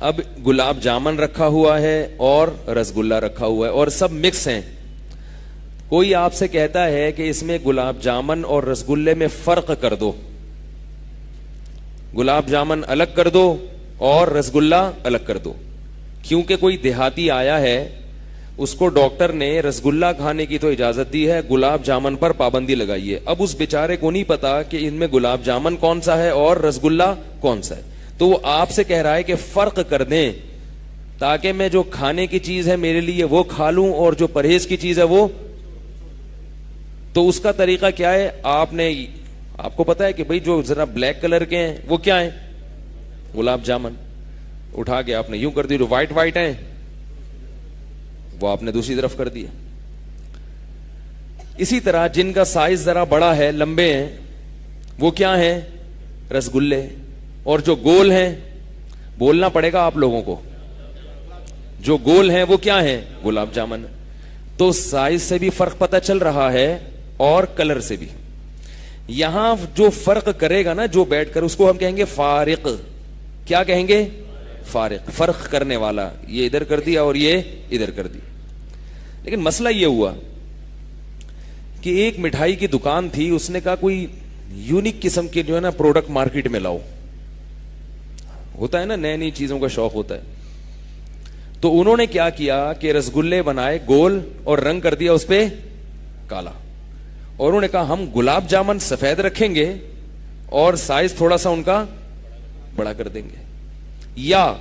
اب گلاب جامن رکھا ہوا ہے اور رسگلہ رکھا ہوا ہے اور سب مکس ہیں. کوئی آپ سے کہتا ہے کہ اس میں گلاب جامن اور رسگلے میں فرق کر دو, گلاب جامن الگ کر دو اور رسگلہ الگ کر دو. کیونکہ کوئی دیہاتی آیا ہے, اس کو ڈاکٹر نے رسگلہ کھانے کی تو اجازت دی ہے, گلاب جامن پر پابندی لگائی ہے. اب اس بیچارے کو نہیں پتا کہ ان میں گلاب جامن کون سا ہے اور رسگلہ کون سا ہے, تو وہ آپ سے کہہ رہا ہے کہ فرق کر دیں تاکہ میں جو کھانے کی چیز ہے میرے لیے وہ کھا لوں اور جو پرہیز کی چیز ہے وہ. تو اس کا طریقہ کیا ہے, آپ کو پتا ہے کہ بھئی جو ذرا بلیک کلر کے ہیں وہ کیا ہیں, گلاب جامن. اٹھا کے آپ نے یوں کر دی, جو وائٹ وائٹ ہیں وہ آپ نے دوسری طرف کر دیا. اسی طرح جن کا سائز ذرا بڑا ہے, لمبے ہیں, وہ کیا ہیں, رسگلے. اور جو گول ہیں, بولنا پڑے گا آپ لوگوں کو, جو گول ہیں وہ کیا ہیں, گلاب جامن. تو سائز سے بھی فرق پتہ چل رہا ہے اور کلر سے بھی. یہاں جو فرق کرے گا نا, جو بیٹھ کر, اس کو ہم کہیں گے فارق. کیا کہیں گے, فارق, فرق کرنے والا. یہ ادھر کر دیا اور یہ ادھر کر دیا. لیکن مسئلہ یہ ہوا کہ ایک مٹھائی کی دکان تھی, اس نے کہا کوئی یونیک قسم کے جو ہے نا پروڈکٹ مارکیٹ میں لاؤ. ہوتا ہے نا, نئی نئی چیزوں کا شوق ہوتا ہے. تو انہوں نے کیا کیا کہ رسگلے بنائے گول اور رنگ کر دیا اس پہ کالا, اور انہوں نے کہا ہم گلاب جامن سفید رکھیں گے اور سائز تھوڑا سا ان کا بڑا کر دیں گے. یا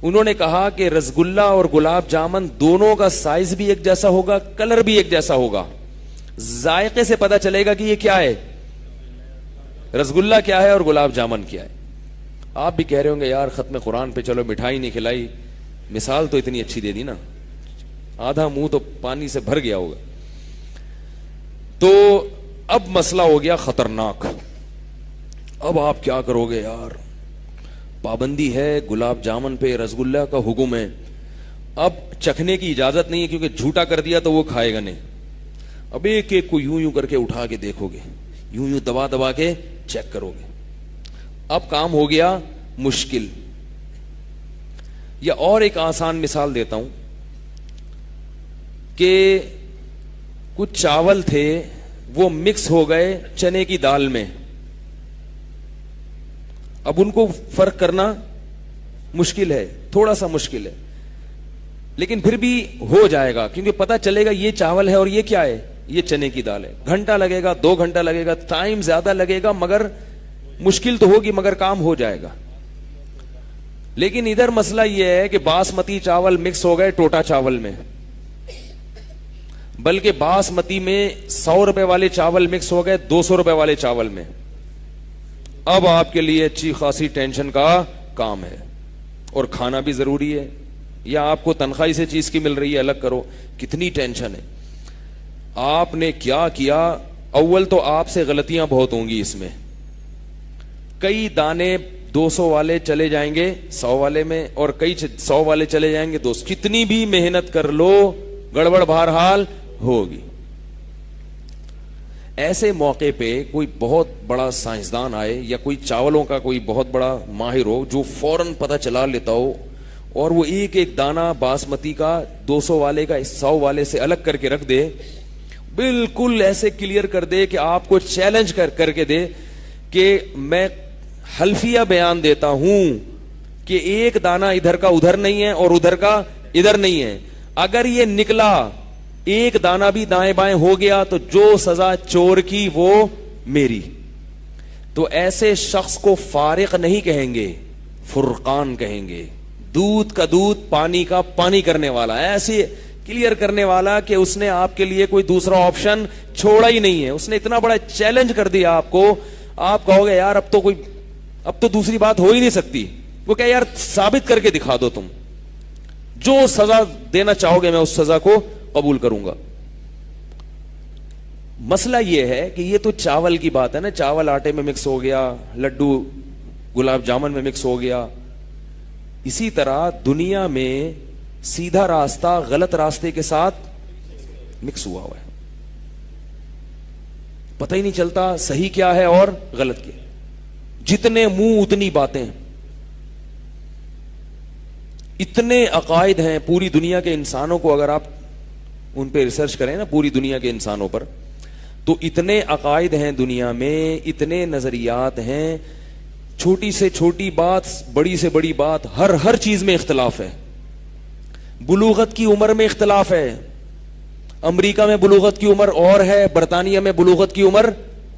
انہوں نے کہا کہ رسگلہ اور گلاب جامن دونوں کا سائز بھی ایک جیسا ہوگا, کلر بھی ایک جیسا ہوگا, ذائقے سے پتا چلے گا کہ یہ کیا ہے, رسگلہ کیا ہے اور گلاب جامن کیا ہے. آپ بھی کہہ رہے ہوں گے یار ختم قرآن پہ چلو مٹھائی نہیں کھلائی, مثال تو اتنی اچھی دے دی نا, آدھا منہ تو پانی سے بھر گیا ہوگا. تو اب مسئلہ ہو گیا خطرناک. اب آپ کیا کرو گے یار, پابندی ہے گلاب جامن پہ, رسگلہ کا حکم ہے, اب چکھنے کی اجازت نہیں ہے کیونکہ جھوٹا کر دیا تو وہ کھائے گا نہیں. اب ایک ایک کو یوں یوں کر کے اٹھا کے دیکھو گے, یوں یوں دبا دبا کے چیک کرو گے. اب کام ہو گیا مشکل. یا اور ایک آسان مثال دیتا ہوں کہ کچھ چاول تھے وہ مکس ہو گئے چنے کی دال میں. اب ان کو فرق کرنا مشکل ہے, تھوڑا سا مشکل ہے, لیکن پھر بھی ہو جائے گا کیونکہ پتا چلے گا یہ چاول ہے اور یہ کیا ہے, یہ چنے کی دال ہے. گھنٹہ لگے گا, 2 گھنٹہ لگے گا, ٹائم زیادہ لگے گا, مگر مشکل تو ہوگی مگر کام ہو جائے گا. لیکن ادھر مسئلہ یہ ہے کہ باسمتی چاول مکس ہو گئے ٹوٹا چاول میں, بلکہ باسمتی میں 100 روپے والے چاول مکس ہو گئے 200 روپے والے چاول میں. اب آپ کے لیے اچھی خاصی ٹینشن کا کام ہے, اور کھانا بھی ضروری ہے, یا آپ کو تنخواہ سے چیز کی مل رہی ہے الگ کرو, کتنی ٹینشن ہے. آپ نے کیا کیا, اول تو آپ سے غلطیاں بہت ہوں گی اس میں, کئی دانے 200 والے چلے جائیں گے 100 والے میں, اور کئی 100 والے چلے جائیں گے 200. کتنی بھی محنت کر لو گڑبڑ بہرحال ہوگی. ایسے موقع پہ کوئی بہت بڑا سائنسدان آئے یا کوئی چاولوں کا کوئی بہت بڑا ماہر ہو جو فوراً پتہ چلا لیتا ہو, اور وہ ایک ایک دانہ باسمتی کا 200 والے کا 100 والے سے الگ کر کے رکھ دے, بالکل ایسے کلیئر کر دے کہ آپ کو چیلنج کر کے دے کہ میں حلفیہ بیان دیتا ہوں کہ ایک دانہ ادھر کا ادھر نہیں ہے اور ادھر کا ادھر نہیں ہے, اگر یہ نکلا ایک دانہ بھی دائیں بائیں ہو گیا تو جو سزا چور کی وہ میری. تو ایسے شخص کو فارق نہیں کہیں گے, فرقان کہیں گے. دودھ کا دودھ, پانی کا پانی کرنے والا, ایسے کلیئر کرنے والا کہ اس نے آپ کے لیے کوئی دوسرا آپشن چھوڑا ہی نہیں ہے. اس نے اتنا بڑا چیلنج کر دیا آپ کو, آپ کہو گے یار اب تو دوسری بات ہو ہی نہیں سکتی. وہ کہ یار ثابت کر کے دکھا دو, تم جو سزا دینا چاہو گے میں اس سزا کو قبول کروں گا. مسئلہ یہ ہے کہ یہ تو چاول کی بات ہے نا, چاول آٹے میں مکس ہو گیا, لڈو گلاب جامن میں مکس ہو گیا. اسی طرح دنیا میں سیدھا راستہ غلط راستے کے ساتھ مکس ہوا ہے, پتہ ہی نہیں چلتا صحیح کیا ہے اور غلط کیا. جتنے منہ اتنی باتیں. اتنے عقائد ہیں پوری دنیا کے انسانوں کو، اگر آپ ان پہ ریسرچ کریں نا پوری دنیا کے انسانوں پر، تو اتنے عقائد ہیں دنیا میں، اتنے نظریات ہیں، چھوٹی سے چھوٹی بات، بڑی سے بڑی بات، ہر چیز میں اختلاف ہے. بلوغت کی عمر میں اختلاف ہے. امریکہ میں بلوغت کی عمر اور ہے، برطانیہ میں بلوغت کی عمر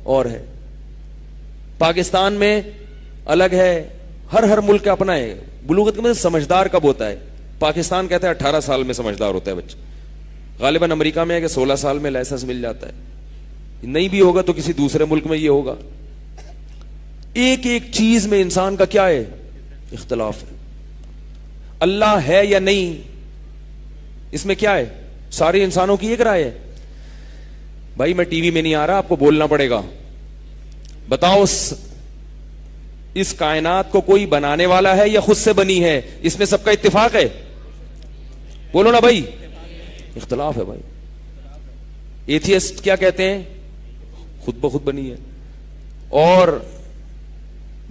اور ہے، پاکستان میں الگ ہے، ہر ملک کا اپنا ہے. بلوغت میں سمجھدار کب ہوتا ہے؟ پاکستان کہتا ہے 18 سال میں سمجھدار ہوتا ہے بچہ. غالباً امریکہ میں ہے کہ 16 سال میں لائسنس مل جاتا ہے. نہیں بھی ہوگا تو کسی دوسرے ملک میں یہ ہوگا. ایک ایک چیز میں انسان کا کیا ہے؟ اختلاف ہے. اللہ ہے یا نہیں، اس میں کیا ہے؟ سارے انسانوں کی ایک رائے ہے. بھائی میں ٹی وی میں نہیں آ رہا، آپ کو بولنا پڑے گا. بتاؤ اس کائنات کو کوئی بنانے والا ہے یا خود سے بنی ہے؟ اس میں سب کا اتفاق ہے؟ بولو نا بھائی. اختلاف ہے بھائی. ایتھیسٹ کیا کہتے ہیں؟ خود بخود بنی ہے. اور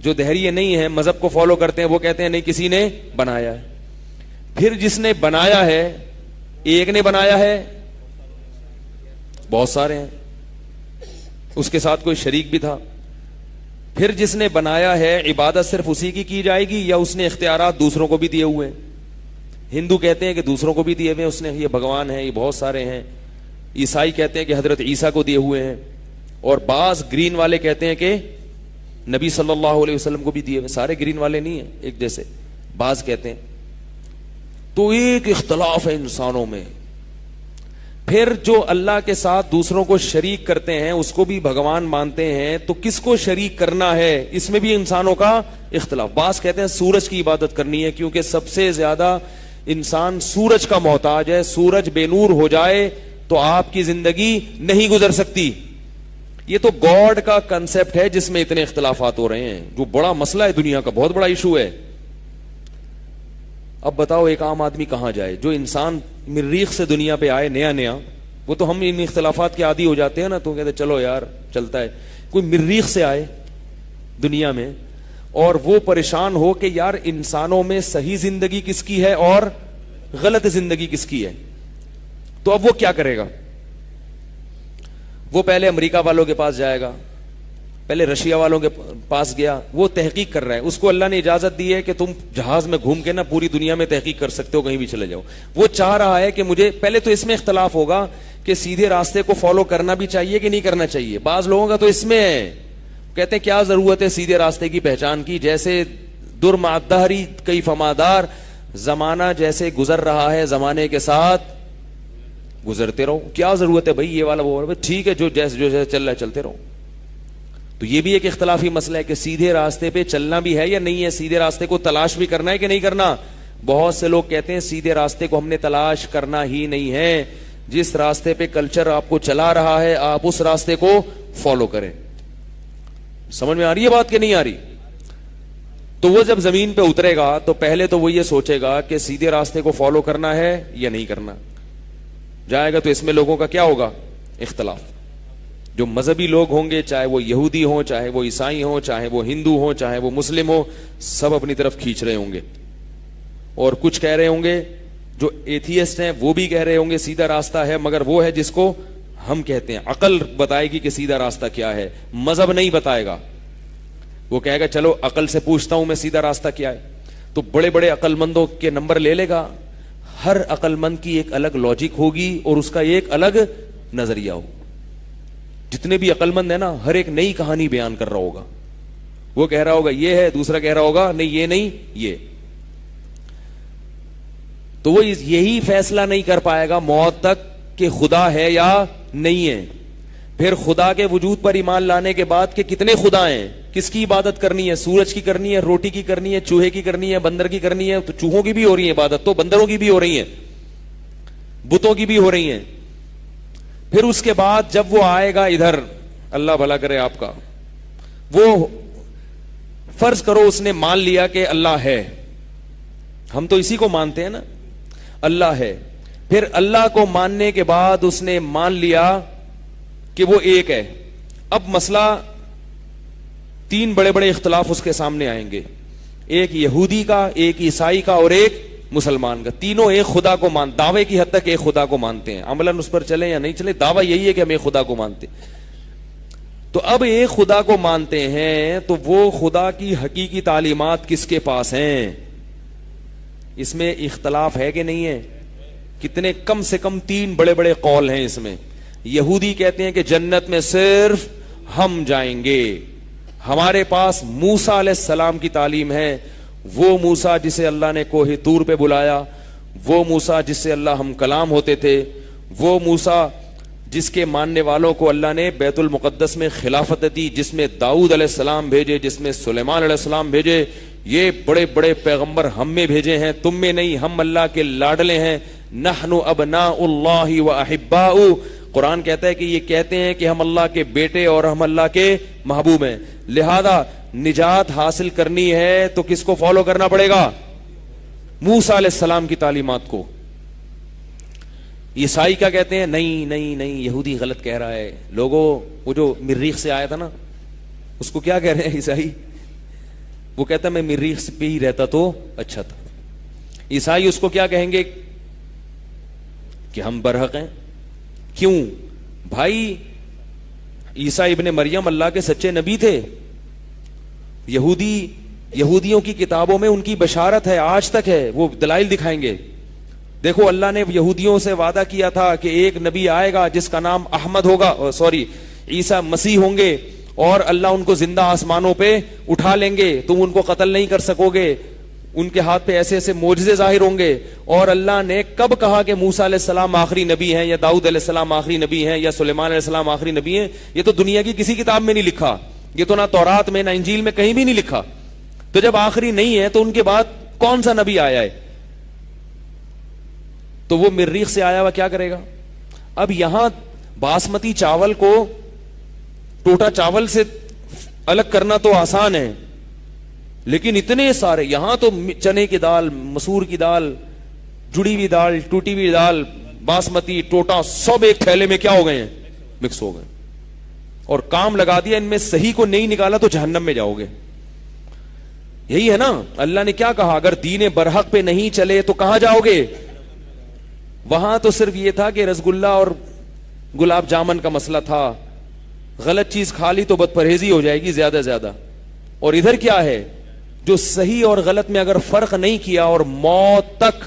جو دہریے نہیں ہیں، مذہب کو فالو کرتے ہیں، وہ کہتے ہیں نہیں کسی نے بنایا ہے. پھر جس نے بنایا ہے، ایک نے بنایا ہے، بہت سارے ہیں، اس کے ساتھ کوئی شریک بھی تھا. پھر جس نے بنایا ہے، عبادت صرف اسی کی جائے گی یا اس نے اختیارات دوسروں کو بھی دیے ہوئے ہیں؟ ہندو کہتے ہیں کہ دوسروں کو بھی دیے ہوئے ہیں، اس نے، یہ بھگوان ہیں، یہ بہت سارے ہیں. عیسائی کہتے ہیں کہ حضرت عیسیٰ کو دیے ہوئے ہیں. اور بعض گرین والے کہتے ہیں کہ نبی صلی اللہ علیہ وسلم کو بھی دیے ہوئے. سارے گرین والے نہیں ہیں ایک جیسے، بعض کہتے ہیں. تو ایک اختلاف ہے انسانوں میں. پھر جو اللہ کے ساتھ دوسروں کو شریک کرتے ہیں اس کو بھی بھگوان مانتے ہیں، تو کس کو شریک کرنا ہے، اس میں بھی انسانوں کا اختلاف. بعض کہتے ہیں سورج کی عبادت کرنی ہے کیونکہ سب سے زیادہ انسان سورج کا محتاج ہے. سورج بے نور ہو جائے تو آپ کی زندگی نہیں گزر سکتی. یہ تو گاڈ کا کنسپٹ ہے جس میں اتنے اختلافات ہو رہے ہیں، جو بڑا مسئلہ ہے دنیا کا، بہت بڑا ایشو ہے. اب بتاؤ ایک عام آدمی کہاں جائے؟ جو انسان مریخ سے دنیا پہ آئے نیا، وہ تو ہم ان اختلافات کے عادی ہو جاتے ہیں نا، تو کہتے چلو یار چلتا ہے. کوئی مریخ سے آئے دنیا میں اور وہ پریشان ہو کہ یار انسانوں میں صحیح زندگی کس کی ہے اور غلط زندگی کس کی ہے، تو اب وہ کیا کرے گا؟ وہ پہلے امریکہ والوں کے پاس جائے گا، پہلے رشیا والوں کے پاس گیا، وہ تحقیق کر رہا ہے. اس کو اللہ نے اجازت دی ہے کہ تم جہاز میں گھوم کے نا پوری دنیا میں تحقیق کر سکتے ہو، کہیں بھی چلے جاؤ. وہ چاہ رہا ہے کہ مجھے پہلے تو اس میں اختلاف ہوگا کہ سیدھے راستے کو فالو کرنا بھی چاہیے کہ نہیں کرنا چاہیے. بعض لوگوں کا تو اس میں ہے، کہتے ہیں کیا ضرورت ہے سیدھے راستے کی پہچان کی، جیسے در مع الدہر کیف ما دار، زمانہ جیسے گزر رہا ہے زمانے کے ساتھ گزرتے رہو. کیا ضرورت ہے بھائی یہ والا وہ والا، ٹھیک ہے جو جیسے چل رہا ہے چلتے رہو. تو یہ بھی ایک اختلافی مسئلہ ہے کہ سیدھے راستے پہ چلنا بھی ہے یا نہیں ہے، سیدھے راستے کو تلاش بھی کرنا ہے کہ نہیں کرنا. بہت سے لوگ کہتے ہیں سیدھے راستے کو ہم نے تلاش کرنا ہی نہیں ہے، جس راستے پہ کلچر آپ کو چلا رہا ہے آپ اس راستے کو فالو کریں. سمجھ میں آ رہی ہے بات کہ نہیں آ رہی؟ تو وہ جب زمین پہ اترے گا تو پہلے تو وہ یہ سوچے گا کہ سیدھے راستے کو فالو کرنا ہے یا نہیں کرنا. جائے گا تو اس میں لوگوں کا کیا ہوگا؟ اختلاف. جو مذہبی لوگ ہوں گے، چاہے وہ یہودی ہوں، چاہے وہ عیسائی ہوں، چاہے وہ ہندو ہوں، چاہے وہ مسلم ہوں، سب اپنی طرف کھینچ رہے ہوں گے. اور کچھ کہہ رہے ہوں گے، جو ایتھیسٹ ہیں وہ بھی کہہ رہے ہوں گے سیدھا راستہ ہے، مگر وہ ہے جس کو ہم کہتے ہیں عقل بتائے گی کہ سیدھا راستہ کیا ہے، مذہب نہیں بتائے گا. وہ کہے گا چلو عقل سے پوچھتا ہوں میں سیدھا راستہ کیا ہے. تو بڑے بڑے عقل مندوں کے نمبر لے لے گا. ہر عقل مند کی ایک الگ لاجک ہوگی اور اس کا ایک الگ نظریہ ہوگا. جتنے بھی عقل مند ہیں نا، ہر ایک نئی کہانی بیان کر رہا ہوگا. وہ کہہ رہا ہوگا یہ ہے، دوسرا کہہ رہا ہوگا نہیں یہ نہیں یہ. تو وہ یہی فیصلہ نہیں کر پائے گا موت تک کہ خدا ہے یا نہیں ہے. پھر خدا کے وجود پر ایمان لانے کے بعد کہ کتنے خدا ہیں، کس کی عبادت کرنی ہے، سورج کی کرنی ہے، روٹی کی کرنی ہے، چوہے کی کرنی ہے، بندر کی کرنی ہے. تو چوہوں کی بھی ہو رہی ہے عبادت، تو بندروں کی بھی ہو رہی ہے، بتوں کی بھی ہو رہی ہیں. پھر اس کے بعد جب وہ آئے گا ادھر، اللہ بھلا کرے آپ کا، وہ فرض کرو اس نے مان لیا کہ اللہ ہے، ہم تو اسی کو مانتے ہیں نا، اللہ ہے. پھر اللہ کو ماننے کے بعد اس نے مان لیا کہ وہ ایک ہے. اب مسئلہ تین بڑے بڑے اختلاف اس کے سامنے آئیں گے، ایک یہودی کا، ایک عیسائی کا اور ایک مسلمان کا, تینوں ایک خدا کو دعوے کی حد تک ایک خدا کو مانتے ہیں, عملاً اس پر چلیں یا نہیں چلیں, دعویٰ یہی ہے کہ ہم ایک خدا کو مانتے ہیں. تو اب ایک خدا کو مانتے ہیں تو وہ خدا کی حقیقی تعلیمات کس کے پاس ہیں؟ اس میں اختلاف ہے کہ نہیں ہے؟ کتنے؟ کم سے کم 3 بڑے بڑے قول ہیں اس میں. یہودی کہتے ہیں کہ جنت میں صرف ہم جائیں گے, ہمارے پاس موسیٰ علیہ السلام کی تعلیم ہے, وہ موسیٰ جسے اللہ نے کوہ طور پہ بلایا, وہ موسیٰ جس سے اللہ ہم کلام ہوتے تھے, وہ موسیٰ جس کے ماننے والوں کو اللہ نے بیت المقدس میں خلافت دی, جس میں داؤد علیہ السلام بھیجے, جس میں سلیمان علیہ السلام بھیجے. یہ بڑے بڑے پیغمبر ہم میں بھیجے ہیں, تم میں نہیں, ہم اللہ کے لاڈلے ہیں. نحن ابناء اللہ و احباؤ, قرآن کہتا ہے کہ یہ کہتے ہیں کہ ہم اللہ کے بیٹے اور ہم اللہ کے محبوب ہیں. لہذا نجات حاصل کرنی ہے تو کس کو فالو کرنا پڑے گا؟ موسیٰ علیہ السلام کی تعلیمات کو. عیسائی کیا کہتے ہیں؟ نہیں نہیں نہیں, یہودی غلط کہہ رہا ہے. لوگوں, وہ جو مریخ سے آیا تھا نا, اس کو کیا کہہ رہے ہیں عیسائی؟ وہ کہتا ہے میں مریخ پہ ہی رہتا تو اچھا تھا. عیسائی اس کو کیا کہیں گے؟ کہ ہم برحق ہیں. کیوں بھائی؟ عیسیٰ ابن مریم اللہ کے سچے نبی تھے. یہودیوں کی کتابوں میں ان کی بشارت ہے, آج تک ہے, وہ دلائل دکھائیں گے. دیکھو اللہ نے یہودیوں سے وعدہ کیا تھا کہ ایک نبی آئے گا جس کا نام احمد ہوگا, عیسیٰ مسیح ہوں گے, اور اللہ ان کو زندہ آسمانوں پہ اٹھا لیں گے, تم ان کو قتل نہیں کر سکو گے, ان کے ہاتھ پہ ایسے ایسے معجزے ظاہر ہوں گے. اور اللہ نے کب کہا کہ موسیٰ علیہ السلام آخری نبی ہیں, یا داؤد علیہ السلام آخری نبی ہیں, یا سلیمان علیہ السلام آخری نبی ہیں؟ یہ تو دنیا کی کسی کتاب میں نہیں لکھا, یہ تو نہ تورات میں نہ انجیل میں کہیں بھی نہیں لکھا. تو جب آخری نہیں ہے تو ان کے بعد کون سا نبی آیا ہے؟ تو وہ مریخ سے آیا ہوا کیا کرے گا؟ اب یہاں باسمتی چاول کو ٹوٹا چاول سے الگ کرنا تو آسان ہے, لیکن اتنے سارے یہاں تو چنے کی دال, مسور کی دال, جڑی ہوئی دال, ٹوٹی ہوئی دال, باسمتی, ٹوٹا, سب ایک تھیلے میں کیا ہو گئے ہیں؟ مکس ہو گئے, اور کام لگا دیا. ان میں صحیح کو نہیں نکالا تو جہنم میں جاؤ گے. یہی ہے نا, اللہ نے کیا کہا؟ اگر دین برحق پہ نہیں چلے تو کہاں جاؤ گے؟ وہاں تو صرف یہ تھا کہ رسگلہ اور گلاب جامن کا مسئلہ تھا, غلط چیز کھا لی تو بد پرہیزی ہو جائے گی زیادہ زیادہ. اور ادھر کیا ہے؟ جو صحیح اور غلط میں اگر فرق نہیں کیا اور موت تک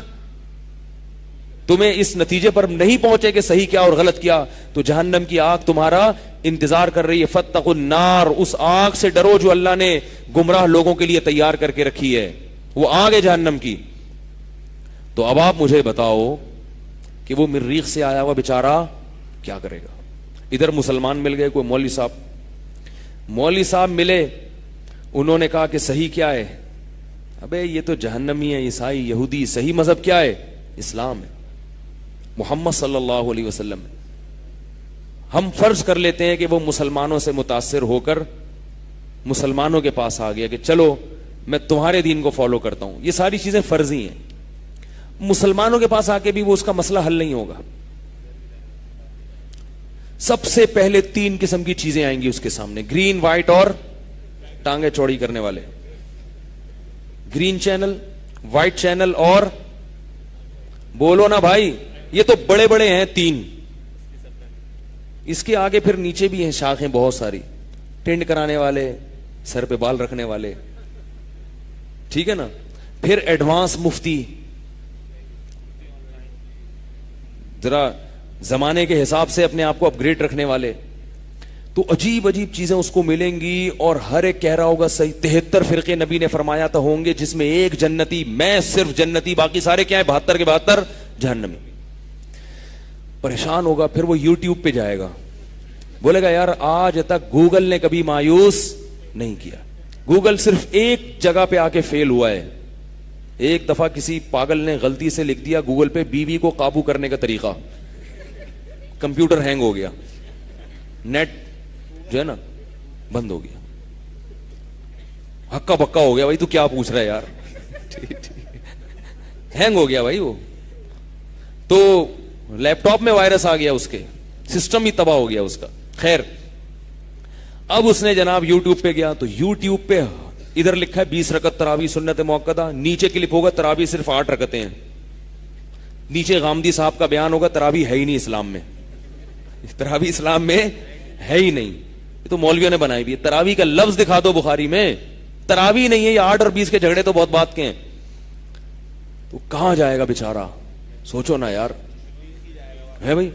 تمہیں اس نتیجے پر نہیں پہنچے کہ صحیح کیا اور غلط کیا, تو جہنم کی آگ تمہارا انتظار کر رہی ہے. فاتقوا النار, اس آگ سے ڈرو جو اللہ نے گمراہ لوگوں کے لیے تیار کر کے رکھی ہے, وہ آگ ہے جہنم کی. تو اب آپ مجھے بتاؤ کہ وہ مریخ سے آیا ہوا بیچارہ کیا کرے گا؟ ادھر مسلمان مل گئے, کوئی مولوی صاحب ملے, انہوں نے کہا کہ صحیح کیا ہے؟ ابے یہ تو جہنمی ہے, عیسائی, یہودی. صحیح مذہب کیا ہے؟ اسلام ہے, محمد صلی اللہ علیہ وسلم. ہم فرض کر لیتے ہیں کہ وہ مسلمانوں سے متاثر ہو کر مسلمانوں کے پاس آ گیا کہ چلو میں تمہارے دین کو فالو کرتا ہوں. یہ ساری چیزیں فرضی ہیں. مسلمانوں کے پاس آ کے بھی وہ اس کا مسئلہ حل نہیں ہوگا. سب سے پہلے 3 قسم کی چیزیں آئیں گی اس کے سامنے, گرین, وائٹ اور ٹانگیں چوڑی کرنے والے. گرین چینل, وائٹ چینل, اور بولو نا بھائی, یہ تو بڑے بڑے ہیں 3. اس کے آگے پھر نیچے بھی ہیں شاخیں بہت ساری, ٹینڈ کرانے والے, سر پہ بال رکھنے والے, ٹھیک ہے نا. پھر ایڈوانس مفتی, ذرا زمانے کے حساب سے اپنے آپ کو اپ گریڈ رکھنے والے. تو عجیب عجیب چیزیں اس کو ملیں گی, اور ہر ایک کہہ رہا ہوگا صحیح. 73 فرقے نبی نے فرمایا تھا ہوں گے, جس میں ایک جنتی, میں صرف جنتی, باقی سارے کیا ہے؟ 72 کے 72 جہنمی. پریشان ہوگا. پھر وہ یوٹیوب پہ جائے گا, بولے گا یار آج تک گوگل نے کبھی مایوس نہیں کیا. گوگل صرف ایک جگہ پہ آ کے فیل ہوا ہے. ایک دفعہ کسی پاگل نے غلطی سے لکھ دیا گوگل پہ بیوی کو قابو کرنے کا طریقہ, کمپیوٹر ہینگ ہو گیا, نیٹ جو ہے نا بند ہو گیا, ہکا بکا ہو گیا. بھائی تو کیا پوچھ رہا ہے یار, ہینگ ہو گیا بھائی وہ. تو لیپ ٹاپ میں وائرس آ گیا, اس کے سسٹم ہی تباہ ہو گیا اس کا. خیر, اب اس نے جناب یوٹیوب پہ گیا, تو یوٹیوب پہ ادھر لکھا ہے 20 رکعت تراویح سنت موقدہ, نیچے کلپ ہوگا تراویح صرف 8 رکعتیں ہیں, نیچے غامدی صاحب کا بیان ہوگا تراویح ہے ہی نہیں اسلام میں, تراویح اسلام میں ہے ہی نہیں, یہ تو مولویوں نے بنائی بھی ہے. تراویح کا لفظ دکھا دو بخاری میں, تراویح نہیں ہے, یہ 8 اور 20 کے جھگڑے تو بہت بات کے ہیں. تو کہاں جائے گا بیچارہ, سوچو نا یار, ہے بھائی.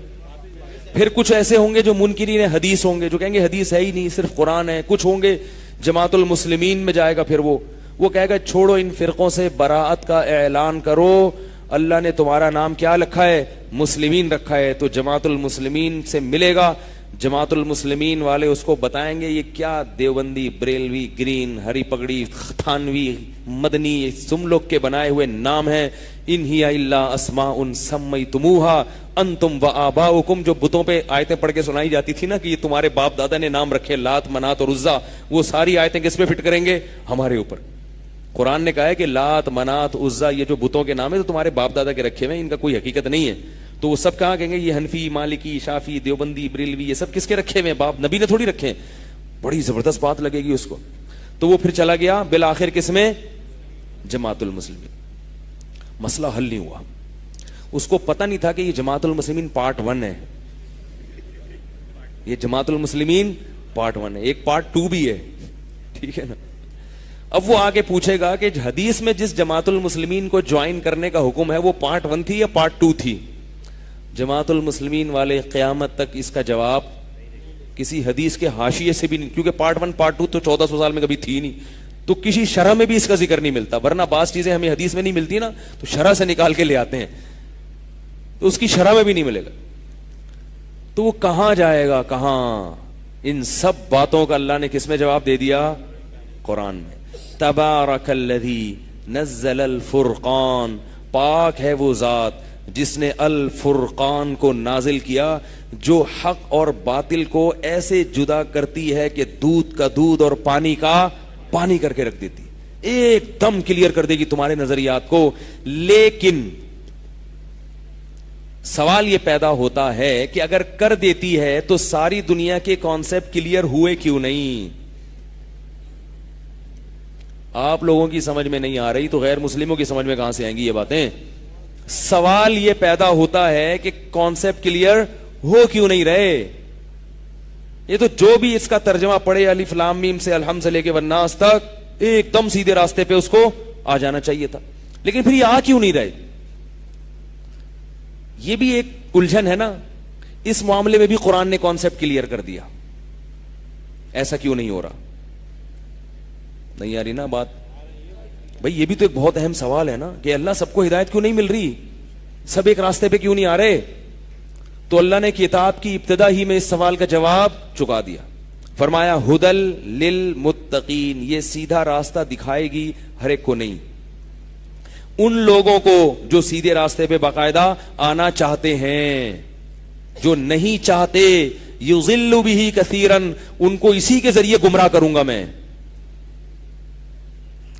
پھر کچھ ایسے ہوں گے جو منکرین حدیث ہوں گے, جو کہیں گے حدیث ہے ہی نہیں صرف قرآن ہے. کچھ ہوں گے جماعت المسلمین میں جائے گا, پھر وہ کہے گا چھوڑو ان فرقوں سے, براءت کا اعلان کرو, اللہ نے تمہارا نام کیا رکھا ہے, مسلمین رکھا ہے. تو جماعت المسلمین سے ملے گا, جماعت المسلمین والے اس کو بتائیں گے یہ کیا دیوبندی, بریلوی, گرین, ہری پگڑی, تھانوی, مدنی, تم لوگ کے بنائے ہوئے نام ہیں. ان ہی الا اسماء سمیتموہا انتم وآباؤکم, جو بتوں پہ آیتیں پڑھ کے سنائی جاتی تھی نا کہ یہ تمہارے باپ دادا نے نام رکھے, لات, منات اور عزا, وہ ساری آیتیں کس پہ فٹ کریں گے, ہمارے اوپر. قرآن نے کہا ہے کہ لات, منات, عزا یہ جو بتوں کے نام ہے تو تمہارے باپ دادا کے رکھے ہوئے, ان کا کوئی حقیقت نہیں ہے. تو وہ سب کہاں کہیں گے یہ حنفی, مالکی, شافی, دیوبندی, بریلوی, یہ سب کس کے رکھے ہوئے ہیں, باپ نبی نے تھوڑی رکھے ہیں. بڑی زبردست بات لگے گی اس کو. تو وہ پھر چلا گیا بالآخر کس میں, جماعت المسلمین. مسئلہ حل نہیں ہوا. اس کو پتہ نہیں تھا کہ یہ جماعت المسلمین پارٹ 1 ہے, یہ جماعت المسلمین پارٹ 1 ہے, ایک پارٹ 2 بھی ہے, ٹھیک ہے نا. اب وہ آگے پوچھے گا کہ حدیث میں جس جماعت المسلمین کو جوائن کرنے کا حکم ہے وہ پارٹ 1 تھی یا پارٹ 2 تھی. جماعت المسلمین والے قیامت تک اس کا جواب کسی حدیث کے حاشیے سے بھی نہیں, کیونکہ پارٹ 1 پارٹ 2 تو 1400 سال میں کبھی تھی نہیں, تو کسی شرح میں بھی اس کا ذکر نہیں ملتا. ورنہ بعض چیزیں ہمیں حدیث میں نہیں ملتی نا, تو شرح سے نکال کے لے آتے ہیں, تو اس کی شرح میں بھی نہیں ملے گا. تو وہ کہاں جائے گا, کہاں. ان سب باتوں کا اللہ نے کس میں جواب دے دیا, قرآن میں. تبارک الذی نزل الفرقان, پاک ہے وہ ذات جس نے الفرقان کو نازل کیا, جو حق اور باطل کو ایسے جدا کرتی ہے کہ دودھ کا دودھ اور پانی کا پانی کر کے رکھ دیتی, ایک دم کلیئر کر دے گی تمہارے نظریات کو. لیکن سوال یہ پیدا ہوتا ہے کہ اگر کر دیتی ہے تو ساری دنیا کے کانسیپٹ کلیئر ہوئے کیوں نہیں. آپ لوگوں کی سمجھ میں نہیں آ رہی تو غیر مسلموں کی سمجھ میں کہاں سے آئیں گی یہ باتیں. سوال یہ پیدا ہوتا ہے کہ کانسیپٹ کلیئر ہو کیوں نہیں رہے. یہ تو جو بھی اس کا ترجمہ پڑھے الف لام میم سے الحمد سے لے کے والناس تک, ایک دم سیدھے راستے پہ اس کو آ جانا چاہیے تھا, لیکن پھر یہ آ کیوں نہیں رہے. یہ بھی ایک الجھن ہے نا. اس معاملے میں بھی قرآن نے کانسیپٹ کلیئر کر دیا, ایسا کیوں نہیں ہو رہا. نہیں آ رہی نا بات بھائی. یہ بھی تو ایک بہت اہم سوال ہے نا کہ اللہ سب کو ہدایت کیوں نہیں مل رہی, سب ایک راستے پہ کیوں نہیں آ رہے. تو اللہ نے کتاب کی ابتدا ہی میں اس سوال کا جواب چکا دیا. فرمایا ہدل للمتقین, یہ سیدھا راستہ دکھائے گی ہر ایک کو نہیں, ان لوگوں کو جو سیدھے راستے پہ باقاعدہ آنا چاہتے ہیں. جو نہیں چاہتے یضل بہ کثیرا, ان کو اسی کے ذریعے گمراہ کروں گا میں.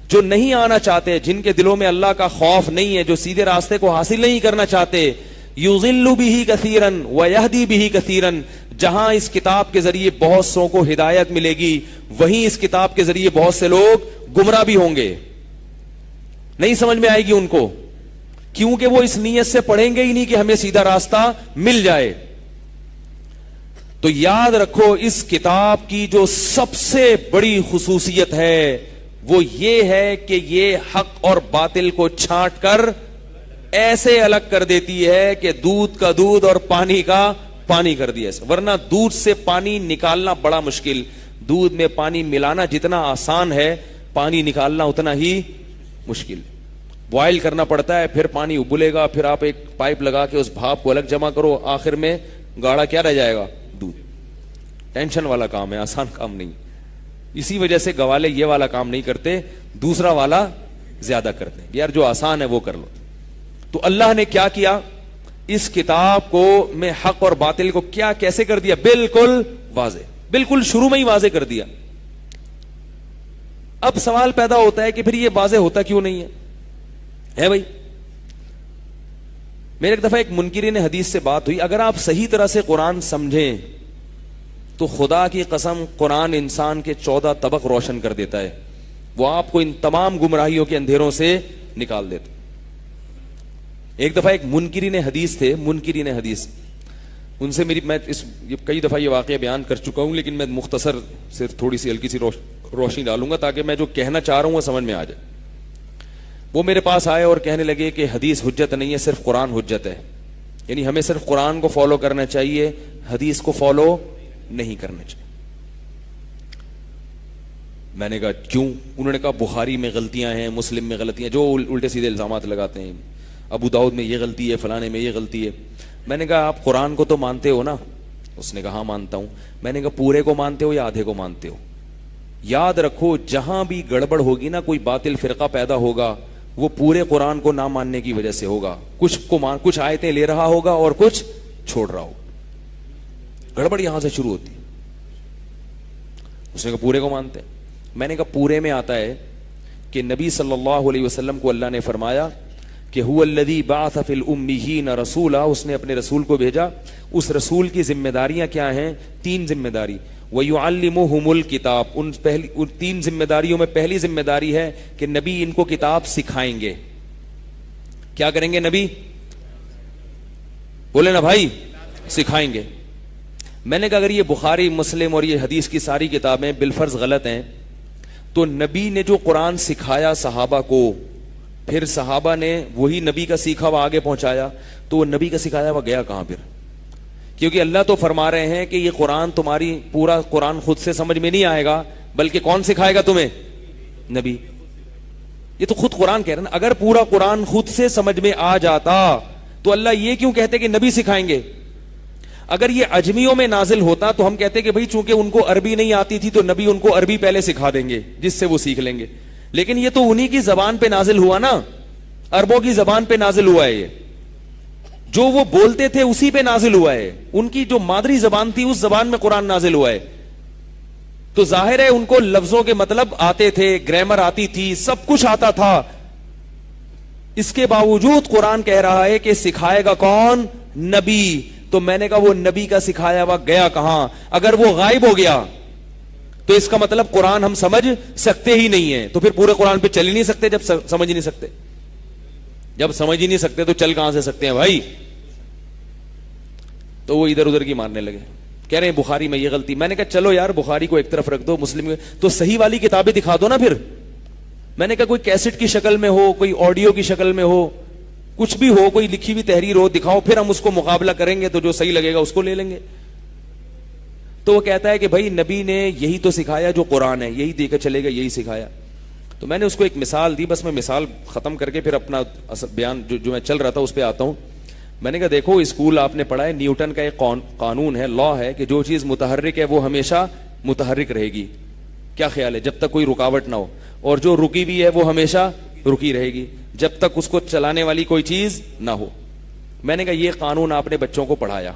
جو نہیں آنا چاہتے, جن کے دلوں میں اللہ کا خوف نہیں ہے, جو سیدھے راستے کو حاصل نہیں کرنا چاہتے, یضل بہ کثیرا ویہدی بہ کثیرا, جہاں اس کتاب کے ذریعے بہت سو کو ہدایت ملے گی وہیں اس کتاب کے ذریعے بہت سے لوگ گمراہ بھی ہوں گے. نہیں سمجھ میں آئے گی ان کو, کیونکہ وہ اس نیت سے پڑھیں گے ہی نہیں کہ ہمیں سیدھا راستہ مل جائے. تو یاد رکھو اس کتاب کی جو سب سے بڑی خصوصیت ہے وہ یہ ہے کہ یہ حق اور باطل کو چھانٹ کر ایسے الگ کر دیتی ہے کہ دودھ کا دودھ اور پانی کا پانی کر دیا. ورنہ دودھ سے پانی نکالنا بڑا مشکل, دودھ میں پانی ملانا جتنا آسان ہے پانی نکالنا اتنا ہی مشکل. بوائل کرنا پڑتا ہے, پھر پانی ابلے گا, پھر آپ ایک پائپ لگا کے اس بھاپ کو الگ جمع کرو, آخر میں گاڑھا کیا رہ جائے گا, دودھ. ٹینشن والا کام ہے, آسان کام نہیں. اسی وجہ سے گوالے یہ والا کام نہیں کرتے, دوسرا والا زیادہ کرتے ہیں. یار جو آسان ہے وہ کر لو. تو اللہ نے کیا کیا, اس کتاب کو میں حق اور باطل کو کیا کیسے کر دیا, بالکل واضح, بالکل شروع میں ہی واضح کر دیا. اب سوال پیدا ہوتا ہے کہ پھر یہ واضح ہوتا کیوں نہیں ہے بھائی. میرے ایک دفعہ ایک منکرین حدیث سے بات ہوئی, اگر آپ صحیح طرح سے قرآن سمجھیں تو خدا کی قسم قرآن انسان کے 14 طبق روشن کر دیتا ہے. وہ آپ کو ان تمام گمراہیوں کے اندھیروں سے نکال دیتا. ایک دفعہ ایک منکرین حدیث تھے, منکرین حدیث, ان سے میں کئی دفعہ یہ واقعہ بیان کر چکا ہوں, لیکن میں مختصر صرف تھوڑی سی ہلکی سی روشنی ڈالوں گا تاکہ میں جو کہنا چاہ رہا ہوں وہ سمجھ میں آ جائے. وہ میرے پاس آئے اور کہنے لگے کہ حدیث حجت نہیں ہے, صرف قرآن حجت ہے, یعنی ہمیں صرف قرآن کو فالو کرنا چاہیے, حدیث کو فالو نہیں کرنا چاہیے. میں نے کہا کیوں؟ انہوں نے کہا بخاری میں غلطیاں ہیں, مسلم میں غلطیاں, جو الٹے سیدھے الزامات لگاتے ہیں, ابو داؤد میں یہ غلطی ہے, فلانے میں یہ غلطی ہے. میں نے کہا آپ قرآن کو تو مانتے ہو نا؟ اس نے کہا ہاں مانتا ہوں. میں نے کہا پورے کو مانتے ہو یا آدھے کو مانتے ہو؟ یاد رکھو جہاں بھی گڑبڑ ہوگی نا, کوئی باطل فرقہ پیدا ہوگا, وہ پورے قرآن کو نہ ماننے کی وجہ سے ہوگا. کچھ آیتیں لے رہا ہوگا اور کچھ چھوڑ رہا ہوگا. گڑبڑ یہاں سے شروع ہوتی ہے. اس نے کہا پورے کو مانتے ہیں. میں نے کہا پورے میں آتا ہے کہ نبی صلی اللہ علیہ وسلم کو اللہ نے فرمایا کہ هو الذی بعث فی الامیین رسولا, اس نے اپنے رسول کو بھیجا. اس رسول کی ذمہ داریاں کیا ہیں؟ 3 ذمہ داری. وَيُعَلِّمُهُمُ الْكِتَابَ, ان 3 ذمہ داریوں میں پہلی ذمہ داری ہے کہ نبی ان کو کتاب سکھائیں گے. کیا کریں گے نبی؟ بولے نا بھائی, سکھائیں گے. میں نے کہا اگر یہ بخاری مسلم اور یہ حدیث کی ساری کتابیں بالفرض غلط ہیں تو نبی نے جو قرآن سکھایا صحابہ کو, پھر صحابہ نے وہی نبی کا سیکھا ہوا آگے پہنچایا, تو وہ نبی کا سکھایا ہوا گیا کہاں پھر؟ کیونکہ اللہ تو فرما رہے ہیں کہ یہ قرآن تمہاری پورا قرآن خود سے سمجھ میں نہیں آئے گا, بلکہ کون سکھائے گا تمہیں؟ نبی. یہ تو خود قرآن کہہ رہے ہیں. اگر پورا قرآن خود سے سمجھ میں آ جاتا تو اللہ یہ کیوں کہتے کہ نبی سکھائیں گے؟ اگر یہ اجمیوں میں نازل ہوتا تو ہم کہتے کہ بھئی چونکہ ان کو عربی نہیں آتی تھی تو نبی ان کو عربی پہلے سکھا دیں گے جس سے وہ سیکھ لیں گے. لیکن یہ تو انہی کی زبان پہ نازل ہوا نا, عربوں کی زبان پہ نازل ہوا ہے. یہ جو وہ بولتے تھے اسی پہ نازل ہوا ہے. ان کی جو مادری زبان تھی اس زبان میں قرآن نازل ہوا ہے. تو ظاہر ہے ان کو لفظوں کے مطلب آتے تھے, گرامر آتی تھی, سب کچھ آتا تھا. اس کے باوجود قرآن کہہ رہا ہے کہ سکھائے گا کون؟ نبی. تو میں نے کہا وہ نبی کا سکھایا ہوا گیا کہاں؟ اگر وہ غائب ہو گیا تو اس کا مطلب قرآن ہم سمجھ سکتے ہی نہیں ہیں. تو پھر پورے قرآن پہ چل ہی نہیں سکتے. جب سمجھ ہی نہیں سکتے, جب سمجھ ہی نہیں سکتے تو چل کہاں سے سکتے ہیں بھائی؟ تو وہ ادھر ادھر کی مارنے لگے, کہہ رہے ہیں بخاری میں یہ غلطی. میں نے کہا چلو یار بخاری کو ایک طرف رکھ دو, مسلم تو صحیح والی کتابیں دکھا دو نا پھر. میں نے کہا کوئی کیسٹ کی شکل میں ہو, کوئی آڈیو کی شکل میں ہو, کچھ بھی ہو, کوئی لکھی ہوئی تحریر ہو, دکھاؤ, پھر ہم اس کو مقابلہ کریں گے تو جو صحیح لگے گا اس کو لے لیں گے. تو وہ کہتا ہے کہ بھائی نبی نے یہی تو سکھایا جو قرآن ہے, یہی دے کر چلے گا, یہی سکھایا. تو میں نے اس کو ایک مثال دی, بس میں مثال ختم کر کے پھر اپنا بیان جو میں چل رہا تھا اس پہ آتا ہوں. میں نے کہا دیکھو اسکول آپ نے پڑھا ہے, نیوٹن کا ایک قانون ہے, لا ہے کہ جو چیز متحرک ہے وہ ہمیشہ متحرک رہے گی. کیا خیال ہے؟ جب تک کوئی رکاوٹ نہ ہو. اور جو رکی ہوئی ہے وہ ہمیشہ رکی رہے گی جب تک اس کو چلانے والی کوئی چیز نہ ہو. میں نے کہا یہ قانون آپ نے بچوں کو پڑھایا,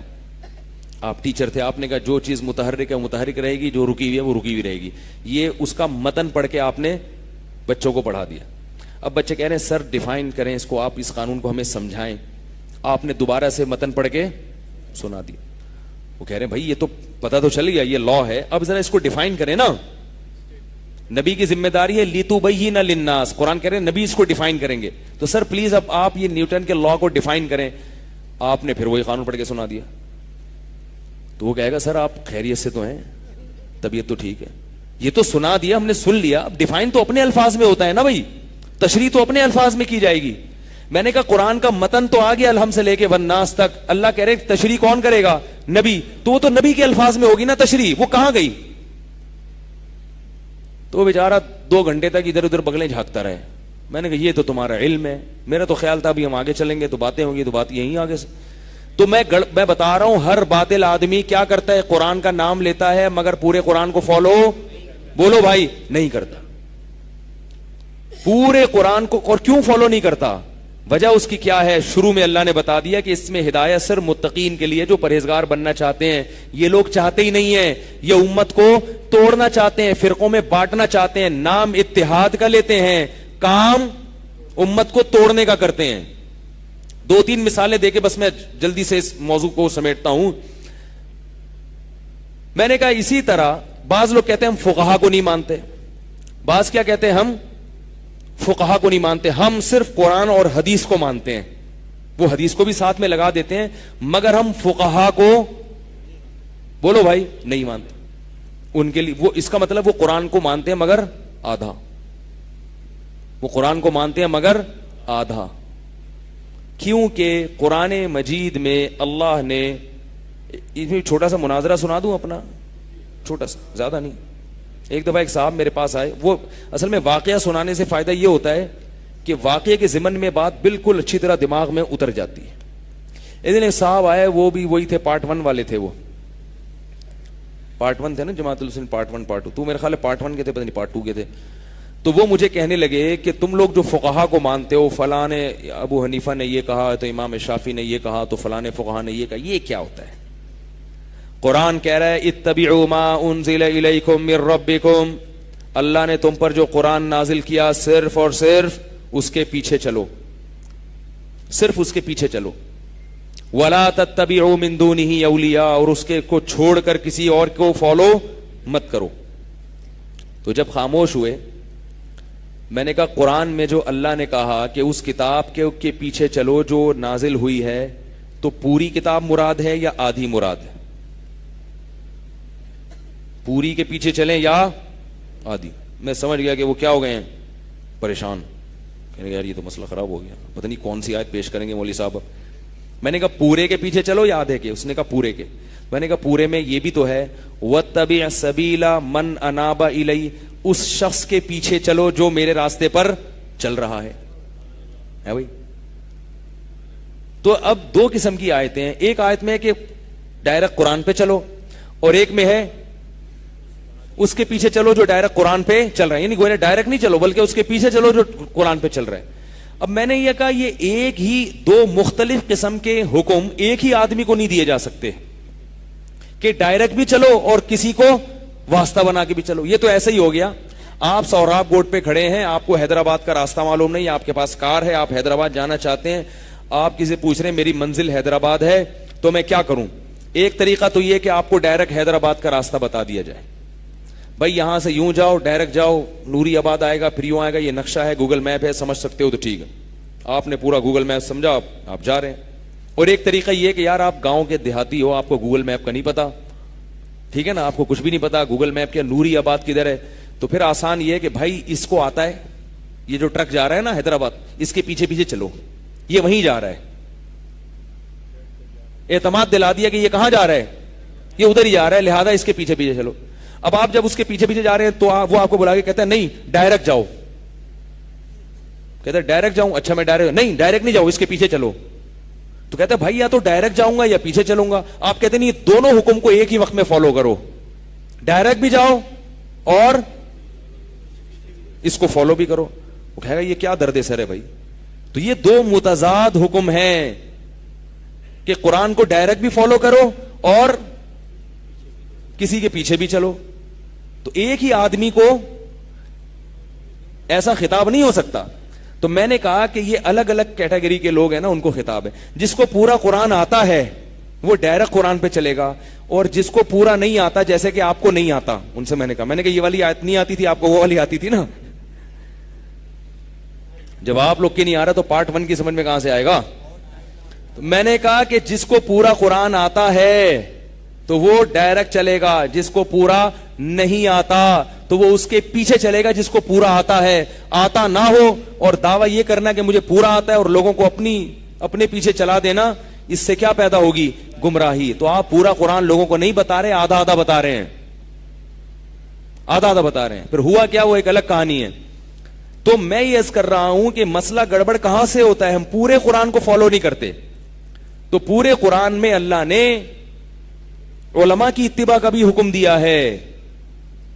آپ ٹیچر تھے, آپ نے کہا جو چیز متحرک ہے متحرک رہے گی, جو رکی ہوئی ہے وہ رکی ہوئی رہے گی. یہ اس کا متن پڑھ کے آپ نے بچوں کو پڑھا دیا. اب بچے کہہ رہے ہیں سر ڈیفائن کریں اس کو, آپ اس قانون کو ہمیں سمجھائیں. آپ نے دوبارہ سے متن پڑھ کے سنا دیا. وہ کہہ رہے ہیں بھائی یہ تو پتہ تو چل گیا یہ لا ہے, اب ذرا اس کو ڈیفائن کریں نا. نبی کی ذمہ داری ہے لِتُبَيِّنَ لِلنَّاسِ, قرآن کہہ رہے ہیں نبی اس کو ڈیفائن کریں گے. تو سر پلیز اب آپ یہ نیوٹن کے لا کو ڈیفائن کریں. آپ نے پھر وہی قانون پڑھ کے سنا دیا. تو وہ کہے گا سر آپ خیریت سے تو ہیں, طبیعت تو ٹھیک ہے, یہ تو سنا دیا ہم نے, سن لیا, اب ڈیفائن تو اپنے الفاظ میں ہوتا ہے نا بھائی, تشریح تو اپنے الفاظ میں کی جائے گی. میں نے کہا قرآن کا متن تو آ گیا الحم سے لے کے والناس تک, اللہ کہہ رہے تشریح کون کرے گا؟ نبی. تو وہ تو نبی کے الفاظ میں ہوگی نا تشریح, وہ کہاں گئی؟ تو وہ بیچارہ 2 گھنٹے تک ادھر ادھر بغلیں جھانکتا رہے. میں نے کہا یہ تو تمہارا علم ہے, میرا تو خیال تھا ابھی ہم آگے چلیں گے تو باتیں ہوں گی, تو بات یہیں آگے سے. تو میں بتا رہا ہوں ہر باطل آدمی کیا کرتا ہے, قرآن کا نام لیتا ہے مگر پورے قرآن کو فالو, بولو بھائی, نہیں کرتا. پورے قرآن کو. اور کیوں فالو نہیں کرتا؟ وجہ اس کی کیا ہے؟ شروع میں اللہ نے بتا دیا کہ اس میں ہدایت صرف متقین کے لیے, جو پرہیزگار بننا چاہتے ہیں. یہ لوگ چاہتے ہی نہیں ہیں, یہ امت کو توڑنا چاہتے ہیں, فرقوں میں بانٹنا چاہتے ہیں, نام اتحاد کا لیتے ہیں, کام امت کو توڑنے کا کرتے ہیں. 2-3 مثالیں دے کے بس میں جلدی سے اس موضوع کو سمیٹتا ہوں. میں نے کہا اسی طرح بعض لوگ کہتے ہیں ہم فقہا کو نہیں مانتے, بعض کیا کہتے ہیں ہم فقہا کو نہیں مانتے, ہم صرف قرآن اور حدیث کو مانتے ہیں. وہ حدیث کو بھی ساتھ میں لگا دیتے ہیں, مگر ہم فقہا کو بولو بھائی نہیں مانتے. ان کے لیے وہ اس کا مطلب وہ قرآن کو مانتے ہیں مگر آدھا, وہ قرآن کو مانتے ہیں مگر آدھا. کیونکہ قرآن مجید میں اللہ نے, اس میں چھوٹا سا مناظرہ سنا دوں اپنا, چھوٹا سا, زیادہ نہیں. ایک دفعہ ایک صاحب میرے پاس آئے, وہ اصل میں واقعہ سنانے سے فائدہ یہ ہوتا ہے کہ واقعے کے ضمن میں بات بالکل اچھی طرح دماغ میں اتر جاتی ہے. ایک دن ایک صاحب آئے, وہ بھی وہی تھے, پارٹ 1 والے تھے, وہ پارٹ 1 تھے نا جماعت المسلمین, پارٹ 1 پارٹ 2, تو میرے خیال ہے پارٹ 1 کے تھے, پتہ نہیں پارٹ 2 کے تھے. تو وہ مجھے کہنے لگے کہ تم لوگ جو فقہا کو مانتے ہو, فلاں نے ابو حنیفہ نے یہ کہا, تو امام شافعی نے یہ کہا, تو فلاں فقہا نے یہ کہا, یہ کیا ہوتا ہے؟ قرآن کہہ رہا ہے اتبعوا ما انزل الیکم من ربکم, اللہ نے تم پر جو قرآن نازل کیا صرف اور صرف اس کے پیچھے چلو, صرف اس کے پیچھے چلو. ولا تتبعوا من دونہ اولیاء, اور اس کے کو چھوڑ کر کسی اور کو فالو مت کرو. تو جب خاموش ہوئے, میں نے کہا قرآن میں جو اللہ نے کہا کہ اس کتاب کے پیچھے چلو جو نازل ہوئی ہے, تو پوری کتاب مراد ہے یا آدھی مراد ہے؟ پوری کے پیچھے چلیں یا آدھی؟ میں سمجھ گیا کہ وہ کیا ہو گئے ہیں, پریشان. کہنے یار یہ تو مسئلہ خراب ہو گیا, پتہ نہیں کون سی آیت پیش کریں گے مولوی صاحب. میں نے کہا پورے کے پیچھے چلو یا آدھے کے؟ اس نے کہا پورے کے. میں نے کہا پورے میں یہ بھی تو ہے وَاتَّبِعْ سَبِيلَ مَنْ أَنَابَ إِلَيَّ, اس شخص کے پیچھے چلو جو میرے راستے پر چل رہا ہے بھائی. تو اب دو قسم کی آیتیں ہیں, ایک آیت میں ہے کہ ڈائریکٹ قرآن پہ چلو, اور ایک میں ہے اس کے پیچھے چلو جو ڈائریکٹ قرآن پہ چل رہا ہے. یعنی گویا ڈائریکٹ نہیں چلو بلکہ اس کے پیچھے چلو جو قرآن پہ چل رہا ہے. اب میں نے یہ کہا یہ ایک ہی دو مختلف قسم کے حکم ایک ہی آدمی کو نہیں دیے جا سکتے کہ ڈائریکٹ بھی چلو اور کسی کو واسطہ بنا کے بھی چلو. یہ تو ایسا ہی ہو گیا, آپ سوراب گوٹ پہ کھڑے ہیں, آپ کو حیدرآباد کا راستہ معلوم نہیں, آپ کے پاس کار ہے, آپ حیدرآباد جانا چاہتے ہیں, آپ کسی پوچھ رہے ہیں میری منزل حیدرآباد ہے تو میں کیا کروں. ایک طریقہ تو یہ کہ آپ کو ڈائریکٹ حیدرآباد کا راستہ بتا دیا جائے, بھائی یہاں سے یوں جاؤ, ڈائریکٹ جاؤ, نوری آباد آئے گا, پھر یوں آئے گا, یہ نقشہ ہے, گوگل میپ ہے, سمجھ سکتے ہو تو ٹھیک ہے, آپ نے پورا گوگل میپ سمجھا, آپ جا رہے ہیں. اور ایک طریقہ یہ کہ یار آپ گاؤں کے دیہاتی ہو, آپ کو گوگل میپ کا نہیں پتا, ٹھیک ہے نا, آپ کو کچھ بھی نہیں پتا گوگل میپ کیا, نوری آباد کدھر ہے, تو پھر آسان یہ ہے کہ بھائی اس کو آتا ہے, یہ جو ٹرک جا رہا ہے نا حیدرآباد, اس کے پیچھے پیچھے چلو, یہ وہیں جا رہا ہے. اعتماد دلا دیا کہ یہ کہاں جا رہا ہے, یہ ادھر ہی جا رہا ہے, لہذا اس کے پیچھے پیچھے چلو. اب آپ جب اس کے پیچھے پیچھے جا رہے ہیں تو وہ آپ کو بلا کے کہتا ہے نہیں ڈائریکٹ جاؤ, کہتا ہے ڈائریکٹ جاؤں, اچھا میں ڈائریکٹ, نہیں ڈائریکٹ نہیں جاؤ, اس کے پیچھے چلو. تو کہتا ہے بھائی یا تو ڈائریکٹ جاؤں گا یا پیچھے چلوں گا. آپ کہتے ہیں نہیں, دونوں حکم کو ایک ہی وقت میں فالو کرو, ڈائریکٹ بھی جاؤ اور اس کو فالو بھی کرو. وہ کہے گا یہ کیا درد سر ہے بھائی. تو یہ دو متضاد حکم ہیں کہ قرآن کو ڈائریکٹ بھی فالو کرو اور کسی کے پیچھے بھی چلو. تو ایک ہی آدمی کو ایسا خطاب نہیں ہو سکتا. تو میں نے کہا کہ یہ الگ الگ کیٹیگری کے لوگ ہیں نا, ان کو خطاب ہے. جس کو پورا قرآن آتا ہے وہ ڈائریکٹ قرآن پہ چلے گا, اور جس کو پورا نہیں آتا جیسے کہ آپ کو نہیں آتا, ان سے میں نے کہا یہ والی آیت نہیں آتی تھی آپ کو, وہ والی آتی تھی نا. جب آپ لوگ کی نہیں آ رہا تو پارٹ 1 کی سمجھ میں کہاں سے آئے گا. تو میں نے کہا کہ جس کو پورا قرآن آتا ہے تو وہ ڈائریکٹ چلے گا, جس کو پورا نہیں آتا تو وہ اس کے پیچھے چلے گا جس کو پورا آتا ہے. آتا نہ ہو اور دعویٰ یہ کرنا کہ مجھے پورا آتا ہے اور لوگوں کو اپنے پیچھے چلا دینا, اس سے کیا پیدا ہوگی, گمراہی. تو آپ پورا قرآن لوگوں کو نہیں بتا رہے, آدھا آدھا بتا رہے ہیں, آدھا آدھا بتا رہے ہیں. پھر ہوا کیا, وہ ایک الگ کہانی ہے. تو میں یہ عرض کر رہا ہوں کہ مسئلہ گڑبڑ کہاں سے ہوتا ہے, ہم پورے قرآن کو فالو نہیں کرتے. تو پورے قرآن میں اللہ نے علماء کی اتباع کا بھی حکم دیا ہے.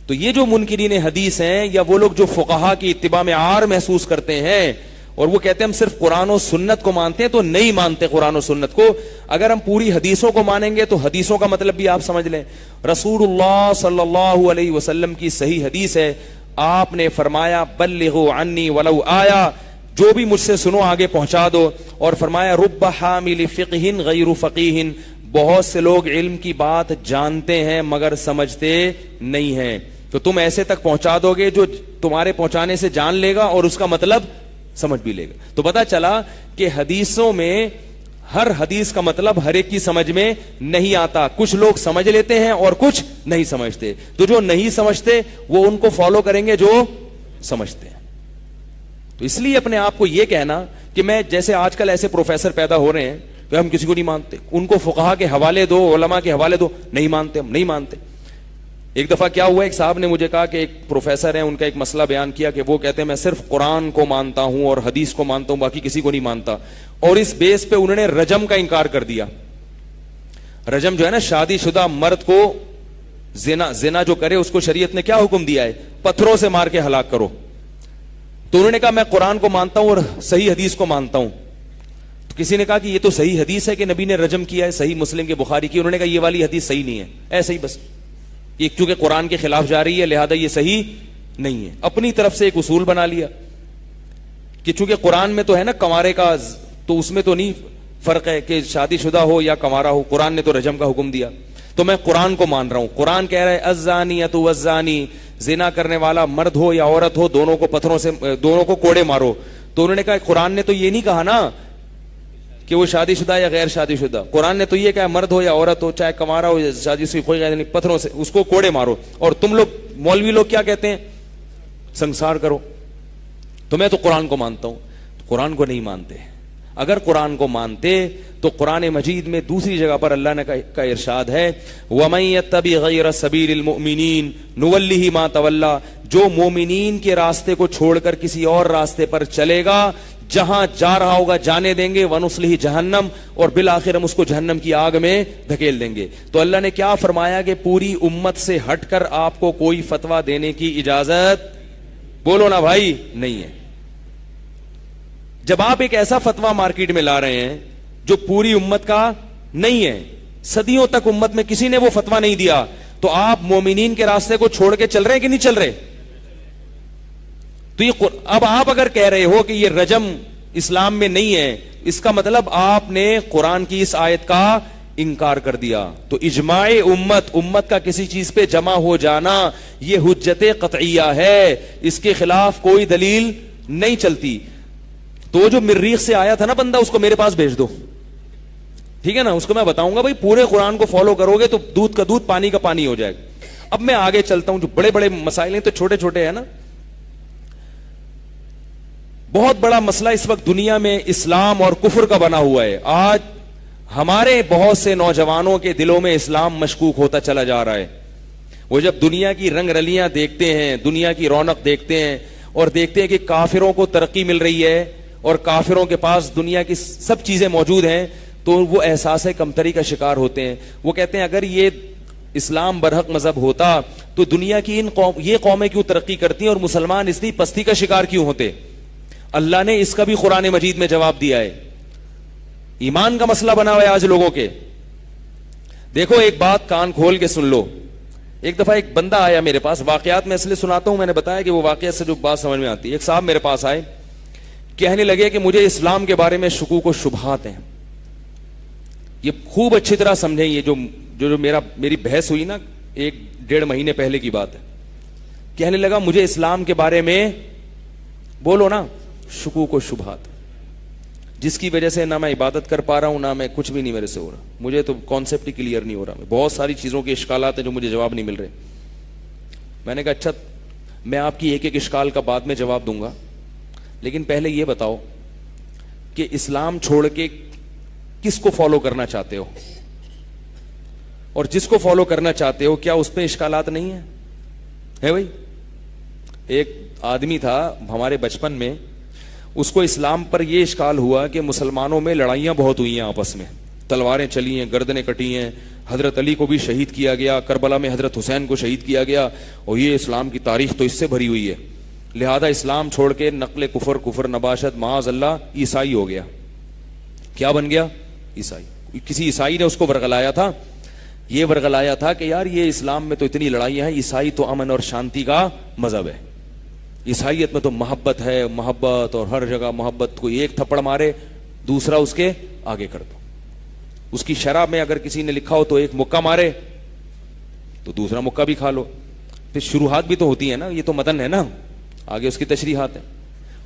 تو یہ جو منکرین حدیث ہیں یا وہ لوگ جو فقہا کی اتباع میں عار محسوس کرتے ہیں اور وہ کہتے ہیں ہم صرف قرآن و سنت کو مانتے ہیں, تو نہیں مانتے قرآن و سنت کو. اگر ہم پوری حدیثوں کو مانیں گے تو حدیثوں کا مطلب بھی آپ سمجھ لیں. رسول اللہ صلی اللہ علیہ وسلم کی صحیح حدیث ہے, آپ نے فرمایا بلغوا عنی ولو آیا, جو بھی مجھ سے سنو آگے پہنچا دو. اور فرمایا رب حامل فقہ غیر فقیہ, بہت سے لوگ علم کی بات جانتے ہیں مگر سمجھتے نہیں ہیں. تو تم ایسے تک پہنچا دو گے جو تمہارے پہنچانے سے جان لے گا اور اس کا مطلب سمجھ بھی لے گا. تو پتا چلا کہ حدیثوں میں ہر حدیث کا مطلب ہر ایک کی سمجھ میں نہیں آتا. کچھ لوگ سمجھ لیتے ہیں اور کچھ نہیں سمجھتے. تو جو نہیں سمجھتے وہ ان کو فالو کریں گے جو سمجھتے ہیں. تو اس لیے اپنے آپ کو یہ کہنا کہ میں, جیسے آج کل ایسے پروفیسر پیدا ہو رہے ہیں کہ ہم کسی کو نہیں مانتے, ان کو فقہا کے حوالے دو, علماء کے حوالے دو, نہیں مانتے, ہم نہیں مانتے. ایک دفعہ کیا ہوا, ایک صاحب نے مجھے کہا کہ ایک پروفیسر ہیں, ان کا ایک مسئلہ بیان کیا کہ وہ کہتے ہیں میں صرف قرآن کو مانتا ہوں اور حدیث کو مانتا ہوں, باقی کسی کو نہیں مانتا. اور اس بیس پہ انہوں نے رجم کا انکار کر دیا. رجم جو ہے نا, شادی شدہ مرد کو زنا جو کرے اس کو شریعت نے کیا حکم دیا ہے, پتھروں سے مار کے ہلاک کرو. تو انہوں نے کہا میں قرآن کو مانتا ہوں اور صحیح حدیث کو مانتا ہوں. تو کسی نے کہا کہ یہ تو صحیح حدیث ہے کہ نبی نے رجم کیا ہے, صحیح مسلم کے بخاری کی. انہوں نے کہا یہ والی حدیث صحیح نہیں ہے, ایسے ہی بس, یہ چونکہ قرآن کے خلاف جا رہی ہے لہذا یہ صحیح نہیں ہے. اپنی طرف سے ایک اصول بنا لیا کہ چونکہ قرآن میں تو ہے نا کنوارے کا, تو اس میں تو نہیں فرق ہے کہ شادی شدہ ہو یا کنوارا ہو, قرآن نے تو رجم کا حکم دیا, تو میں قرآن کو مان رہا ہوں. قرآن کہہ رہا ہے الزانیۃ والزانی, زنا کرنے والا مرد ہو یا عورت ہو دونوں کو پتھروں سے, دونوں کو کوڑے مارو. تو انہوں نے کہا قرآن نے تو یہ نہیں کہا نا کہ وہ شادی شدہ یا غیر شادی شدہ, قرآن نے تو یہ کہا مرد ہو یا عورت ہو, چاہے کنوارا ہو یا شادی سے کوئی غیر نہیں, پتھروں سے اس کو کوڑے مارو. اور تم لوگ مولوی لوگ کیا کہتے ہیں, سنسار کرو. تو میں تو قرآن کو مانتا ہوں. قرآن کو نہیں مانتے. اگر قرآن کو مانتے تو قرآن مجید میں دوسری جگہ پر اللہ نے کا ارشاد ہے وَمَن يَتَّبِعْ غَيْرَ سَبِيلِ الْمُؤْمِنِينَ نُوَلِّهِ مَا تَوَلَّى, جو مومنین کے راستے کو چھوڑ کر کسی اور راستے پر چلے گا, جہاں جا رہا ہوگا جانے دیں گے, وَنُصْلِهِ جہنم, اور بالآخر ہم اس کو جہنم کی آگ میں دھکیل دیں گے. تو اللہ نے کیا فرمایا کہ پوری امت سے ہٹ کر آپ کو کوئی فتویٰ دینے کی اجازت, بولو نا بھائی, نہیں ہے. جب آپ ایک ایسا فتویٰ مارکیٹ میں لا رہے ہیں جو پوری امت کا نہیں ہے, صدیوں تک امت میں کسی نے وہ فتویٰ نہیں دیا, تو آپ مومنین کے راستے کو چھوڑ کے چل رہے ہیں کہ نہیں چل رہے؟ تو یہ اب آپ اگر کہہ رہے ہو کہ یہ رجم اسلام میں نہیں ہے, اس کا مطلب آپ نے قرآن کی اس آیت کا انکار کر دیا. تو اجماع امت کا کسی چیز پہ جمع ہو جانا یہ حجت قطعیہ ہے, اس کے خلاف کوئی دلیل نہیں چلتی. تو جو مریخ سے آیا تھا نا بندہ, اس کو میرے پاس بھیج دو, ٹھیک ہے نا, اس کو میں بتاؤں گا بھائی پورے قرآن کو فالو کرو گے تو دودھ کا دودھ پانی کا پانی ہو جائے گا. اب میں آگے چلتا ہوں, جو بڑے بڑے مسائل ہیں تو چھوٹے چھوٹے ہیں نا. بہت بڑا مسئلہ اس وقت دنیا میں اسلام اور کفر کا بنا ہوا ہے. آج ہمارے بہت سے نوجوانوں کے دلوں میں اسلام مشکوک ہوتا چلا جا رہا ہے. وہ جب دنیا کی رنگ رلیاں دیکھتے ہیں, دنیا کی رونق دیکھتے ہیں, اور دیکھتے ہیں کہ کافروں کو ترقی مل رہی ہے اور کافروں کے پاس دنیا کی سب چیزیں موجود ہیں, تو وہ احساس کمتری کا شکار ہوتے ہیں. وہ کہتے ہیں اگر یہ اسلام برحق مذہب ہوتا تو دنیا کی یہ قومیں کیوں ترقی کرتی ہیں اور مسلمان اتنی پستی کا شکار کیوں ہوتے. اللہ نے اس کا بھی قرآن مجید میں جواب دیا ہے. ایمان کا مسئلہ بنا ہوا ہے آج لوگوں کے. دیکھو ایک بات کان کھول کے سن لو. ایک دفعہ ایک بندہ آیا میرے پاس, واقعات میں اس لیے سناتا ہوں, میں نے بتایا کہ وہ واقعات سے جو بات سمجھ میں آتی ہے. ایک صاحب میرے پاس آئے, کہنے لگے کہ مجھے اسلام کے بارے میں شکوک و شبہات ہیں. یہ خوب اچھی طرح سمجھیں, یہ جو میری بحث ہوئی نا 1-1.5 مہینے پہلے کی بات ہے. کہنے لگا مجھے اسلام کے بارے میں, بولو نا, شکوک و شبہات, جس کی وجہ سے نہ میں عبادت کر پا رہا ہوں, نہ میں کچھ بھی نہیں میرے سے ہو رہا. مجھے تو کانسیپٹ ہی کلیئر نہیں ہو رہا. بہت ساری چیزوں کے اشکالات ہیں جو مجھے جواب نہیں مل رہے. میں نے کہا اچھا میں آپ کی ایک اشکال کا بعد میں جواب دوں گا, لیکن پہلے یہ بتاؤ کہ اسلام چھوڑ کے کس کو فالو کرنا چاہتے ہو, اور جس کو فالو کرنا چاہتے ہو کیا اس پہ اشکالات نہیں ہیں؟ ہے بھائی. ایک آدمی تھا ہمارے بچپن میں, اس کو اسلام پر یہ اشکال ہوا کہ مسلمانوں میں لڑائیاں بہت ہوئی ہیں آپس میں, تلواریں چلی ہیں, گردنیں کٹی ہیں, حضرت علی کو بھی شہید کیا گیا, کربلا میں حضرت حسین کو شہید کیا گیا, اور یہ اسلام کی تاریخ تو اس سے بھری ہوئی ہے. لہذا اسلام چھوڑ کے نقل کفر نباشت معاذ اللہ عیسائی ہو گیا. کیا بن گیا؟ عیسائی. کسی عیسائی نے اس کو ورغلایا تھا, یہ ورغلایا تھا کہ یار یہ اسلام میں تو اتنی لڑائیاں ہیں, عیسائی تو امن اور شانتی کا مذہب ہے, عیسائیت میں تو محبت ہے, محبت, اور ہر جگہ محبت. کوئی ایک تھپڑ مارے دوسرا اس کے آگے کر دو. اس کی شرح میں اگر کسی نے لکھا ہو تو ایک مکہ مارے تو دوسرا مکہ بھی کھا لو. پھر شروحات بھی تو ہوتی ہے نا, یہ تو متن ہے نا, آگے اس کی تشریحات ہیں.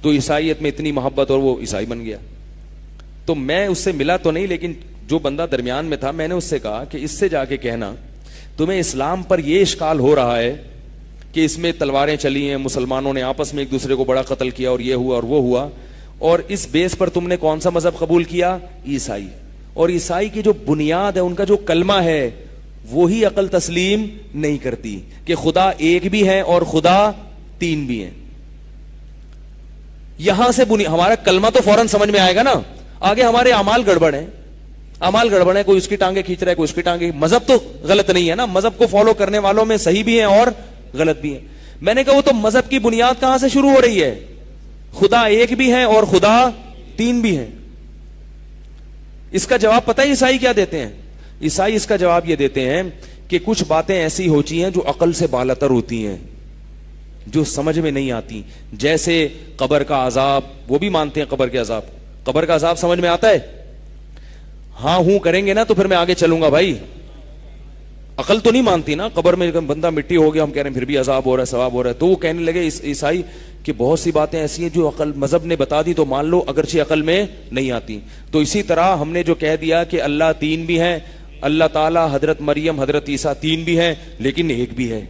تو عیسائیت میں اتنی محبت اور وہ عیسائی بن گیا. تو میں اس سے ملا تو نہیں, لیکن جو بندہ درمیان میں تھا, میں نے اس سے کہا کہ اس سے جا کے کہنا تمہیں اسلام پر یہ اشکال ہو رہا ہے کہ اس میں تلواریں چلی ہیں, مسلمانوں نے آپس میں ایک دوسرے کو بڑا قتل کیا اور یہ ہوا اور وہ ہوا, اور اس بیس پر تم نے کون سا مذہب قبول کیا؟ عیسائی. اور عیسائی کی جو بنیاد ہے, ان کا جو کلمہ ہے, وہی عقل تسلیم نہیں کرتی کہ خدا ایک بھی ہے اور خدا تین بھی ہیں. یہاں سے ہمارا کلمہ تو فوراً سمجھ میں آئے گا نا, آگے ہمارے اعمال گڑبڑ ہیں, اعمال گڑبڑ ہیں, کوئی اس کی ٹانگیں کھینچ رہا ہے, کوئی اس کی ٹانگیں. مذہب تو غلط نہیں ہے نا, مذہب کو فالو کرنے والوں میں صحیح بھی ہیں اور غلط بھی ہیں. میں نے کہا وہ تو مذہب کی بنیاد کہاں سے شروع ہو رہی ہے؟ خدا ایک بھی ہے اور خدا تین بھی ہیں. اس کا جواب پتہ ہے عیسائی کیا دیتے ہیں؟ عیسائی اس کا جواب یہ دیتے ہیں کہ کچھ باتیں ایسی ہوتی ہیں جو عقل سے بالاتر ہوتی ہیں, جو سمجھ میں نہیں آتی. جیسے قبر کا عذاب, وہ بھی مانتے ہیں قبر کے عذاب. قبر کا عذاب سمجھ میں آتا ہے؟ ہاں ہوں کریں گے نا تو پھر میں آگے چلوں گا بھائی. عقل تو نہیں مانتی نا. قبر میں بندہ مٹی ہو گیا, ہم کہہ رہے ہیں پھر بھی عذاب ہو رہا ہے, ثواب ہو رہا ہے. تو وہ کہنے لگے عیسائی کہ بہت سی باتیں ایسی ہیں جو عقل مذہب نے بتا دی تو مان لو, اگرچہ عقل میں نہیں آتی. تو اسی طرح ہم نے جو کہہ دیا کہ اللہ تین بھی ہیں, اللہ تعالیٰ, حضرت مریم, حضرت عیسیٰ تین بھی ہیں لیکن ایک بھی ہے,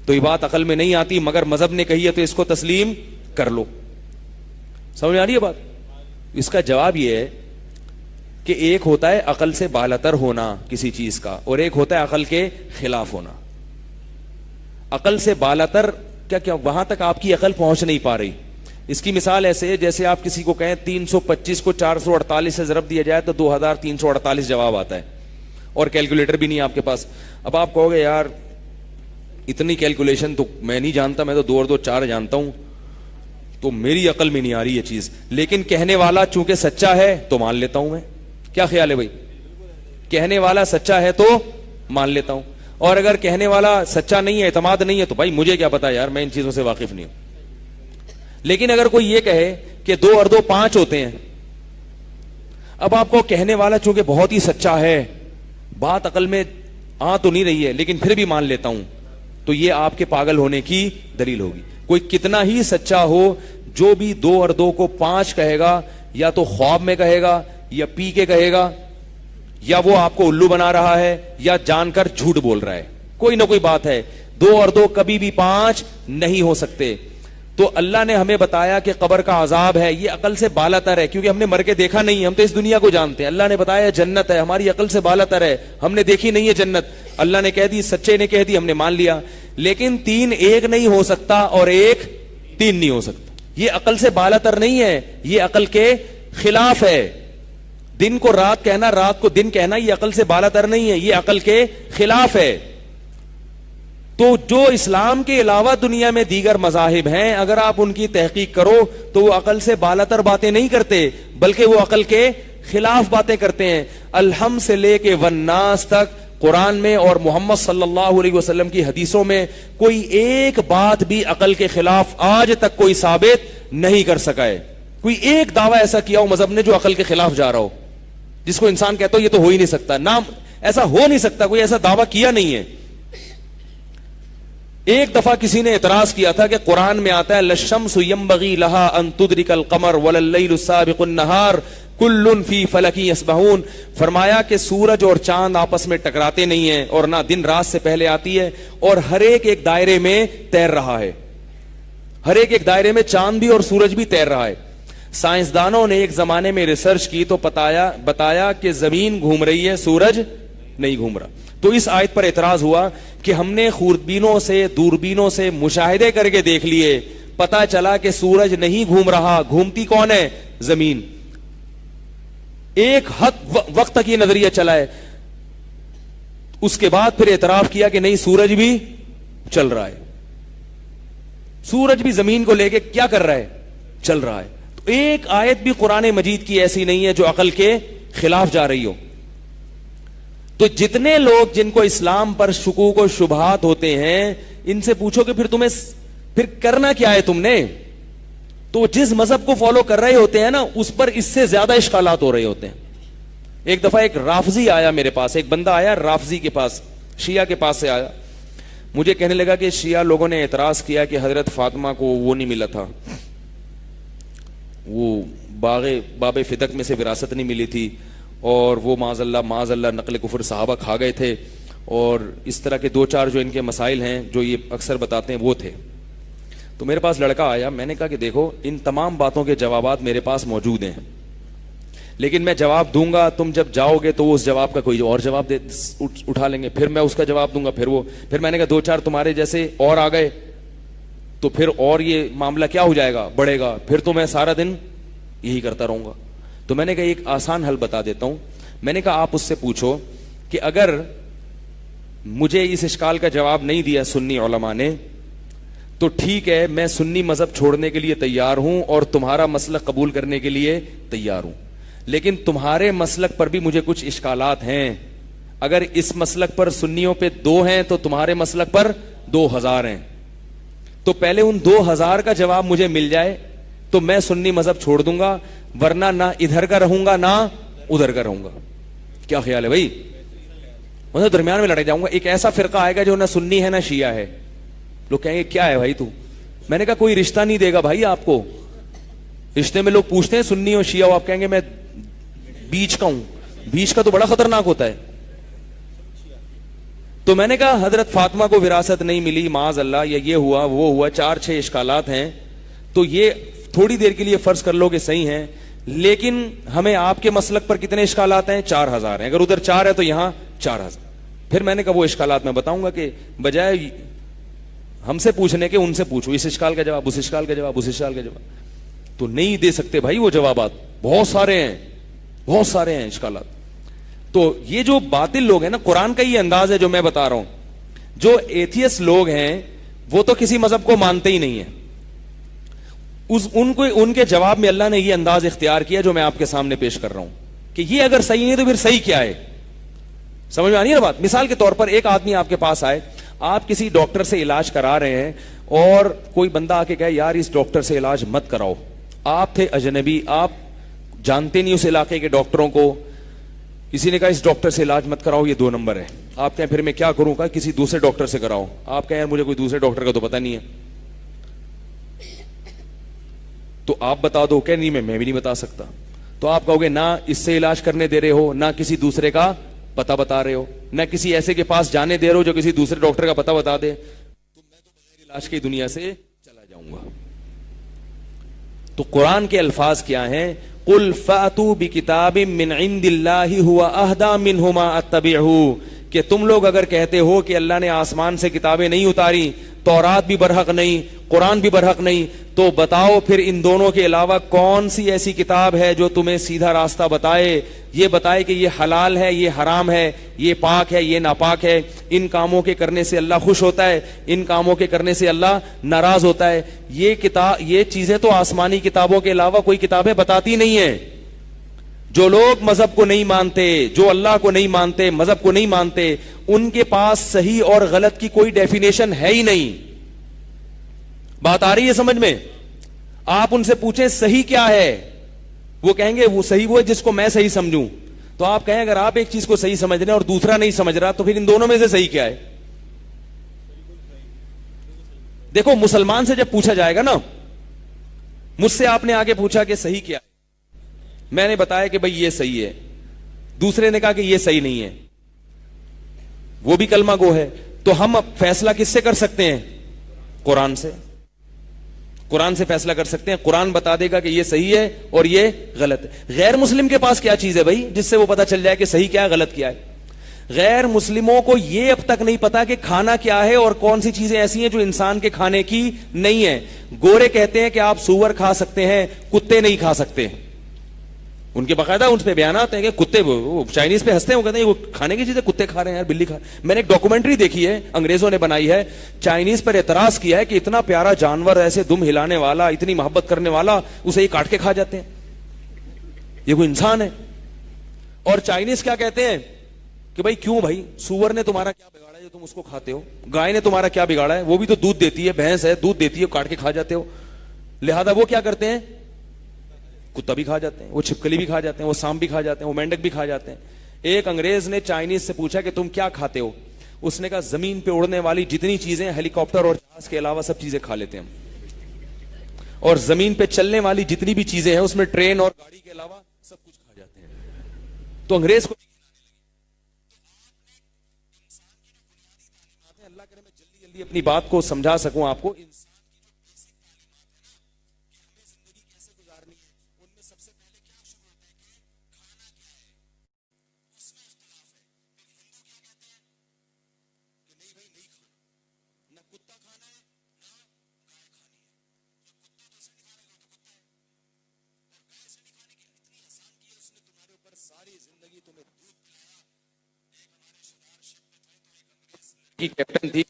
تو یہ بات عقل میں نہیں آتی, مگر مذہب نے کہی ہے تو اس کو تسلیم کر لو. سمجھ میں آ رہی ہے بات؟ اس کا جواب یہ ہے کہ ایک ہوتا ہے عقل سے بالاتر ہونا کسی چیز کا, اور ایک ہوتا ہے عقل کے خلاف ہونا. عقل سے بالاتر کیا وہاں تک آپ کی عقل پہنچ نہیں پا رہی. اس کی مثال ایسے ہے جیسے آپ کسی کو کہیں 325 کو 448 سے ضرب دیا جائے تو 2348 جواب آتا ہے, اور کیلکولیٹر بھی نہیں آپ کے پاس. اب آپ کہو گے یار اتنی کیلکولیشن تو میں نہیں جانتا, میں تو 2 اور 2 4 جانتا ہوں, تو میری عقل میں نہیں آ رہی یہ چیز. لیکن کہنے والا چونکہ سچا ہے تو مان لیتا ہوں میں. کیا خیال ہے بھائی؟ کہنے والا سچا ہے تو مان لیتا ہوں, اور اگر کہنے والا سچا نہیں ہے, اعتماد نہیں ہے, تو بھائی مجھے کیا پتا یار, میں ان چیزوں سے واقف نہیں ہوں. لیکن اگر کوئی یہ کہے کہ 2 اور 2 5 ہوتے ہیں, اب آپ کو کہنے والا چونکہ بہت ہی سچا ہے, بات عقل میں آ تو نہیں رہی ہے لیکن پھر بھی مان لیتا ہوں, تو یہ آپ کے پاگل ہونے کی دلیل ہوگی. کوئی کتنا ہی سچا ہو, جو بھی 2 اور 2 کو 5 کہے گا, یا تو خواب میں کہے گا, یا پی کے کہے گا, یا وہ آپ کو الو بنا رہا ہے, یا جان کر جھوٹ بول رہا ہے, کوئی نہ کوئی بات ہے. 2 اور 2 کبھی بھی 5 نہیں ہو سکتے. تو اللہ نے ہمیں بتایا کہ قبر کا عذاب ہے, یہ عقل سے بالاتر ہے, کیونکہ ہم نے مر کے دیکھا نہیں, ہم تو اس دنیا کو جانتے ہیں. اللہ نے بتایا جنت ہے, ہماری عقل سے بالاتر ہے, ہم نے دیکھی نہیں ہے جنت. اللہ نے کہہ دی, سچے نے کہہ دی, ہم نے مان لیا. لیکن 3 ایک نہیں ہو سکتا اور 1 3 نہیں ہو سکتا. یہ عقل سے بالاتر نہیں ہے, یہ عقل کے خلاف ہے. دن کو رات کہنا, رات کو دن کہنا, یہ عقل سے بالاتر نہیں ہے, یہ عقل کے خلاف ہے. تو جو اسلام کے علاوہ دنیا میں دیگر مذاہب ہیں, اگر آپ ان کی تحقیق کرو تو وہ عقل سے بالاتر باتیں نہیں کرتے, بلکہ وہ عقل کے خلاف باتیں کرتے ہیں. الحم سے لے کے والناس تک قرآن میں اور محمد صلی اللہ علیہ وسلم کی حدیثوں میں کوئی ایک بات بھی عقل کے خلاف آج تک کوئی ثابت نہیں کر سکا ہے. کوئی ایک دعویٰ ایسا کیا ہو مذہب نے جو عقل کے خلاف جا رہا ہو, جس کو انسان کہتا ہو یہ تو ہو ہی نہیں سکتا, نام ایسا ہو نہیں سکتا, کوئی ایسا دعویٰ کیا نہیں ہے. ایک دفعہ کسی نے اعتراض کیا تھا کہ قرآن میں آتا ہے للشمس ينبغي لها ان تدرك القمر ولا الليل سابق النهار كل في فلك يسبحون. فرمایا کہ سورج اور چاند آپس میں ٹکراتے نہیں ہیں, اور نہ دن رات سے پہلے آتی ہے, اور ہر ایک دائرے میں تیر رہا ہے. ہر ایک دائرے میں چاند بھی اور سورج بھی تیر رہا ہے. سائنسدانوں نے ایک زمانے میں ریسرچ کی تو بتایا کہ زمین گھوم رہی ہے, سورج نہیں گھوم رہا. تو اس آیت پر اعتراض ہوا کہ ہم نے خوردبینوں سے, دوربینوں سے مشاہدے کر کے دیکھ لیے, پتا چلا کہ سورج نہیں گھوم رہا, گھومتی کون ہے؟ زمین. ایک حد وقت تک یہ نظریہ چلا ہے. اس کے بعد پھر اعتراف کیا کہ نہیں, سورج بھی چل رہا ہے, سورج بھی زمین کو لے کے کیا کر رہا ہے؟ چل رہا ہے. تو ایک آیت بھی قرآن مجید کی ایسی نہیں ہے جو عقل کے خلاف جا رہی ہو. تو جتنے لوگ جن کو اسلام پر شکوک و شبہات ہوتے ہیں, ان سے پوچھو کہ پھر کرنا کیا ہے تم نے, تو جس مذہب کو فالو کر رہے ہوتے ہیں نا, اس پر اس سے زیادہ اشکالات ہو رہے ہوتے ہیں. ایک دفعہ ایک رافضی آیا میرے پاس, ایک بندہ آیا رافضی کے پاس, شیعہ کے پاس سے آیا. مجھے کہنے لگا کہ شیعہ لوگوں نے اعتراض کیا کہ حضرت فاطمہ کو وہ نہیں ملا تھا, وہ باب فدق میں سے وراثت نہیں ملی تھی, اور وہ معاذ اللہ نقل کفر صحابہ کھا گئے تھے, اور اس طرح کے 2-4 جو ان کے مسائل ہیں جو یہ اکثر بتاتے ہیں وہ تھے. تو میرے پاس لڑکا آیا, میں نے کہا کہ دیکھو ان تمام باتوں کے جوابات میرے پاس موجود ہیں, لیکن میں جواب دوں گا, تم جب جاؤ گے تو اس جواب کا کوئی اور جواب اٹھا لیں گے, پھر میں اس کا جواب دوں گا, پھر میں نے کہا 2-4 تمہارے جیسے اور آ گئے تو پھر اور یہ معاملہ کیا ہو جائے گا, بڑھے گا, پھر تو میں سارا دن یہی کرتا رہوں گا. تو میں نے کہا ایک آسان حل بتا دیتا ہوں. میں نے کہا آپ اس سے پوچھو کہ اگر مجھے اس اشکال کا جواب نہیں دیا سنی علماء نے تو ٹھیک ہے, میں سنی مذہب چھوڑنے کے لیے تیار ہوں اور تمہارا مسلک قبول کرنے کے لیے تیار ہوں, لیکن تمہارے مسلک پر بھی مجھے کچھ اشکالات ہیں. اگر اس مسلک پر سنیوں پہ 2 ہیں تو تمہارے مسلک پر 2000 ہیں, تو پہلے ان 2000 کا جواب مجھے مل جائے تو میں سنی مذہب چھوڑ دوں گا, ورنہ نہ ادھر کا رہوں گا نہ ادھر کا رہوں گا. کیا خیال ہے بھائی؟ مطلب درمیان میں لڑے جاؤں گا. ایک ایسا فرقہ آئے گا جو نہ سنی ہے نہ شیعہ ہے. لوگ کہیں گے کیا ہے بھائی تو؟ میں نے کہا کوئی رشتہ نہیں دے گا بھائی آپ کو. رشتے میں لوگ پوچھتے ہیں سنی اور شیعہ, آپ کہیں گے میں بیچ کا ہوں. بیچ کا تو بڑا خطرناک ہوتا ہے. تو میں نے کہا حضرت فاطمہ کو وراثت نہیں ملی معاذ اللہ, یا یہ ہوا وہ ہوا, 4-6 اشکالات ہیں, تو یہ تھوڑی دیر کے لیے فرض کر لو کہ صحیح ہیں, لیکن ہمیں آپ کے مسلک پر کتنے اشکالات ہیں؟ 4000 ہیں. اگر ادھر 4 ہے تو یہاں 4000. پھر میں نے کہا وہ اشکالات میں بتاؤں گا, کہ بجائے ہم سے پوچھنے کے ان سے پوچھو, اس اشکال کا جواب, اس اشکال کا جواب, اس اشکال کا جواب. تو نہیں دے سکتے بھائی وہ جوابات, بہت سارے ہیں اشکالات. تو یہ جو باطل لوگ ہیں نا, قرآن کا یہ انداز ہے جو میں بتا رہا ہوں. جو ایتھیس لوگ ہیں وہ تو کسی مذہب کو مانتے ہی نہیں ہیں, ان کے جواب میں اللہ نے یہ انداز اختیار کیا جو میں آپ کے سامنے پیش کر رہا ہوں, کہ یہ اگر صحیح نہیں تو پھر صحیح کیا ہے. سمجھ میں آنی ہے نا بات؟ مثال کے طور پر ایک آدمی آپ کے پاس آئے, آپ کسی ڈاکٹر سے علاج کرا رہے ہیں, اور کوئی بندہ آ کے کہے یار اس ڈاکٹر سے علاج مت کراؤ. آپ تھے اجنبی, آپ جانتے نہیں اس علاقے کے ڈاکٹروں کو, کسی نے کہا اس ڈاکٹر سے علاج مت کراؤ, یہ 2 نمبر ہے. آپ کہیں پھر میں کیا کروں؟ کہا کسی دوسرے ڈاکٹر سے کراؤ. آپ کہیں مجھے کوئی دوسرے ڈاکٹر کا تو پتہ نہیں ہے, تو آپ بتا دو. کہ نہیں میں بھی نہیں بتا سکتا. تو آپ کہو گے نہ اس سے علاج کرنے دے رہے ہو, نہ کسی دوسرے کا پتہ بتا رہے ہو, نہ کسی ایسے کے پاس جانے دے رہے ہو جو کسی دوسرے ڈاکٹر کا پتہ بتا دے, تو میں تو بغیر علاج کی دنیا سے چلا جاؤں گا. تو قرآن کے الفاظ کیا ہیں؟ قل فاتوا بکتاب من عند اللہ هو اہدی منہما اتبعہ, کہ تم لوگ اگر کہتے ہو کہ اللہ نے آسمان سے کتابیں نہیں اتاری, تورات بھی برحق نہیں, قرآن بھی برحق نہیں, تو بتاؤ پھر ان دونوں کے علاوہ کون سی ایسی کتاب ہے جو تمہیں سیدھا راستہ بتائے, یہ بتائے کہ یہ حلال ہے, یہ حرام ہے, یہ پاک ہے, یہ ناپاک ہے, ان کاموں کے کرنے سے اللہ خوش ہوتا ہے, ان کاموں کے کرنے سے اللہ ناراض ہوتا ہے. یہ چیزیں تو آسمانی کتابوں کے علاوہ کوئی کتابیں بتاتی نہیں ہیں. جو لوگ مذہب کو نہیں مانتے, جو اللہ کو نہیں مانتے, مذہب کو نہیں مانتے, ان کے پاس صحیح اور غلط کی کوئی ڈیفینیشن ہے ہی نہیں. بات آ رہی ہے سمجھ میں؟ آپ ان سے پوچھیں صحیح کیا ہے, وہ کہیں گے وہ صحیح وہ ہے جس کو میں صحیح سمجھوں. تو آپ کہیں اگر آپ ایک چیز کو صحیح سمجھ رہے ہیں اور دوسرا نہیں سمجھ رہا, تو پھر ان دونوں میں سے صحیح کیا ہے؟ دیکھو مسلمان سے جب پوچھا جائے گا نا, مجھ سے آپ نے آگے پوچھا کہ صحیح کیا ہے, میں نے بتایا کہ بھئی یہ صحیح ہے, دوسرے نے کہا کہ یہ صحیح نہیں ہے, وہ بھی کلمہ گو ہے, تو ہم اب فیصلہ کس سے کر سکتے ہیں؟ قرآن سے. قرآن سے فیصلہ کر سکتے ہیں. قرآن بتا دے گا کہ یہ صحیح ہے اور یہ غلط ہے. غیر مسلم کے پاس کیا چیز ہے بھائی جس سے وہ پتا چل جائے کہ صحیح کیا ہے غلط کیا ہے؟ غیر مسلموں کو یہ اب تک نہیں پتا کہ کھانا کیا ہے اور کون سی چیزیں ایسی ہیں جو انسان کے کھانے کی نہیں ہے. گورے کہتے ہیں کہ آپ سور کھا سکتے ہیں, کتے نہیں کھا سکتے. ان کے باقاعدہ ان پہ بیانات ہیں کہ کتے, چائنیز پہ ہنستے ہیں, وہ کہتے ہیں وہ کھانے کی چیزیں کتے کھا رہے ہیں یار, بلی کھا. میں نے ایک ڈاکومنٹری دیکھی ہے, انگریزوں نے بنائی ہے, چائنیز پر اعتراض کیا ہے کہ اتنا پیارا جانور, ایسے دم ہلانے والا, اتنی محبت کرنے والا, اسے یہ کاٹ کے کھا جاتے ہیں. یہ کوئی انسان ہے؟ اور چائنیز کیا کہتے ہیں کہ بھائی کیوں بھائی, سور نے تمہارا کیا بگاڑا ہے جو تم اس کو کھاتے ہو؟ گائے نے تمہارا کیا بگاڑا ہے, وہ بھی تو دودھ دیتی ہے, بھینس ہے دودھ دیتی ہے, کاٹ کے کھا جاتے ہو. لہذا وہ کیا کرتے ہیں, کتا بھی کھا جاتے ہیں, وہ چھپکلی بھی کھا جاتے ہیں, وہ سانپ بھی کھا جاتے ہیں, وہ مینڈک بھی کھا جاتے ہیں. ایک انگریز نے چائنیز سے پوچھا کہ تم کیا کھاتے ہو؟ اس نے کہا زمین پہ اڑنے والی جتنی چیزیں ہیلی کاپٹر اور جہاز کے علاوہ سب چیزیں کھا لیتے ہیں ہم, اور زمین پہ چلنے والی جتنی بھی چیزیں ہیں اس میں ٹرین اور گاڑی کے علاوہ سب کچھ کھا جاتے ہیں. تو انگریز کو اللہ کرے میں جلدی جلدی اپنی بات کو سمجھا سکوں آپ کو. کیپٹن تھی,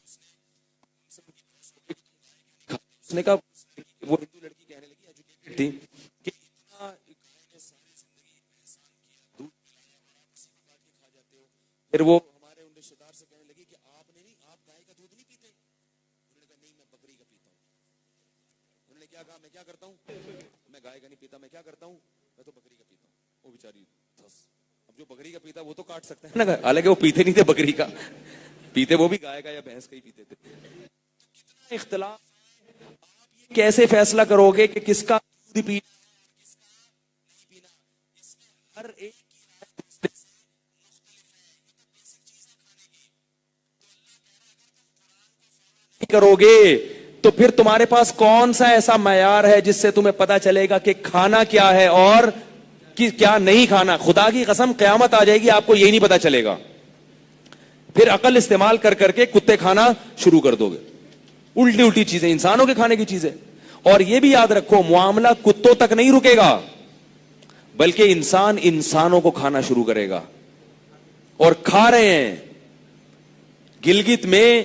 اس نے کہا وہ ہندو لڑکی کہنے لگی ایجوکیٹڈ تھی کہ اتنا ساری زندگی احسان کیا, دودھ پلایا اور آپ کسی کو کاٹ کے کھا جاتے ہو. پھر وہ ہمارے ان رشتے دار سے کہنے لگی کہ آپ نے نہیں, آپ گائے کا دودھ نہیں پیتے؟ انہوں نے کہا نہیں, میں بکری کا پیتا ہوں. انہوں نے کیا کہا, میں کیا کرتا ہوں, میں گائے کا نہیں پیتا, میں کیا کرتا ہوں, میں تو بکری کا پیتا ہوں. وہ بیچاری اب جو بکری کا پیتا وہ تو کاٹ سکتا ہے نا, حالانکہ وہ پیتے نہیں تھے بکری کا, پیتے وہ بھی گائے کا یا بھینس کا ہی پیتے تھے. کتنا اختلاف. آپ کیسے فیصلہ کرو گے کہ کس کا دودھ پینا ہے کس کا نہیں پینا؟ اس میں ہر ایک کی رائے مختلف ہے. یہ تو بیسک چیز ہے کھانے کی. تو اللہ کہہ رہا ہے اگر تم قرآن کو فالو نہیں کرو گے تو پھر تمہارے پاس کون سا ایسا معیار ہے جس سے تمہیں پتا چلے گا کہ کھانا کیا ہے اور کیا نہیں کھانا؟ خدا کی قسم قیامت آ جائے گی آپ کو یہی نہیں پتا چلے گا. پھر عقل استعمال کر کر کے کتے کھانا شروع کر دو گے, الٹی الٹی چیزیں, انسانوں کے کھانے کی چیزیں. اور یہ بھی یاد رکھو معاملہ کتوں تک نہیں رکے گا, بلکہ انسان انسانوں کو کھانا شروع کرے گا, اور کھا رہے ہیں. گلگت میں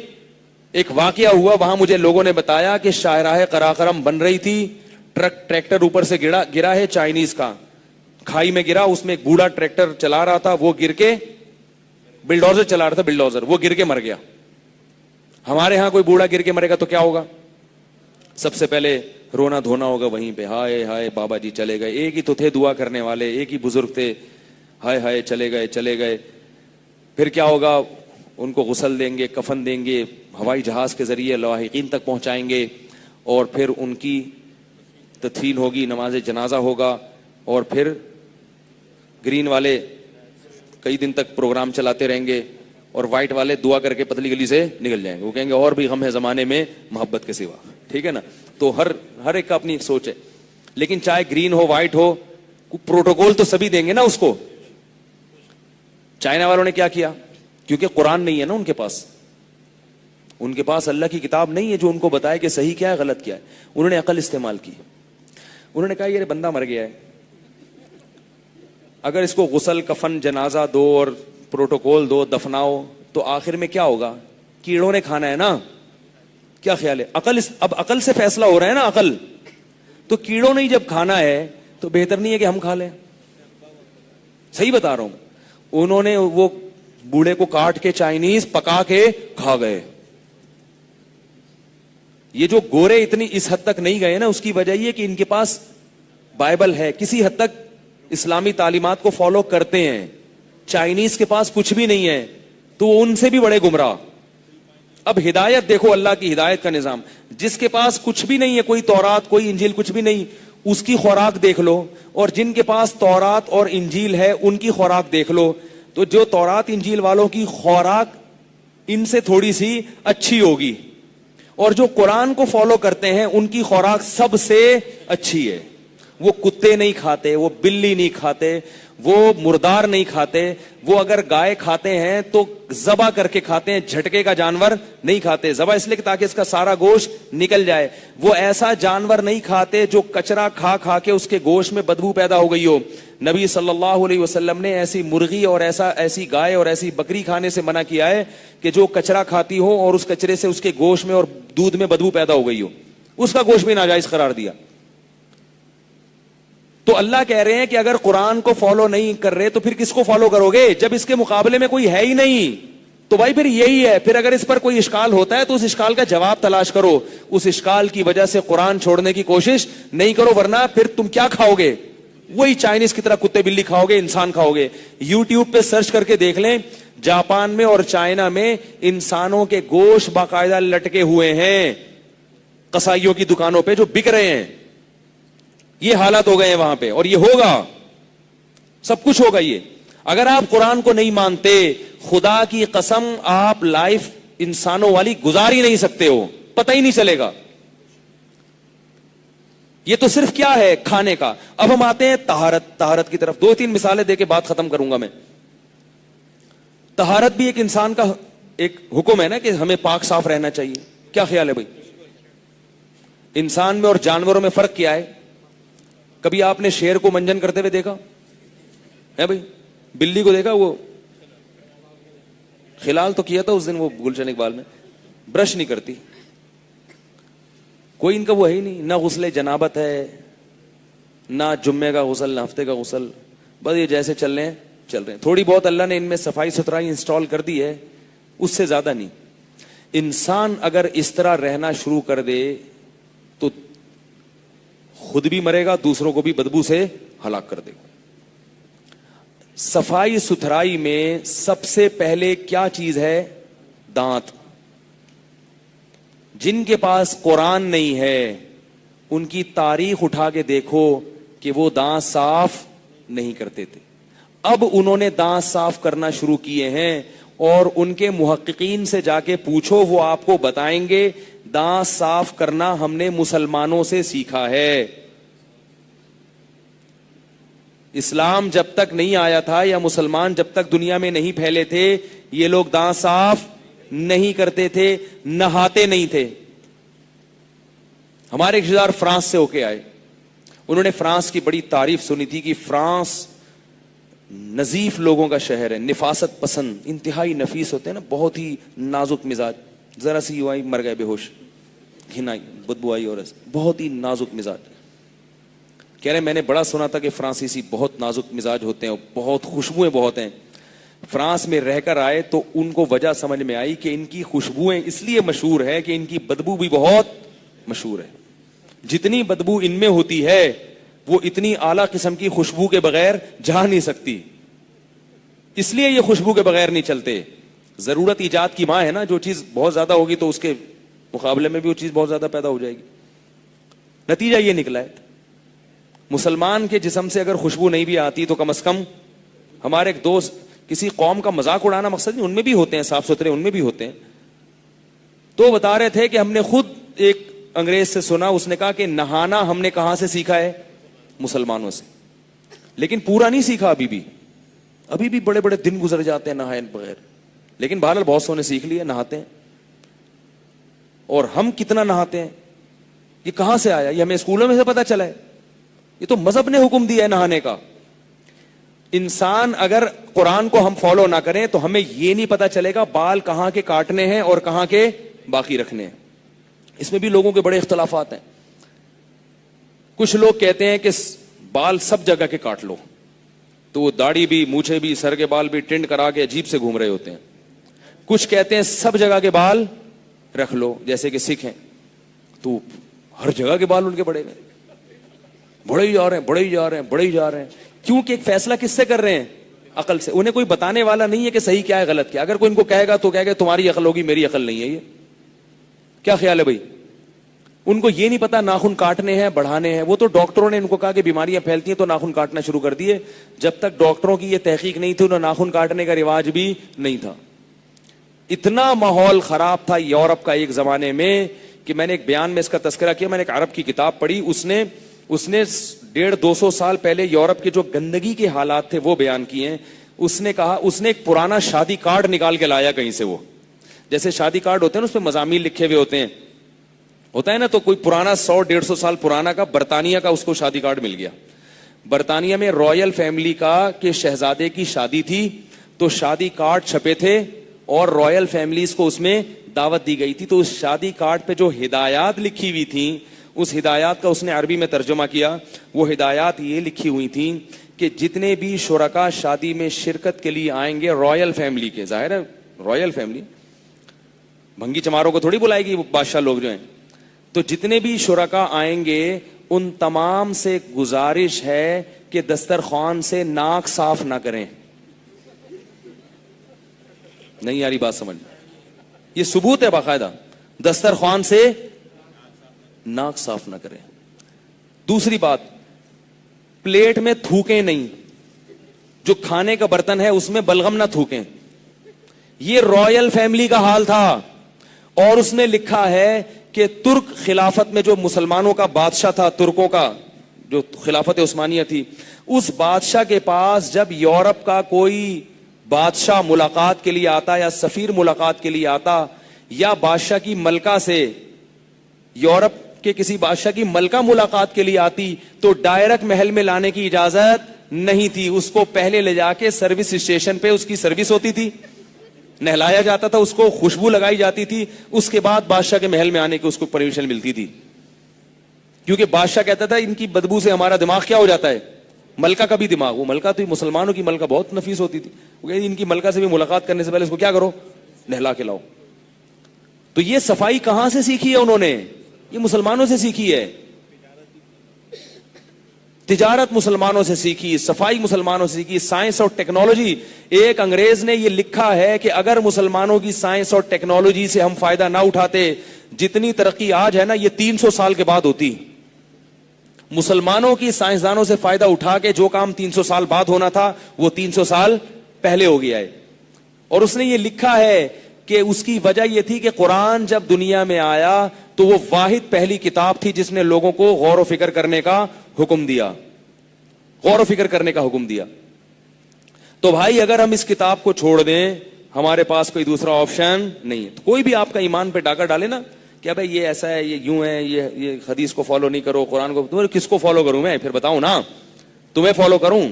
ایک واقعہ ہوا, وہاں مجھے لوگوں نے بتایا کہ شاہراہ قراقرم بن رہی تھی, ٹریکٹر اوپر سے گرا ہے چائنیز کا, کھائی میں گرا. اس میں ایک بوڑھا ٹریکٹر چلا رہا تھا, وہ گر کے, بلڈوزر چلا رہا تھا بلڈوزر, وہ گر کے مر گیا. ہمارے ہاں کوئی بوڑھا گر کے مرے گا تو کیا ہوگا؟ سب سے پہلے رونا دھونا ہوگا وہیں پہ, ہائے ہائے بابا جی چلے گئے, ایک ہی تو تھے دعا کرنے والے, ایک ہی بزرگ تھے, ہائے ہائے چلے گئے چلے گئے. پھر کیا ہوگا؟ ان کو غسل دیں گے, کفن دیں گے, ہوائی جہاز کے ذریعے لاحقین تک پہنچائیں گے, اور پھر ان کی تدفین ہوگی, نماز جنازہ ہوگا, اور پھر گرین والے کئی دن تک پروگرام چلاتے رہیں گے, اور وائٹ والے دعا کر کے پتلی گلی سے نکل جائیں گے. وہ کہیں گے اور بھی غم ہے زمانے میں محبت کے سوا. ٹھیک ہے نا؟ تو ہر ایک کا اپنی ایک سوچ ہے. لیکن چاہے گرین ہو وائٹ ہو, پروٹوکول تو سبھی دیں گے نا اس کو. چائنا والوں نے کیا کیا؟ کیونکہ قرآن نہیں ہے نا ان کے پاس, ان کے پاس اللہ کی کتاب نہیں ہے جو ان کو بتائے کہ صحیح کیا ہے غلط کیا ہے. انہوں نے عقل استعمال کی. انہوں نے کہا یہ بندہ مر گیا ہے, اگر اس کو غسل کفن جنازہ دو اور پروٹوکول دو, دفناؤ, تو آخر میں کیا ہوگا؟ کیڑوں نے کھانا ہے نا. کیا خیال ہے؟ اب عقل سے فیصلہ ہو رہا ہے نا, عقل. تو کیڑوں نے جب کھانا ہے تو بہتر نہیں ہے کہ ہم کھا لیں؟ صحیح بتا رہا ہوں. انہوں نے وہ بوڑھے کو کاٹ کے چائنیز پکا کے کھا گئے. یہ جو گورے اتنی اس حد تک نہیں گئے نا, اس کی وجہ یہ کہ ان کے پاس بائبل ہے, کسی حد تک اسلامی تعلیمات کو فالو کرتے ہیں. چائنیز کے پاس کچھ بھی نہیں ہے, تو وہ ان سے بھی بڑے گمراہ. اب ہدایت دیکھو, اللہ کی ہدایت کا نظام. جس کے پاس کچھ بھی نہیں ہے, کوئی تورات کوئی انجیل کچھ بھی نہیں, اس کی خوراک دیکھ لو, اور جن کے پاس تورات اور انجیل ہے ان کی خوراک دیکھ لو. تو جو تورات انجیل والوں کی خوراک ان سے تھوڑی سی اچھی ہوگی, اور جو قرآن کو فالو کرتے ہیں ان کی خوراک سب سے اچھی ہے. وہ کتے نہیں کھاتے, وہ بلی نہیں کھاتے, وہ مردار نہیں کھاتے, وہ اگر گائے کھاتے ہیں تو ذبح کر کے کھاتے ہیں, جھٹکے کا جانور نہیں کھاتے. ذبح اس لیے کہ تاکہ اس کا سارا گوشت نکل جائے. وہ ایسا جانور نہیں کھاتے جو کچرا کھا کھا کے اس کے گوشت میں بدبو پیدا ہو گئی ہو. نبی صلی اللہ علیہ وسلم نے ایسی مرغی اور ایسی گائے اور ایسی بکری کھانے سے منع کیا ہے کہ جو کچرا کھاتی ہو اور اس کچرے سے اس کے گوشت میں اور دودھ میں بدبو پیدا ہو گئی ہو, اس کا گوشت بھی ناجائز قرار دیا. تو اللہ کہہ رہے ہیں کہ اگر قرآن کو فالو نہیں کر رہے تو پھر کس کو فالو کرو گے؟ جب اس کے مقابلے میں کوئی ہے ہی نہیں تو بھائی پھر یہی ہے. پھر اگر اس پر کوئی اشکال ہوتا ہے تو اس اشکال کا جواب تلاش کرو, اس اشکال کی وجہ سے قرآن چھوڑنے کی کوشش نہیں کرو, ورنہ پھر تم کیا کھاؤ گے؟ وہی چائنیز کی طرح کتے بلی کھاؤ گے, انسان کھاؤ گے. یوٹیوب پہ سرچ کر کے دیکھ لیں, جاپان میں اور چائنا میں انسانوں کے گوشت باقاعدہ لٹکے ہوئے ہیں قصائیوں کی دکانوں پہ جو بک رہے ہیں. یہ حالات ہو گئے ہیں وہاں پہ, اور یہ ہوگا, سب کچھ ہوگا. یہ اگر آپ قرآن کو نہیں مانتے, خدا کی قسم آپ لائف انسانوں والی گزار ہی نہیں سکتے ہو, پتہ ہی نہیں چلے گا. یہ تو صرف کیا ہے, کھانے کا. اب ہم آتے ہیں طہارت کی طرف. 2-3 مثالیں دے کے بات ختم کروں گا میں. طہارت بھی ایک انسان کا ایک حکم ہے نا کہ ہمیں پاک صاف رہنا چاہیے. کیا خیال ہے بھائی؟ انسان میں اور جانوروں میں فرق کیا ہے؟ کبھی آپ نے شیر کو منجن کرتے ہوئے دیکھا ہے بھائی؟ بلی کو دیکھا؟ وہ خلال تو کیا تھا اس دن وہ گلشن اقبال میں, برش نہیں کرتی کوئی, ان کا وہ ہے ہی نہیں. نہ غسل جنابت ہے, نہ جمعے کا غسل, نہ ہفتے کا غسل. بس یہ جیسے چل رہے ہیں. تھوڑی بہت اللہ نے ان میں صفائی ستھرائی انسٹال کر دی ہے, اس سے زیادہ نہیں. انسان اگر اس طرح رہنا شروع کر دے تو خود بھی مرے گا, دوسروں کو بھی بدبو سے ہلاک کر دے گا. صفائی ستھرائی میں سب سے پہلے کیا چیز ہے؟ دانت. جن کے پاس قرآن نہیں ہے ان کی تاریخ اٹھا کے دیکھو کہ وہ دانت صاف نہیں کرتے تھے. اب انہوں نے دانت صاف کرنا شروع کیے ہیں, اور ان کے محققین سے جا کے پوچھو, وہ آپ کو بتائیں گے دانت صاف کرنا ہم نے مسلمانوں سے سیکھا ہے. اسلام جب تک نہیں آیا تھا یا مسلمان جب تک دنیا میں نہیں پھیلے تھے, یہ لوگ دانت صاف نہیں کرتے تھے, نہاتے نہیں تھے. ہمارے رشتے دار فرانس سے ہو کے آئے, انہوں نے فرانس کی بڑی تعریف سنی تھی کہ فرانس نظیف لوگوں کا شہر ہے, نفاست پسند, انتہائی نفیس ہوتے ہیں نا, بہت ہی نازک مزاج. ذرا سی یوں آئی مر گئے بے ہوش, گھنائی بدبو آئی, اور بہت ہی نازک مزاج. کہہ رہے میں نے بڑا سنا تھا کہ فرانسیسی بہت نازک مزاج ہوتے ہیں, بہت خوشبوئیں بہت ہیں. فرانس میں رہ کر آئے تو ان کو وجہ سمجھ میں آئی کہ ان کی خوشبوئیں اس لیے مشہور ہے کہ ان کی بدبو بھی بہت مشہور ہے. جتنی بدبو ان میں ہوتی ہے وہ اتنی اعلیٰ قسم کی خوشبو کے بغیر جا نہیں سکتی, اس لیے یہ خوشبو کے بغیر نہیں چلتے. ضرورت ایجاد کی ماں ہے نا, جو چیز بہت زیادہ ہوگی تو اس کے مقابلے میں بھی وہ چیز بہت زیادہ پیدا ہو جائے گی. نتیجہ یہ نکلا ہے, مسلمان کے جسم سے اگر خوشبو نہیں بھی آتی تو کم از کم ہمارے ایک دوست, کسی قوم کا مذاق اڑانا مقصد نہیں, ان میں بھی ہوتے ہیں صاف ستھرے, ان میں بھی ہوتے ہیں. تو بتا رہے تھے کہ ہم نے خود ایک انگریز سے سنا, اس نے کہا کہ نہانا ہم نے کہاں سے سیکھا ہے؟ مسلمانوں سے. لیکن پورا نہیں سیکھا ابھی بھی بڑے بڑے دن گزر جاتے ہیں نہائے بغیر. لیکن بہرحال بہت سو نے سیکھ لیا, نہاتے ہیں. اور ہم کتنا نہاتے ہیں, یہ کہاں سے آیا؟ یہ ہمیں اسکولوں میں سے پتا چلا ہے, یہ تو مذہب نے حکم دیا ہے نہانے کا. انسان اگر قرآن کو ہم فالو نہ کریں تو ہمیں یہ نہیں پتا چلے گا بال کہاں کے کاٹنے ہیں اور کہاں کے باقی رکھنے ہیں. اس میں بھی لوگوں کے بڑے اختلافات ہیں. کچھ لوگ کہتے ہیں کہ بال سب جگہ کے کاٹ لو, تو وہ داڑھی بھی, مونچھیں بھی, سر کے بال بھی ٹنڈ کرا کے عجیب سے گھوم رہے ہوتے ہیں. کچھ کہتے ہیں سب جگہ کے بال رکھ لو, جیسے کہ سکھ ہیں تو ہر جگہ کے بال ان کے بڑے ہوئے, بڑے ہی جا رہے ہیں. کیونکہ ایک فیصلہ کس سے کر رہے ہیں؟ عقل سے. انہیں کوئی بتانے والا نہیں ہے کہ صحیح کیا ہے غلط کیا. اگر کوئی ان کو کہے گا تو کہے گا تمہاری عقل ہوگی, میری عقل نہیں ہے. یہ کیا خیال ہے بھائی؟ ان کو یہ نہیں پتا ناخن کاٹنے ہیں بڑھانے ہیں. وہ تو ڈاکٹروں نے ان کو کہا کہ بیماریاں پھیلتی ہیں تو ناخن کاٹنا شروع کر دیے. جب تک ڈاکٹروں کی یہ تحقیق نہیں تھی انہیں ناخن کاٹنے کا رواج بھی نہیں تھا. اتنا ماحول خراب تھا یورپ کا ایک زمانے میں کہ میں نے ایک بیان میں اس کا تذکرہ کیا. میں نے ایک عرب کی کتاب پڑھی, اس نے 150-200 سال پہلے یورپ کے جو گندگی کے حالات تھے وہ بیان کیے ہیں. اس نے کہا, اس نے ایک پرانا شادی کارڈ نکال کے لایا کہیں سے. وہ جیسے شادی کارڈ ہوتے ہیں نا, اس پہ مضامین لکھے ہوئے ہوتا ہے نا, تو کوئی پرانا 100-150 سال پرانا کا برطانیہ کا اس کو شادی کارڈ مل گیا. برطانیہ میں رائل فیملی کا کہ شہزادے کی شادی تھی تو شادی کارڈ چھپے تھے اور رائل فیملیز کو اس میں دعوت دی گئی تھی. تو اس شادی کارڈ پہ جو ہدایات لکھی ہوئی تھیں اس ہدایات کا اس نے عربی میں ترجمہ کیا. وہ ہدایات یہ لکھی ہوئی تھیں کہ جتنے بھی شرکا شادی میں شرکت کے لیے آئیں گے رائل فیملی کے, ظاہر ہے رائل فیملی بھنگی چماروں کو تھوڑی بلائے گی بادشاہ لوگ جو ہیں, تو جتنے بھی شرکا آئیں گے ان تمام سے گزارش ہے کہ دسترخوان سے ناک صاف نہ کریں. نہیں یاری بات سمجھ, یہ ثبوت ہے باقاعدہ, دسترخوان سے ناک صاف نہ کریں. دوسری بات, پلیٹ میں تھوکیں نہیں, جو کھانے کا برتن ہے اس میں بلغم نہ تھوکیں. یہ رائل فیملی کا حال تھا, اور اس نے لکھا ہے کہ ترک خلافت میں جو مسلمانوں کا بادشاہ تھا, ترکوں کا جو خلافت عثمانیہ تھی, اس بادشاہ کے پاس جب یورپ کا کوئی بادشاہ ملاقات کے لیے آتا یا سفیر ملاقات کے لیے آتا, یا بادشاہ کی ملکہ سے یورپ کے کسی بادشاہ کی ملکہ ملاقات کے لیے آتی, تو ڈائریکٹ محل میں لانے کی اجازت نہیں تھی. اس کو پہلے لے جا کے سروس اسٹیشن پہ اس کی سروس ہوتی تھی, نہلایا جاتا تھا, اس کو خوشبو لگائی جاتی تھی, اس کے بعد بادشاہ کے محل میں آنے کی اس کو پرمیشن ملتی تھی. کیونکہ بادشاہ کہتا تھا ان کی بدبو سے ہمارا دماغ کیا ہو جاتا ہے, ملکہ کا بھی دماغ. وہ ملکہ تو مسلمانوں کی ملکہ بہت نفیس ہوتی تھی, وہ کہتے ان کی ملکہ سے بھی ملاقات کرنے سے پہلے اس کو کیا کرو, نہلا کے لاؤ. تو یہ صفائی کہاں سے سیکھی ہے انہوں نے؟ یہ مسلمانوں سے سیکھی ہے. تجارت مسلمانوں سے سیکھی, صفائی مسلمانوں سے سیکھی, سائنس اور ٹیکنالوجی. ایک انگریز نے یہ لکھا ہے کہ اگر مسلمانوں کی سائنس اور ٹیکنالوجی سے ہم فائدہ نہ اٹھاتے, جتنی ترقی آج ہے نا یہ 300 سال کے بعد ہوتی. مسلمانوں کی سائنسدانوں سے فائدہ اٹھا کے جو کام 300 سال بعد ہونا تھا وہ 300 سال پہلے ہو گیا ہے. اور اس نے یہ لکھا ہے کہ اس کی وجہ یہ تھی کہ قرآن جب دنیا میں آیا تو وہ واحد پہلی کتاب تھی جس نے لوگوں کو غور و فکر کرنے کا حکم دیا, غور و فکر کرنے کا حکم دیا. تو بھائی اگر ہم اس کتاب کو چھوڑ دیں, ہمارے پاس کوئی دوسرا آپشن نہیں ہے. تو کوئی بھی آپ کا ایمان پہ ڈاکہ ڈالے نا کہ بھائی یہ ایسا ہے, یہ یوں ہے, یہ حدیث کو فالو نہیں کرو, قرآن کو, تمہیں کس کو فالو کروں میں؟ پھر بتاؤں نا, تمہیں فالو کروں؟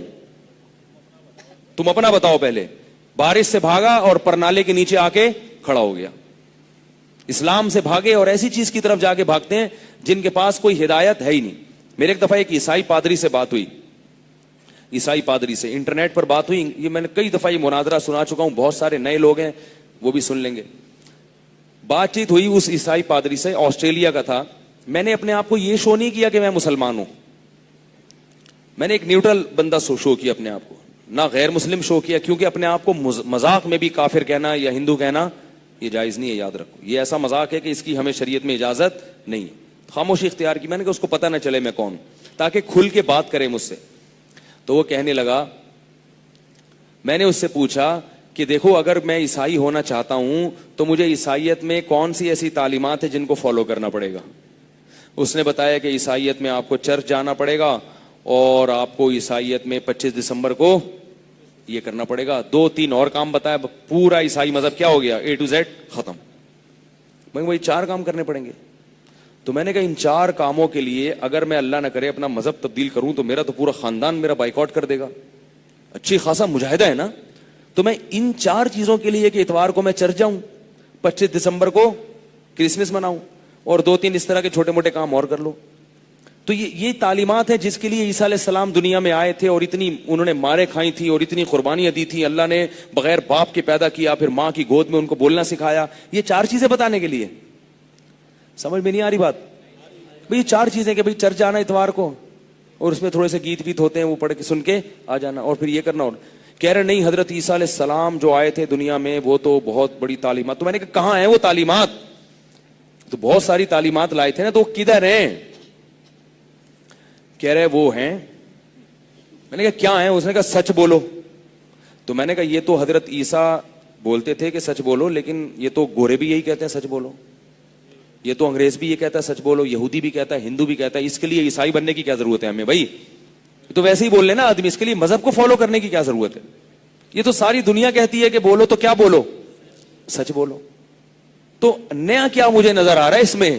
تم اپنا بتاؤ پہلے. بارش سے بھاگا اور پرنالے کے نیچے آ کے کھڑا ہو گیا. اسلام سے بھاگے اور ایسی چیز کی طرف جا کے بھاگتے ہیں جن کے پاس کوئی ہدایت ہے ہی نہیں. میرے ایک دفعہ ایک عیسائی پادری سے بات ہوئی, عیسائی پادری سے انٹرنیٹ پر بات ہوئی. یہ میں نے کئی دفعہ یہ مناظرہ سنا چکا ہوں, بہت سارے نئے لوگ ہیں وہ بھی سن لیں گے. بات چیت ہوئی اس عیسائی پادری سے, آسٹریلیا کا تھا. میں نے اپنے آپ کو یہ شو نہیں کیا کہ میں مسلمان ہوں, میں نے ایک نیوٹرل بندہ شو کیا اپنے آپ کو, نہ غیر مسلم شو کیا, کیونکہ اپنے آپ کو مذاق میں بھی کافر کہنا یا ہندو کہنا یہ جائز نہیں ہے. یاد رکھو یہ ایسا مذاق ہے کہ اس کی ہمیں شریعت میں اجازت نہیں. خاموشی اختیار کی میں نے کہ اس کو پتہ نہ چلے میں کون, تاکہ کھل کے بات کرے مجھ سے. تو وہ کہنے لگا, میں نے اس سے پوچھا کہ دیکھو اگر میں عیسائی ہونا چاہتا ہوں تو مجھے عیسائیت میں کون سی ایسی تعلیمات ہیں جن کو فالو کرنا پڑے گا. اس نے بتایا کہ عیسائیت میں آپ کو چرچ جانا پڑے گا, اور آپ کو عیسائیت میں 25 دسمبر کو یہ کرنا پڑے گا. 2-3 اور کام بتایا, پورا عیسائی مذہب کیا ہو گیا, A to Z ختم. میں وہی 4 کام کرنے پڑیں گے. تو میں نے کہا ان 4 کاموں کے لیے اگر میں اللہ نہ کرے اپنا مذہب تبدیل کروں تو میرا تو پورا خاندان میرا بائیکاٹ کر دے گا. اچھی خاصا مجاہدہ ہے نا. تو میں ان 4 چیزوں کے لیے کہ اتوار کو میں چرچ جاؤں, 25 دسمبر کو کرسمس مناؤں, اور 2-3 اس طرح کے چھوٹے موٹے کام اور کر لو. تو یہ تعلیمات ہیں جس کے لیے عیسیٰ علیہ السلام دنیا میں آئے تھے, اور اتنی انہوں نے مارے کھائی تھی اور اتنی قربانیاں دی تھی. اللہ نے بغیر باپ کے پیدا کیا, پھر ماں کی گود میں ان کو بولنا سکھایا. یہ 4 چیزیں بتانے کے لیے. سمجھ میں نہیں آ رہی بات؟ بھئی یہ 4 چیزیں کہ بھئی چرچ جانا اتوار کو, اور اس میں تھوڑے سے گیت ویت ہوتے ہیں وہ پڑھ کے سن کے آ جانا, اور پھر یہ کرنا. اور کہہ رہے نہیں حضرت عیسیٰ علیہ السلام جو آئے تھے دنیا میں وہ تو بہت بڑی تعلیمات. تو میں نے کہا کہاں ہیں وہ تعلیمات؟ تو بہت ساری تعلیمات لائے تھے نا, تو وہ کدھر ہیں؟ کہہ رہے وہ ہیں. میں نے کہا کیا ہیں؟ اس نے کہا سچ بولو. تو میں نے کہا یہ تو حضرت عیسیٰ بولتے تھے کہ سچ بولو, لیکن یہ تو گورے بھی یہی کہتے ہیں سچ بولو, یہ تو انگریز بھی یہ کہتا ہے سچ بولو, یہودی بھی کہتا ہے, ہندو بھی کہتا ہے. اس کے لیے عیسائی بننے کی کیا ضرورت ہے ہمیں بھائی؟ تو ویسے ہی بول لے نا آدمی, اس کے لیے مذہب کو فالو کرنے کی کیا ضرورت ہے؟ یہ تو ساری دنیا کہتی ہے کہ بولو تو کیا بولو, سچ بولو. تو نیا کیا مجھے نظر آ رہا ہے اس میں؟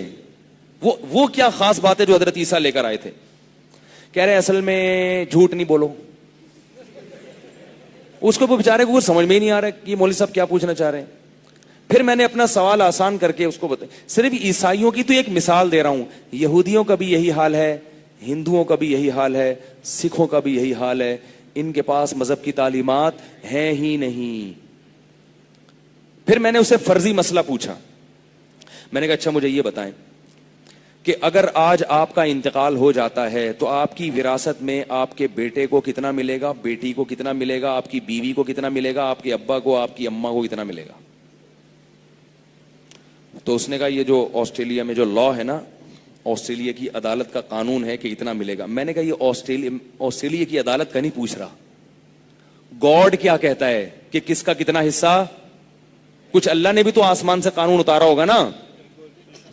وہ کیا خاص بات ہے جو حضرت عیسیٰ لے کر آئے تھے؟ کہہ رہے اصل میں جھوٹ نہیں بولو. اس کو بیچارے کو سمجھ میں ہی نہیں آ رہا ہے کہ یہ مولوی صاحب کیا پوچھنا چاہ رہے ہیں. پھر میں نے اپنا سوال آسان کر کے اس کو بتایا. صرف عیسائیوں کی تو ایک مثال دے رہا ہوں, یہودیوں کا بھی یہی حال ہے, ہندوؤں کا بھی یہی حال ہے, سکھوں کا بھی یہی حال ہے. ان کے پاس مذہب کی تعلیمات ہیں ہی نہیں. پھر میں نے اسے فرضی مسئلہ پوچھا. میں نے کہا اچھا مجھے یہ بتائیں کہ اگر آج آپ کا انتقال ہو جاتا ہے تو آپ کی وراثت میں آپ کے بیٹے کو کتنا ملے گا, بیٹی کو کتنا ملے گا, آپ کی بیوی کو کتنا ملے گا, آپ کے ابا کو, آپ کی اماں کو کتنا ملے گا. تو اس نے کہا یہ جو آسٹریلیا میں جو لا ہے نا, آسٹریلیا کی عدالت کا قانون ہے کہ اتنا ملے گا. میں نے کہا یہ آسٹریلیا کی عدالت کا نہیں پوچھ رہا, گاڈ کیا کہتا ہے کہ کس کا کتنا حصہ. کچھ اللہ نے بھی تو آسمان سے قانون اتارا ہوگا نا,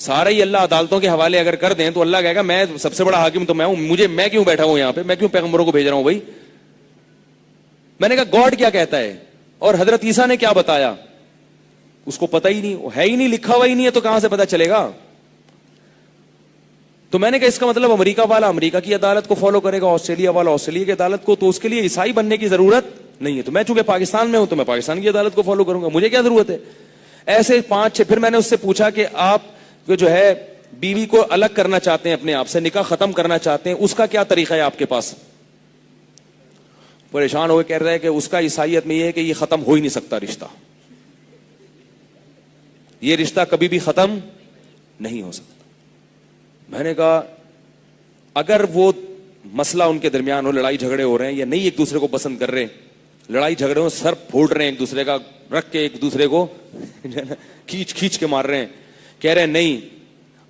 سارا ہی اللہ عدالتوں کے حوالے اگر کر دیں تو اللہ کہے گا میں سب سے بڑا حاکم تو میں ہوں, میں کیوں بیٹھا ہوں یہاں پہ, میں کیوں پیغمبروں کو بھیج رہا ہوں بھائی. میں نے کہا گاڈ کیا کہتا ہے, اور حضرت عیسیٰ نے کیا بتایا, اس کو پتہ ہی نہیں, ہے ہی نہیں, لکھا ہوا ہی نہیں ہے, تو کہاں سے پتہ چلے گا. تو میں نے کہا اس کا مطلب امریکہ والا امریکہ کی عدالت کو فالو کرے گا, آسٹریلیا والا آسٹریلیا کی عدالت کو, تو اس کے لیے عیسائی بننے کی ضرورت نہیں ہے. تو میں چونکہ پاکستان میں ہوں تو میں پاکستان کی عدالت کو فالو کروں گا, مجھے کیا ضرورت ہے. ایسے 5-6 پھر میں نے اس سے پوچھا کہ آپ جو ہے بیوی کو الگ کرنا چاہتے ہیں, اپنے آپ سے نکاح ختم کرنا چاہتے ہیں, اس کا کیا طریقہ ہے آپ کے پاس. پریشان ہوئے کہہ رہے ہیں کہ اس کا عیسائیت میں یہ ہے کہ یہ ختم ہو ہی نہیں سکتا رشتہ, یہ رشتہ کبھی بھی ختم نہیں ہو سکتا. میں نے کہا اگر وہ مسئلہ ان کے درمیان ہو, لڑائی جھگڑے ہو رہے ہیں یا نہیں ایک دوسرے کو پسند کر رہے, لڑائی جھگڑے ہو, سر پھوڑ رہے ہیں ایک دوسرے کا رکھ کے, ایک دوسرے کو کھینچ کے مار رہے ہیں, کہہ رہے ہیں نہیں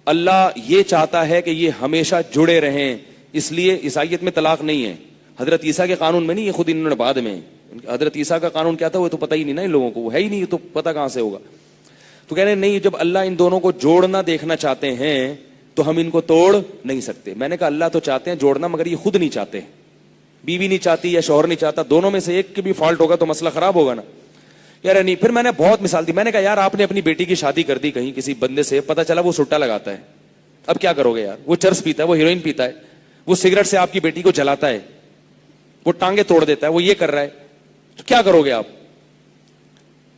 اللہ یہ چاہتا ہے کہ یہ ہمیشہ جڑے رہیں, اس لیے عیسائیت میں طلاق نہیں ہے. حضرت عیسیٰ کے قانون میں نہیں, یہ خود انہوں نے بعد میں, حضرت عیسیٰ کا قانون کیا تھا وہ تو پتہ ہی نہیں نا ان لوگوں کو, وہ ہے ہی نہیں, تو پتہ کہاں سے ہوگا. تو کہہ رہے ہیں نہیں, جب اللہ ان دونوں کو جوڑنا دیکھنا چاہتے ہیں تو ہم ان کو توڑ نہیں سکتے. میں نے کہا اللہ تو چاہتے ہیں جوڑنا, مگر یہ خود نہیں چاہتے, بیوی نہیں چاہتی یا شوہر نہیں چاہتا, دونوں میں سے ایک کی بھی فالٹ ہوگا تو مسئلہ خراب ہوگا نا. یار نہیں. پھر میں نے بہت مثال دی, میں نے کہا یار آپ نے اپنی بیٹی کی شادی کر دی کہیں کسی بندے سے, پتہ چلا وہ سٹا لگاتا ہے, اب کیا کرو گے یار. وہ چرس پیتا ہے, وہ ہیروئن پیتا ہے, وہ سگریٹ سے آپ کی بیٹی کو جلاتا ہے, وہ ٹانگیں توڑ دیتا ہے, وہ یہ کر رہا ہے, تو کیا کرو گے آپ.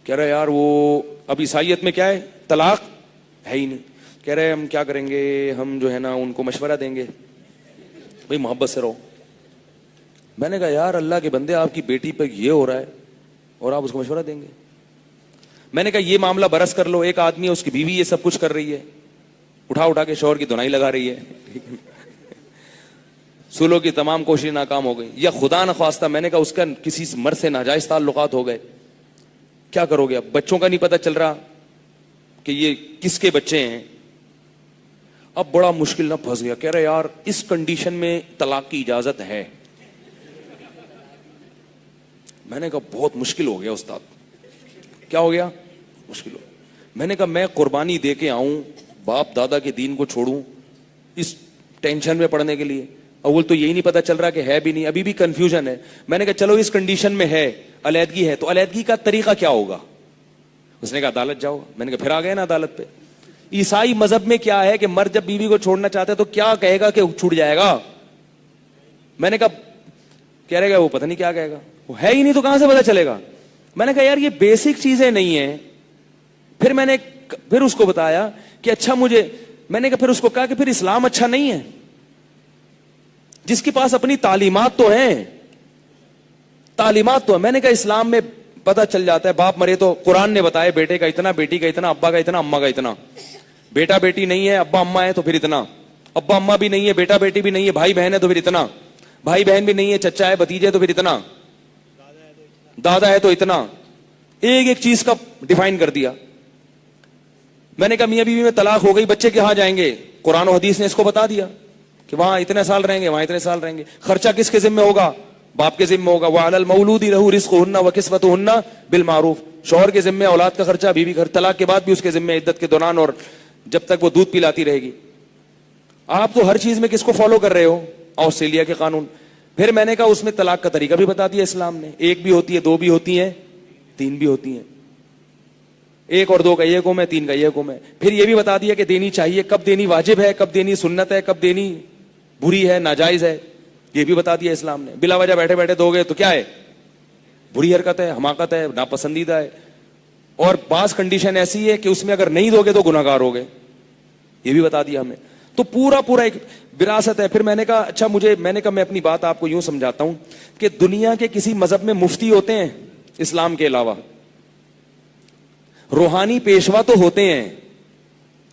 کہہ رہے یار وہ اب عیسائیت میں کیا ہے, طلاق ہے ہی نہیں. کہہ رہے ہم کیا کریں گے, ہم جو ہے نا ان کو مشورہ دیں گے بھئی محبت سے رہو. میں نے کہا یار اللہ کے بندے, آپ کی بیٹی پہ یہ ہو رہا ہے اور آپ اس کو مشورہ دیں گے. میں نے کہا یہ معاملہ برس کر لو, ایک آدمی ہے اس کی بیوی یہ سب کچھ کر رہی ہے, اٹھا کے شوہر کی دھنائی لگا رہی ہے, سلو کی تمام کوشش ناکام ہو گئی, یا خدا نخواستہ میں نے کہا اس کا کسی مرد سے ناجائز تعلقات ہو گئے, کیا کرو گے. اب بچوں کا نہیں پتہ چل رہا کہ یہ کس کے بچے ہیں, اب بڑا مشکل نہ پھنس گیا. کہہ رہے یار اس کنڈیشن میں طلاق کی اجازت ہے. میں نے کہا بہت مشکل ہو گیا استاد. کیا ہو گیا, مشکل ہو. میں نے کہا میں قربانی دے کے آؤں, باپ دادا کے دین کو چھوڑوں اس ٹینشن میں پڑنے کے لیے. اول تو یہی نہیں پتا چل رہا کہ ہے بھی نہیں, ابھی بھی کنفیوژن ہے. میں نے کہا چلو اس کنڈیشن میں ہے, علیحدگی ہے, تو علیحدگی کا طریقہ کیا ہوگا. اس نے کہا عدالت جاؤ. میں نے کہا پھر آ گئے نا عدالت پہ. عیسائی مذہب میں کیا ہے کہ مرد جب بیوی کو چھوڑنا چاہتا ہے تو کیا کہے گا کہ چھوٹ جائے گا. میں نے کہا کہہ رہے گا وہ پتہ نہیں کیا کہے گا, وہ ہے ہی نہیں تو کہاں سے پتہ چلے گا. میں نے کہا یار یہ بیسک چیزیں نہیں ہیں. پھر میں نے پھر اس کو بتایا کہ اچھا مجھے, میں نے کہا پھر اس کو کہا کہ پھر اسلام اچھا نہیں ہے, جس کے پاس اپنی تعلیمات تو ہیں, تعلیمات تو ہے. میں نے کہا اسلام میں پتا چل جاتا ہے, باپ مرے تو قرآن نے بتایا بیٹے کا اتنا, بیٹی کا اتنا, ابا کا اتنا, اما کا اتنا. بیٹا بیٹی نہیں ہے, ابا اما ہے تو پھر اتنا, ابا اما بھی نہیں ہے, بیٹا بیٹی بھی نہیں ہے, بھائی بہن ہے تو پھر اتنا, بھائی بہن بھی نہیں ہے, چچا ہے بھتیجے تو پھر اتنا, دادا ہے تو اتنا. ایک ایک چیز کا ڈیفائن کر دیا. میں نے کہا میاں بیوی میں طلاق ہو گئی, بچے کہاں جائیں گے, قرآن و حدیث نے اس کو بتا دیا کہ وہاں اتنے سال رہیں گے, وہاں اتنے سال رہیں گے. خرچہ کس کے ذمہ ہوگا, باپ کے ذمہ ہوگا. وَعَلَى الْمَوْلُودِ لَهُ رِزْقُهُنَّ وَكِسْوَتُهُنَّ بِالْمَعْرُوفِ. شوہر کے ذمہ اولاد کا خرچہ, بیوی کا طلاق کے بعد بھی اس کے ذمہ عدت کے دوران اور جب تک وہ دودھ پلاتی رہے گی. آپ تو ہر چیز میں کس کو فالو کر رہے ہو, آسٹریلیا کے قانون. پھر میں نے کہا اس میں طلاق کا طریقہ بھی بتا دیا اسلام نے, ایک بھی ہوتی ہے, دو بھی ہوتی ہیں, تین بھی ہوتی ہیں. ایک اور دو کا یہ حکم ہے, تین کا یہ حکم ہے. پھر یہ بھی بتا دیا کہ دینی چاہیے, کب دینی واجب ہے, کب دینی سنت ہے, کب دینی بری ہے, ناجائز ہے, یہ بھی بتا دیا اسلام نے. بلا وجہ بیٹھے بیٹھے دو گے تو کیا ہے, بری حرکت ہے, حماقت ہے, ناپسندیدہ ہے. اور بعض کنڈیشن ایسی ہے کہ اس میں اگر نہیں دو گے تو گناہ گار ہو گئے, یہ بھی بتا دیا ہمیں. تو پورا ایک وراثت ہے. پھر میں نے کہا اچھا میں نے کہا میں اپنی بات آپ کو یوں سمجھاتا ہوں کہ دنیا کے کسی مذہب میں مفتی ہوتے ہیں اسلام کے علاوہ, روحانی پیشوا تو ہوتے ہیں,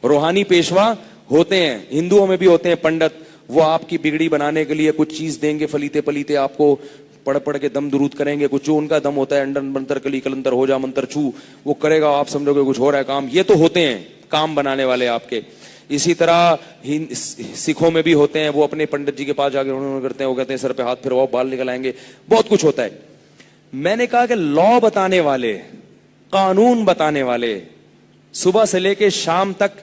روحانی پیشوا ہوتے ہیں, ہندوؤں میں بھی ہوتے ہیں پنڈت, وہ آپ کی بگڑی بنانے کے لیے کچھ چیز دیں گے فلیتے پلیتے, آپ کو پڑھ کے دم درود کریں گے, کچھ جو ان کا دم ہوتا ہے انڈر منتر کلی کلندر ہو جا منتر چھو, وہ کرے گا, آپ سمجھو گے کچھ ہو رہا ہے کام. یہ تو ہوتے ہیں کام بنانے والے آپ کے. اسی طرح سکھوں میں بھی ہوتے ہیں, وہ اپنے پنڈت جی کے پاس جا کے کرتے ہیں, وہ کہتے ہیں سر پہ ہاتھ پھرواؤ بال نکل آئیں گے, بہت کچھ ہوتا ہے. میں نے کہا کہ لا بتانے والے, قانون بتانے والے, صبح سے لے کے شام تک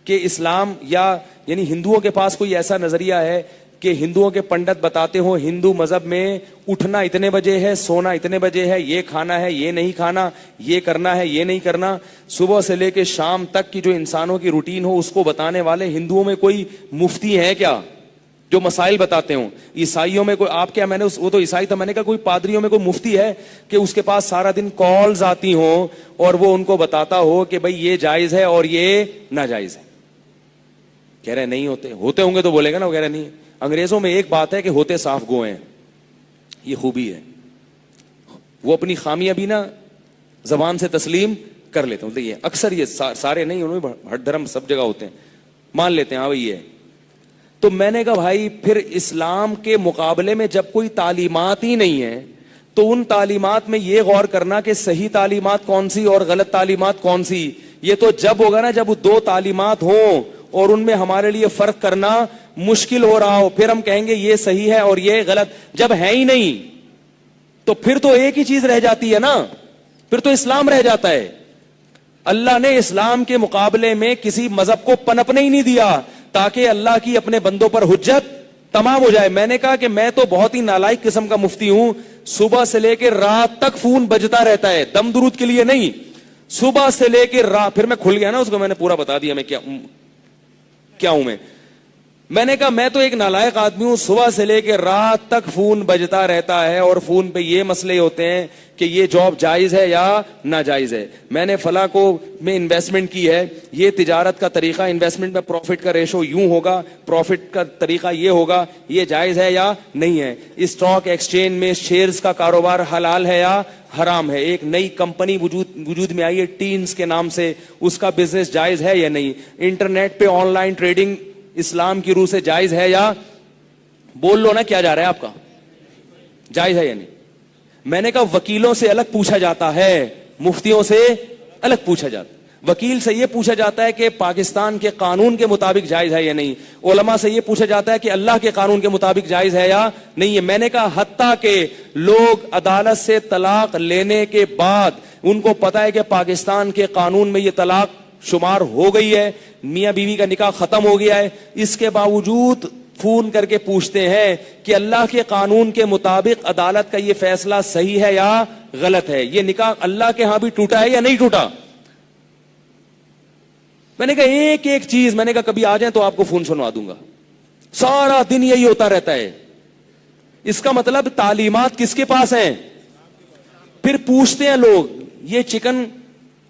کہ اسلام یا یعنی ہندوؤں کے پاس کوئی ایسا نظریہ ہے کہ ہندوؤں کے پنڈت بتاتے ہو ہندو مذہب میں اٹھنا اتنے بجے ہے, سونا اتنے بجے ہے, یہ کھانا ہے, یہ نہیں کھانا, یہ کرنا ہے, یہ نہیں کرنا, صبح سے لے کے شام تک کی جو انسانوں کی روٹین ہو اس کو بتانے والے ہندوؤں میں کوئی مفتی ہے کیا جو مسائل بتاتے ہوں؟ عیسائیوں میں کوئی, آپ کیا, میں نے وہ تو عیسائی تھا, میں نے کہا کوئی پادریوں میں کوئی مفتی ہے کہ اس کے پاس سارا دن کالز آتی ہوں اور وہ ان کو بتاتا ہو کہ بھائی یہ جائز ہے اور یہ ناجائز ہے؟ کہہ رہے نہیں ہوتے. ہوتے ہوں گے تو بولے گا نا, وہ کہہ رہے نہیں. انگریزوں میں ایک بات ہے کہ ہوتے صاف گو ہیں, یہ خوبی ہے, وہ اپنی خامیاں بھی نا زبان سے تسلیم کر لیتے ہیں. یہ اکثر, یہ سارے نہیں, انہوں میں ہر دھرم سب جگہ ہوتے ہیں, مان لیتے ہیں ہاں بھائی یہ. تو میں نے کہا بھائی پھر اسلام کے مقابلے میں جب کوئی تعلیمات ہی نہیں ہے تو ان تعلیمات میں یہ غور کرنا کہ صحیح تعلیمات کون سی اور غلط تعلیمات کون سی, یہ تو جب ہوگا نا جب دو تعلیمات ہوں اور ان میں ہمارے لیے فرق کرنا مشکل ہو رہا ہو, پھر ہم کہیں گے یہ صحیح ہے اور یہ غلط. جب ہے ہی نہیں تو پھر تو ایک ہی چیز رہ جاتی ہے نا, پھر تو اسلام رہ جاتا ہے. اللہ نے اسلام کے مقابلے میں کسی مذہب کو پنپنے ہی نہیں دیا تاکہ اللہ کی اپنے بندوں پر حجت تمام ہو جائے. میں نے کہا کہ میں تو بہت ہی نالائق قسم کا مفتی ہوں, صبح سے لے کے رات تک فون بجتا رہتا ہے, دم درود کے لیے نہیں, صبح سے لے کے رات. پھر میں کھل گیا نا اس کو, میں نے پورا بتا دیا میں کیا ہوں. میں نے کہا میں تو ایک نالائق آدمی ہوں, صبح سے لے کے رات تک فون بجتا رہتا ہے اور فون پہ یہ مسئلے ہوتے ہیں کہ یہ جاب جائز ہے یا ناجائز ہے, میں نے فلاں کو میں انویسٹمنٹ کی ہے, یہ تجارت کا طریقہ, انویسٹمنٹ میں پروفٹ کا ریشو یوں ہوگا, پروفٹ کا طریقہ یہ ہوگا, یہ جائز ہے یا نہیں ہے. اسٹاک ایکسچینج میں شیئرز کا کاروبار حلال ہے یا حرام ہے. ایک نئی کمپنی وجود میں آئی ہے ٹینز کے نام سے, اس کا بزنس جائز ہے یا نہیں. انٹرنیٹ پہ آن لائن ٹریڈنگ اسلام کی روح سے جائز ہے یا, بول لو نا کیا جا رہا ہے آپ کا, جائز ہے یا نہیں. میں نے کہا وکیلوں سے الگ پوچھا جاتا ہے, مفتیوں سے الگ پوچھا جاتا ہے. وکیل سے یہ پوچھا جاتا ہے کہ پاکستان کے قانون کے مطابق جائز ہے یا نہیں. علماء سے یہ پوچھا جاتا ہے کہ اللہ کے قانون کے مطابق جائز ہے یا نہیں ہے. میں نے کہا حتیٰ کہ لوگ عدالت سے طلاق لینے کے بعد ان کو پتا ہے کہ پاکستان کے قانون میں یہ طلاق شمار ہو گئی ہے, میاں بیوی کا نکاح ختم ہو گیا ہے, اس کے باوجود فون کر کے پوچھتے ہیں کہ اللہ کے قانون کے مطابق عدالت کا یہ فیصلہ صحیح ہے یا غلط ہے, یہ نکاح اللہ کے ہاں بھی ٹوٹا ہے یا نہیں ٹوٹا. میں نے کہا ایک ایک چیز, میں نے کہا کبھی آ جائیں تو آپ کو فون سنوا دوں گا. سارا دن یہی ہوتا رہتا ہے. اس کا مطلب تعلیمات کس کے پاس ہیں؟ پھر پوچھتے ہیں لوگ یہ چکن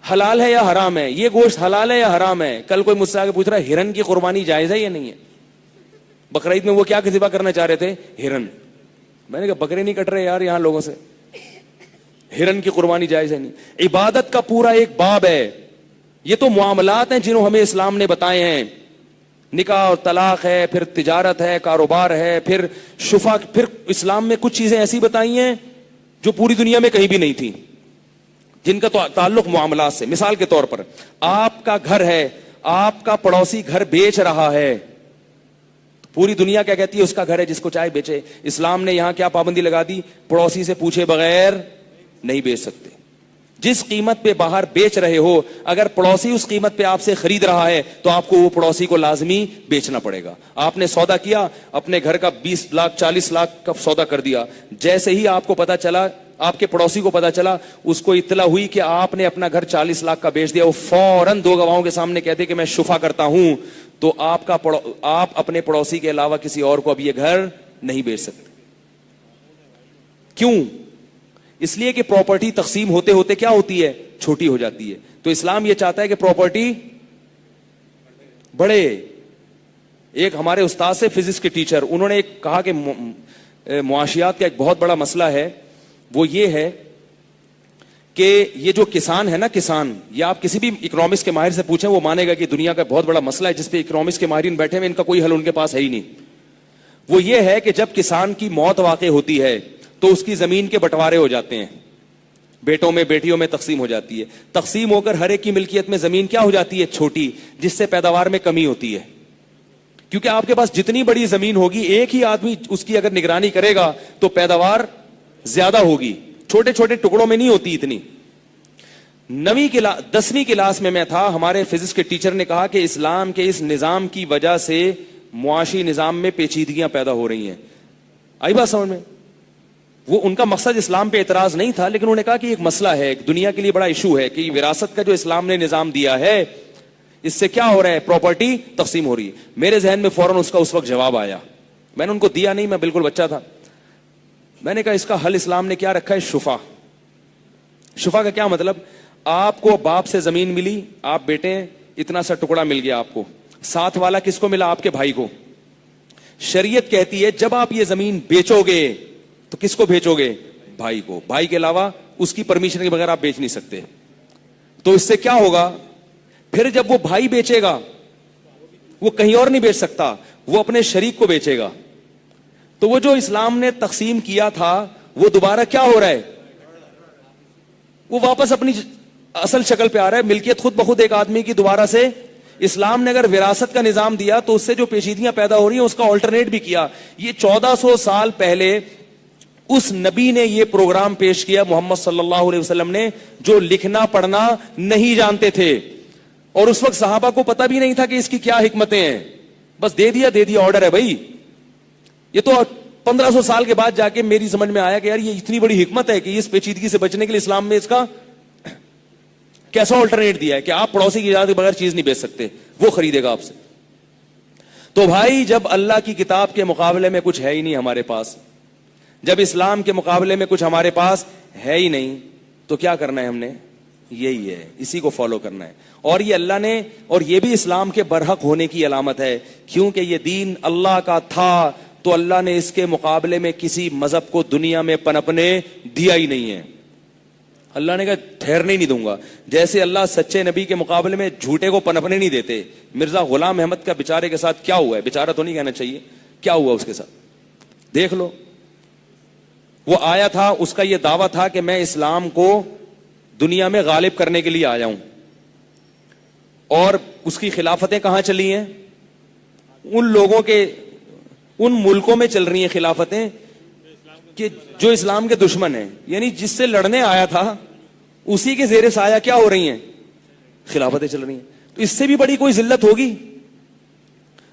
حلال ہے یا حرام ہے, یہ گوشت حلال ہے یا حرام ہے. کل کوئی مجھ سے آگے پوچھ رہا ہے ہرن کی قربانی جائز ہے یا نہیں ہے. بقرعید میں وہ کیا ذبح کرنا چاہ رہے تھے؟ ہرن. میں نے کہا بکرے نہیں کٹ رہے یار یہاں لوگوں سے, ہرن کی قربانی جائز ہے نہیں. عبادت کا پورا ایک باب ہے. یہ تو معاملات ہیں جنہوں ہمیں اسلام نے بتائے ہیں. نکاح اور طلاق ہے, پھر تجارت ہے, کاروبار ہے, پھر شفا, پھر اسلام میں کچھ چیزیں ایسی بتائی ہیں جو پوری دنیا میں کہیں بھی نہیں تھی, جن کا تعلق معاملات سے. مثال کے طور پر آپ کا گھر ہے, آپ کا پڑوسی گھر بیچ رہا ہے, پوری دنیا کیا کہتی ہے اس کا گھر ہے, جس کو چاہے بیچے. اسلام نے یہاں کیا پابندی لگا دی؟ پڑوسی سے پوچھے بغیر نہیں بیچ سکتے. جس قیمت پہ باہر بیچ رہے ہو, اگر پڑوسی اس قیمت پہ آپ سے خرید رہا ہے تو آپ کو وہ پڑوسی کو لازمی بیچنا پڑے گا. آپ نے سودا کیا, اپنے گھر کا 20 لاکھ 40 لاکھ کا سودا کر دیا, جیسے ہی آپ کو پتا چلا, آپ کے پڑوسی کو پتا چلا, اس کو اطلاع ہوئی کہ آپ نے اپنا گھر 40 لاکھ کا بیچ دیا, وہ فوراً 2 گواہوں کے سامنے کہتے کہ میں شفا کرتا ہوں, تو آپ اپنے پڑوسی کے علاوہ کسی اور کو اب یہ گھر نہیں بیچ سکتے. کیوں؟ اس لیے کہ پراپرٹی تقسیم ہوتے ہوتے کیا ہوتی ہے؟ چھوٹی ہو جاتی ہے. تو اسلام یہ چاہتا ہے کہ پراپرٹی بڑھے. ایک ہمارے استاد سے فزکس کے ٹیچر, انہوں نے ایک کہا کہ معاشیات کا ایک بہت بڑا مسئلہ ہے, وہ یہ ہے کہ یہ جو کسان ہے نا، کسان، یا آپ کسی بھی اکنامکس کے ماہر سے پوچھیں وہ مانے گا کہ دنیا کا بہت بڑا مسئلہ ہے جس پہ اکنامکس کے ماہرین بیٹھے ہوئے، ان کا کوئی حل ان کے پاس ہے ہی نہیں. وہ یہ ہے کہ جب کسان کی موت واقع ہوتی ہے تو اس کی زمین کے بٹوارے ہو جاتے ہیں، بیٹوں میں بیٹیوں میں تقسیم ہو جاتی ہے. تقسیم ہو کر ہر ایک کی ملکیت میں زمین کیا ہو جاتی ہے؟ چھوٹی، جس سے پیداوار میں کمی ہوتی ہے. کیونکہ آپ کے پاس جتنی بڑی زمین ہوگی، ایک ہی آدمی اس کی اگر نگرانی کرے گا تو پیداوار زیادہ ہوگی، چھوٹے چھوٹے ٹکڑوں میں نہیں ہوتی اتنی. 10ویں کلاس میں تھا، ہمارے فزکس کے ٹیچر نے کہا کہ اسلام کے اس نظام کی وجہ سے معاشی نظام میں پیچیدگیاں پیدا ہو رہی ہیں. آئی بات سمجھ میں؟ وہ ان کا مقصد اسلام پہ اعتراض نہیں تھا، لیکن انہوں نے کہا کہ ایک مسئلہ ہے، ایک دنیا کے لیے بڑا ایشو ہے کہ وراثت کا جو اسلام نے نظام دیا ہے اس سے کیا ہو رہا ہے؟ پراپرٹی تقسیم ہو رہی ہے. میرے ذہن میں فوراً اس کا اس وقت جواب آیا. میں نے ان کو دیا نہیں، میں بالکل بچہ تھا. میں نے کہا اس کا حل اسلام نے کیا رکھا ہے؟ شفا. شفا کا کیا مطلب؟ آپ کو باپ سے زمین ملی، آپ بیٹے ہیں، اتنا سا ٹکڑا مل گیا آپ کو، ساتھ والا کس کو ملا؟ آپ کے بھائی کو. شریعت کہتی ہے جب آپ یہ زمین بیچو گے تو کس کو بیچو گے؟ بھائی کو. بھائی کے علاوہ اس کی پرمیشن کے بغیر آپ بیچ نہیں سکتے. تو اس سے کیا ہوگا؟ پھر جب وہ بھائی بیچے گا وہ کہیں اور نہیں بیچ سکتا، وہ اپنے شریک کو بیچے گا. تو وہ جو اسلام نے تقسیم کیا تھا وہ دوبارہ کیا ہو رہا ہے؟ وہ واپس اپنی اصل شکل پہ آ رہا ہے. ملکیت خود بخود ایک آدمی کی دوبارہ سے. اسلام نے اگر وراثت کا نظام دیا تو اس سے جو پیچیدگیاں پیدا ہو رہی ہیں اس کا آلٹرنیٹ بھی کیا. یہ 1400 سال پہلے اس نبی نے یہ پروگرام پیش کیا، محمد صلی اللہ علیہ وسلم نے، جو لکھنا پڑھنا نہیں جانتے تھے، اور اس وقت صحابہ کو پتہ بھی نہیں تھا کہ اس کی کیا حکمتیں ہیں. بس دے دیا آرڈر ہے بھائی. یہ تو 1500 سال کے بعد جا کے میری سمجھ میں آیا کہ یار یہ اتنی بڑی حکمت ہے کہ اس پیچیدگی سے بچنے کے لیے اسلام میں اس کا کیسا آلٹرنیٹ دیا ہے کہ آپ پڑوسی کی اجازت کے بغیر چیز نہیں بیچ سکتے، وہ خریدے گا آپ سے. تو بھائی جب اللہ کی کتاب کے مقابلے میں کچھ ہے ہی نہیں ہمارے پاس، جب اسلام کے مقابلے میں کچھ ہمارے پاس ہے ہی نہیں، تو کیا کرنا ہے ہم نے؟ یہی ہے، اسی کو فالو کرنا ہے. اور یہ اللہ نے، اور یہ بھی اسلام کے برحق ہونے کی علامت ہے، کیونکہ یہ دین اللہ کا تھا تو اللہ نے اس کے مقابلے میں کسی مذہب کو دنیا میں پنپنے دیا ہی نہیں ہے. اللہ نے کہا ٹھہرنے نہیں دوں گا. جیسے اللہ سچے نبی کے مقابلے میں جھوٹے کو پنپنے نہیں دیتے. مرزا غلام احمد کا بیچارے کے ساتھ کیا ہوا ہے؟ بیچارہ تو نہیں کہنا چاہیے، کیا ہوا اس کے ساتھ دیکھ لو. وہ آیا تھا، اس کا یہ دعویٰ تھا کہ میں اسلام کو دنیا میں غالب کرنے کے لیے آیا ہوں، اور اس کی خلافتیں کہاں چلی ہیں؟ ان لوگوں کے، ان ملکوں میں چل رہی ہیں خلافتیں کہ جو اسلام کے دشمن ہیں. یعنی جس سے لڑنے آیا تھا اسی کے زیر سایہ کیا ہو رہی ہیں؟ خلافتیں چل رہی ہیں. تو اس سے بھی بڑی کوئی ذلت ہوگی؟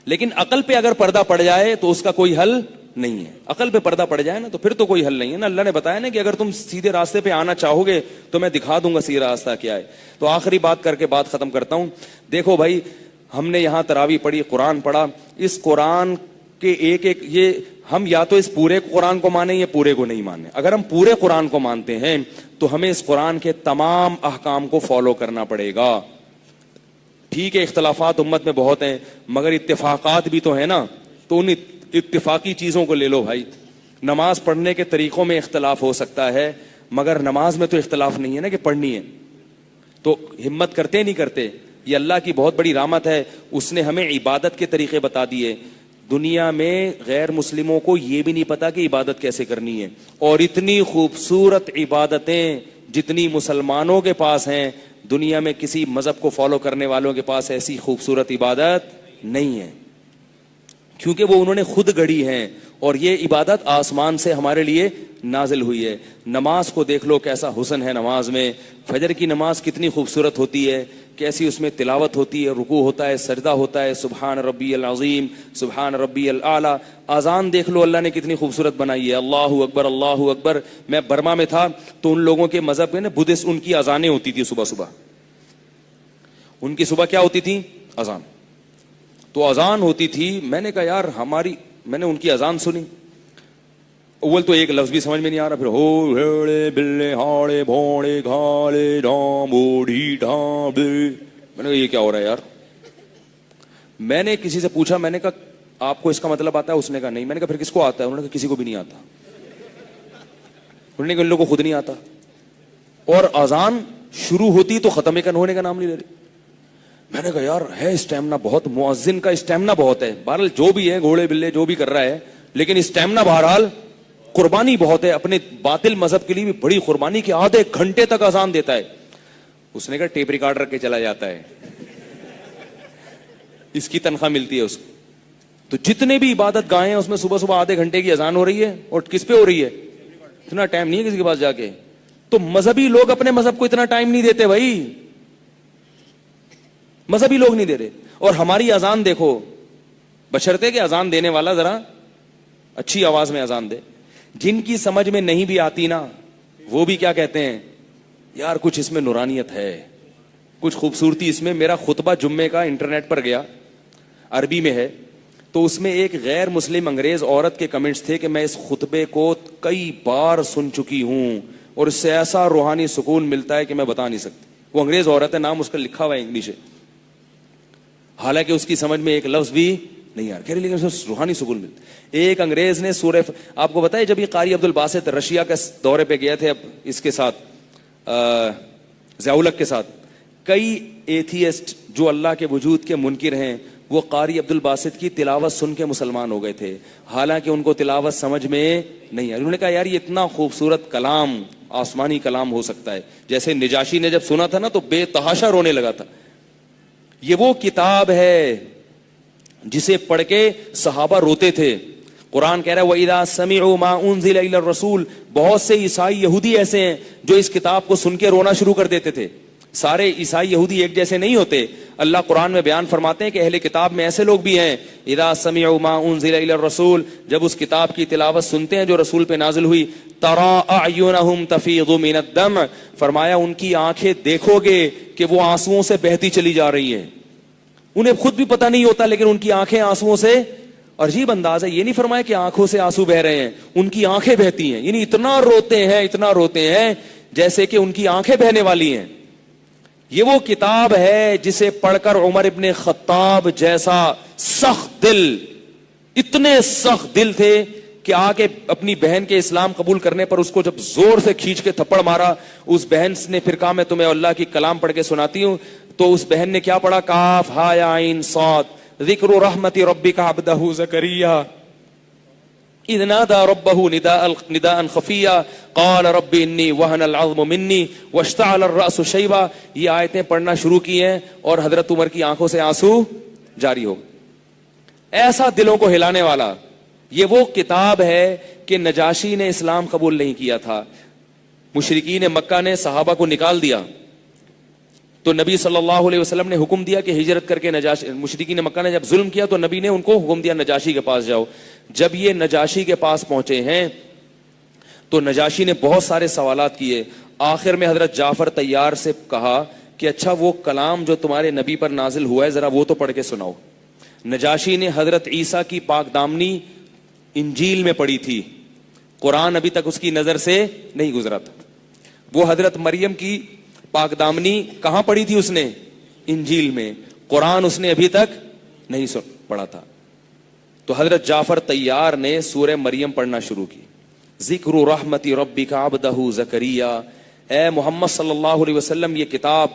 لیکن عقل پہ اگر پردہ پڑ جائے تو اس کا کوئی حل نہیں ہے. عقل پہ پردہ پڑ جائے نا تو پھر تو کوئی حل نہیں ہے نا. اللہ نے بتایا نا کہ اگر تم سیدھے راستے پہ آنا چاہو گے تو میں دکھا دوں گا سیدھا راستہ کیا ہے. تو آخری بات کر کے بات ختم کرتا ہوں. دیکھو بھائی، ہم نے یہاں تراویح پڑھی، قرآن پڑھا. اس قرآن کے ایک یہ ہم یا تو اس پورے قرآن کو مانیں یا پورے کو نہیں مانیں. اگر ہم پورے قرآن کو مانتے ہیں تو ہمیں اس قرآن کے تمام احکام کو فالو کرنا پڑے گا. ٹھیک ہے اختلافات امت میں بہت ہیں مگر اتفاقات بھی تو ہیں نا. تو ان اتفاقی چیزوں کو لے لو بھائی. نماز پڑھنے کے طریقوں میں اختلاف ہو سکتا ہے مگر نماز میں تو اختلاف نہیں ہے نا کہ پڑھنی ہے. تو ہمت کرتے نہیں کرتے. یہ اللہ کی بہت بڑی رحمت ہے، اس نے ہمیں عبادت کے طریقے بتا دیے. دنیا میں غیر مسلموں کو یہ بھی نہیں پتا کہ عبادت کیسے کرنی ہے. اور اتنی خوبصورت عبادتیں جتنی مسلمانوں کے پاس ہیں، دنیا میں کسی مذہب کو فالو کرنے والوں کے پاس ایسی خوبصورت عبادت نہیں ہے، کیونکہ وہ انہوں نے خود گڑھی ہیں. اور یہ عبادت آسمان سے ہمارے لیے نازل ہوئی ہے. نماز کو دیکھ لو کیسا حسن ہے نماز میں. فجر کی نماز کتنی خوبصورت ہوتی ہے، کیسی اس میں تلاوت ہوتی ہے، رکوع ہوتا ہے، سجدہ ہوتا ہے، سبحان ربی العظیم، سبحان ربی الاعلی. اذان دیکھ لو اللہ نے کتنی خوبصورت بنائی ہے، اللہ اکبر اللہ اکبر. میں برما میں تھا تو ان لوگوں کے مذہب میں نا بدھسٹ، ان کی اذانیں ہوتی تھی صبح صبح. ان کی صبح کیا ہوتی تھی؟ اذان. تو اذان ہوتی تھی. میں نے کہا یار میں نے ان کی اذان سنی. اول تو ایک لفظ بھی سمجھ میں نہیں آ رہا، پھر ہو ہیڑے بلے ہاڑے بھوڑے گھالے ڈھام اوڑھی ڈھام. میں نے کہا یہ کیا ہو رہا ہے یار. میں نے کسی سے پوچھا، میں نے کہا آپ کو اس کا مطلب آتا ہے؟ اس نے کہا نہیں. میں نے کہا پھر کس کو آتا ہے؟ انہوں نے کہا کسی کو بھی نہیں آتا. انہوں نے کہا ان لوگوں کو خود نہیں آتا. اور اذان شروع ہوتی تو ختم کا ہونے کا نام نہیں لے رہی. میں نے کہا یار ہے اسٹیمنا بہت, مؤذن کا اسٹیمنا بہت ہے. بہرحال جو بھی ہے, گھوڑے بلے جو بھی کر رہا ہے, لیکن اسٹیمنا بہرحال قربانی بہت ہے. اپنے باطل مذہب کے لیے بھی بڑی قربانی کی, آدھے گھنٹے تک اذان دیتا ہے. اس نے کہا ٹیپ ریکارڈ رکھ کے چلا جاتا ہے, اس کی تنخواہ ملتی ہے اس کو. تو جتنے بھی عبادت گاہیں ہیں اس میں صبح صبح آدھے گھنٹے کی اذان ہو رہی ہے, اور کس پہ ہو رہی ہے؟ اتنا ٹائم نہیں ہے کسی کے پاس جا کے. تو مذہبی لوگ اپنے مذہب کو اتنا ٹائم نہیں دیتے بھائی, مذہبی لوگ نہیں دے رہے. اور ہماری اذان دیکھو, بشرطے کہ اذان دینے والا ذرا اچھی آواز میں اذان دے. جن کی سمجھ میں نہیں بھی آتی نا, وہ بھی کیا کہتے ہیں, یار کچھ اس میں نورانیت ہے, کچھ خوبصورتی اس میں. میرا خطبہ جمعے کا انٹرنیٹ پر گیا, عربی میں ہے, تو اس میں ایک غیر مسلم انگریز عورت کے کمنٹس تھے کہ میں اس خطبے کو کئی بار سن چکی ہوں اور اس سے ایسا روحانی سکون ملتا ہے کہ میں بتا نہیں سکتی. وہ انگریز عورت ہے, نام اس کا لکھا ہوا ہے انگلش ہے, حالانکہ اس کی سمجھ میں ایک لفظ بھی نہیں آ رہا, لیکن اس میں روحانی سکون ملتا ہے. ایک انگریز نے سورہ آپ کو بتایا, جب یہ قاری عبد الباسط رشیا کے دورے پہ گئے تھے, اب اس کے ساتھ ضیاء الحق کے ساتھ, کئی ایتھیسٹ جو اللہ کے وجود کے منکر ہیں وہ قاری عبد الباسط کی تلاوت سن کے مسلمان ہو گئے تھے, حالانکہ ان کو تلاوت سمجھ میں نہیں آئی. انہوں نے کہا یار یہ اتنا خوبصورت کلام, آسمانی کلام ہو سکتا ہے. جیسے نجاشی نے جب سنا تھا نا تو بے تحاشا رونے لگا تھا. یہ وہ کتاب ہے جسے پڑھ کے صحابہ روتے تھے. قرآن کہہ رہا ہے وَإِذَا سَمِعُوا مَا أُنزِلَ إِلَى الرَّسُولِ. بہت سے عیسائی یہودی ایسے ہیں جو اس کتاب کو سن کے رونا شروع کر دیتے تھے. سارے عیسائی یہودی ایک جیسے نہیں ہوتے. اللہ قرآن میں بیان فرماتے ہیں کہ اہل کتاب میں ایسے لوگ بھی ہیں, اذا سمعوا ما انزل الى الرسول, جب اس کتاب کی تلاوت سنتے ہیں جو رسول پہ نازل ہوئی, ترى اعینهم تفیض من الدمع, فرمایا ان کی آنکھیں دیکھو گے کہ وہ آنسوؤں سے بہتی چلی جا رہی ہیں. انہیں خود بھی پتہ نہیں ہوتا لیکن ان کی آنکھیں آنسوؤں سے. عجیب انداز ہے, یہ نہیں فرمایا کہ آنکھوں سے آنسو بہ رہے ہیں, ان کی آنکھیں بہتی ہیں, یعنی اتنا روتے ہیں جیسے کہ ان کی آنکھیں بہنے والی ہیں. یہ وہ کتاب ہے جسے پڑھ کر عمر ابن خطاب جیسا سخت دل, اتنے سخت دل تھے کہ آگے اپنی بہن کے اسلام قبول کرنے پر اس کو جب زور سے کھینچ کے تھپڑ مارا, اس بہن نے پھر کہا میں تمہیں اللہ کی کلام پڑھ کے سناتی ہوں. تو اس بہن نے کیا پڑھا, کاف ہا یا عین صاد, ذکر رحمت ربک عبدہ زکریا اذ نادى ربه نداء خفيا قال رب انی وهن العظم مني واشتعل الراس شيبا. یہ آیتیں پڑھنا شروع کی ہیں اور حضرت عمر کی آنکھوں سے آنسو جاری ہو. ایسا دلوں کو ہلانے والا یہ وہ کتاب ہے کہ نجاشی نے اسلام قبول نہیں کیا تھا, مشرکین مکہ نے صحابہ کو نکال دیا, تو نبی صلی اللہ علیہ وسلم نے حکم دیا کہ ہجرت کر کے نجاشی, مشرکین مکہ نے جب ظلم کیا تو نبی نے ان کو حکم دیا نجاشی کے پاس جاؤ. جب یہ نجاشی کے پاس پہنچے ہیں تو نجاشی نے بہت سارے سوالات کیے. آخر میں حضرت جعفر طیار سے کہا کہ اچھا وہ کلام جو تمہارے نبی پر نازل ہوا ہے ذرا وہ تو پڑھ کے سناؤ. نجاشی نے حضرت عیسیٰ کی پاک دامنی انجیل میں پڑھی تھی, قرآن ابھی تک اس کی نظر سے نہیں گزرا تھا. وہ حضرت مریم کی پاک دامنی کہاں پڑھی تھی اس نے, انجیل میں, قرآن اس نے ابھی تک نہیں پڑھا تھا. تو حضرت جعفر طیار نے سورہ مریم پڑھنا شروع کی, ذکر رحمت ربک عبدہ زکریا. اے محمد صلی اللہ علیہ وسلم یہ کتاب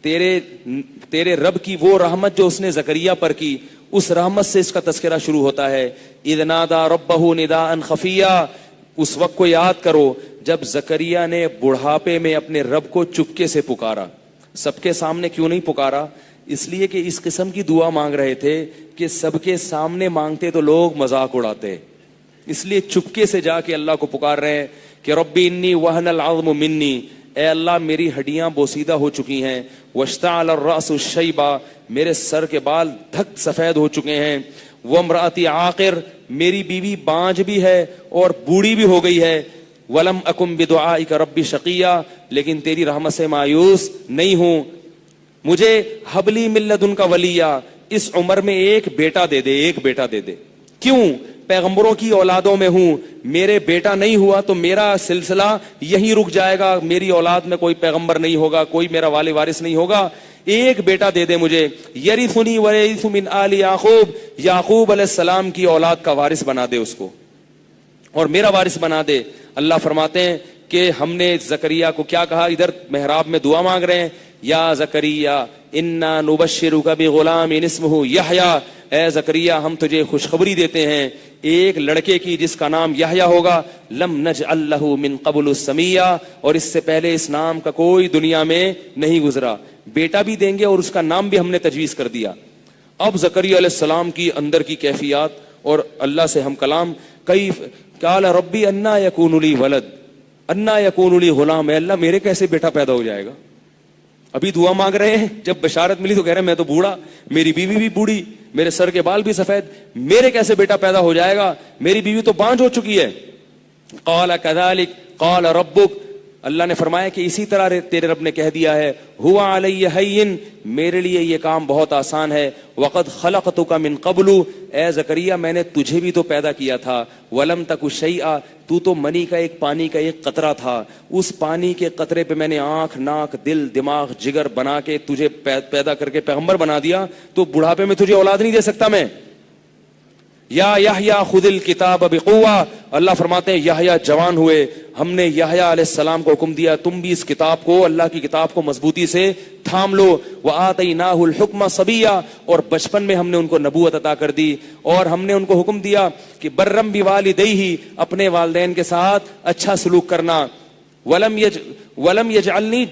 تیرے رب کی وہ رحمت جو اس نے زکریا پر کی, اس رحمت سے اس کا تذکرہ شروع ہوتا ہے. اذ نادى ربہ نداء خفیا, اس وقت کو یاد کرو جب زکریا نے بڑھاپے میں اپنے رب کو چپکے سے پکارا. سب کے سامنے کیوں نہیں پکارا, اس لیے کہ اس قسم کی دعا مانگ رہے تھے کہ سب کے سامنے مانگتے تو لوگ مذاق اڑاتے, اس لیے چپکے سے جا کے اللہ کو پکار رہے ہیں کہ ربی انی وہن العظم منی, اے اللہ میری ہڈیاں بوسیدہ ہو چکی ہیں, واشتعل الراس شیبا, میرے سر کے بال دھک سفید ہو چکے ہیں, وامرأتی عاقر, میری بیوی بانج بھی ہے اور بوڑھی بھی ہو گئی ہے, ولم اکم بدعائک ربی شقیا, لیکن تیری رحمت سے مایوس نہیں ہوں, مجھے حبلی من لدنک ولیا, اس عمر میں ایک بیٹا دے دے, ایک بیٹا دے دے. کیوں, پیغمبروں کی اولادوں میں ہوں, میرے بیٹا نہیں ہوا تو میرا سلسلہ یہیں رک جائے گا, میری اولاد میں کوئی پیغمبر نہیں ہوگا, کوئی میرا والی وارث نہیں ہوگا, ایک بیٹا دے دے مجھے, یرثنی ویرث من آل یعقوب, یعقوب علیہ السلام کی اولاد کا وارث بنا دے اس کو اور میرا وارث بنا دے. اللہ فرماتے ہیں کہ ہم نے زکریا کو کیا کہا, ادھر محراب میں دعا مانگ رہے ہیں, یا زکریا انا نبشرک بغلام اسمہ یحییٰ, اے زکریا ہم تجھے خوشخبری دیتے ہیں ایک لڑکے کی جس کا نام یحییٰ ہوگا, لم نجعل لہ من قبل سمیہ, اور اس سے پہلے اس نام کا کوئی دنیا میں نہیں گزرا, بیٹا بھی دیں گے اور اس کا نام بھی ہم نے تجویز کر دیا. اب زکریا علیہ السلام کی اندر کی کیفیات اور اللہ سے ہم کلام, کیف قال ربی انا یکون لی ولد انا یکون لی غلام, اے اللہ میرے کیسے بیٹا پیدا ہو جائے گا. ابھی دعا مانگ رہے ہیں, جب بشارت ملی تو کہہ رہے ہیں میں تو بوڑھا, میری بیوی بھی بوڑھی, میرے سر کے بال بھی سفید, میرے کیسے بیٹا پیدا ہو جائے گا, میری بیوی تو بانجھ ہو چکی ہے. قال کذالک قال ربک, اللہ نے فرمایا کہ اسی طرح تیرے رب نے کہہ دیا ہے, ہوا علی ہین, میرے لیے یہ کام بہت آسان ہے, وقد خلقتک من قبل, اے زکریا میں نے تجھے بھی تو پیدا کیا تھا, ولم تک شیئا, تو تو منی کا ایک پانی کا ایک قطرہ تھا, اس پانی کے قطرے پہ میں نے آنکھ ناک دل دماغ جگر بنا کے تجھے پیدا کر کے پیغمبر بنا دیا, تو بڑھاپے میں تجھے اولاد نہیں دے سکتا میں. یا یحییٰ خذ الکتاب بقوہ, اللہ فرماتے ہیں یحییٰ جوان ہوئے, ہم نے یحییٰ علیہ السلام کو حکم دیا تم بھی اس کتاب کو, اللہ کی کتاب کو مضبوطی سے تھام لو. وآتیناہ الحکم صبیہ, اور بچپن میں ہم نے ان کو نبوت عطا کر دی, اور ہم نے ان کو حکم دیا کہ برم بوالدیہ, اپنے والدین کے ساتھ اچھا سلوک کرنا. ولم یجعلہ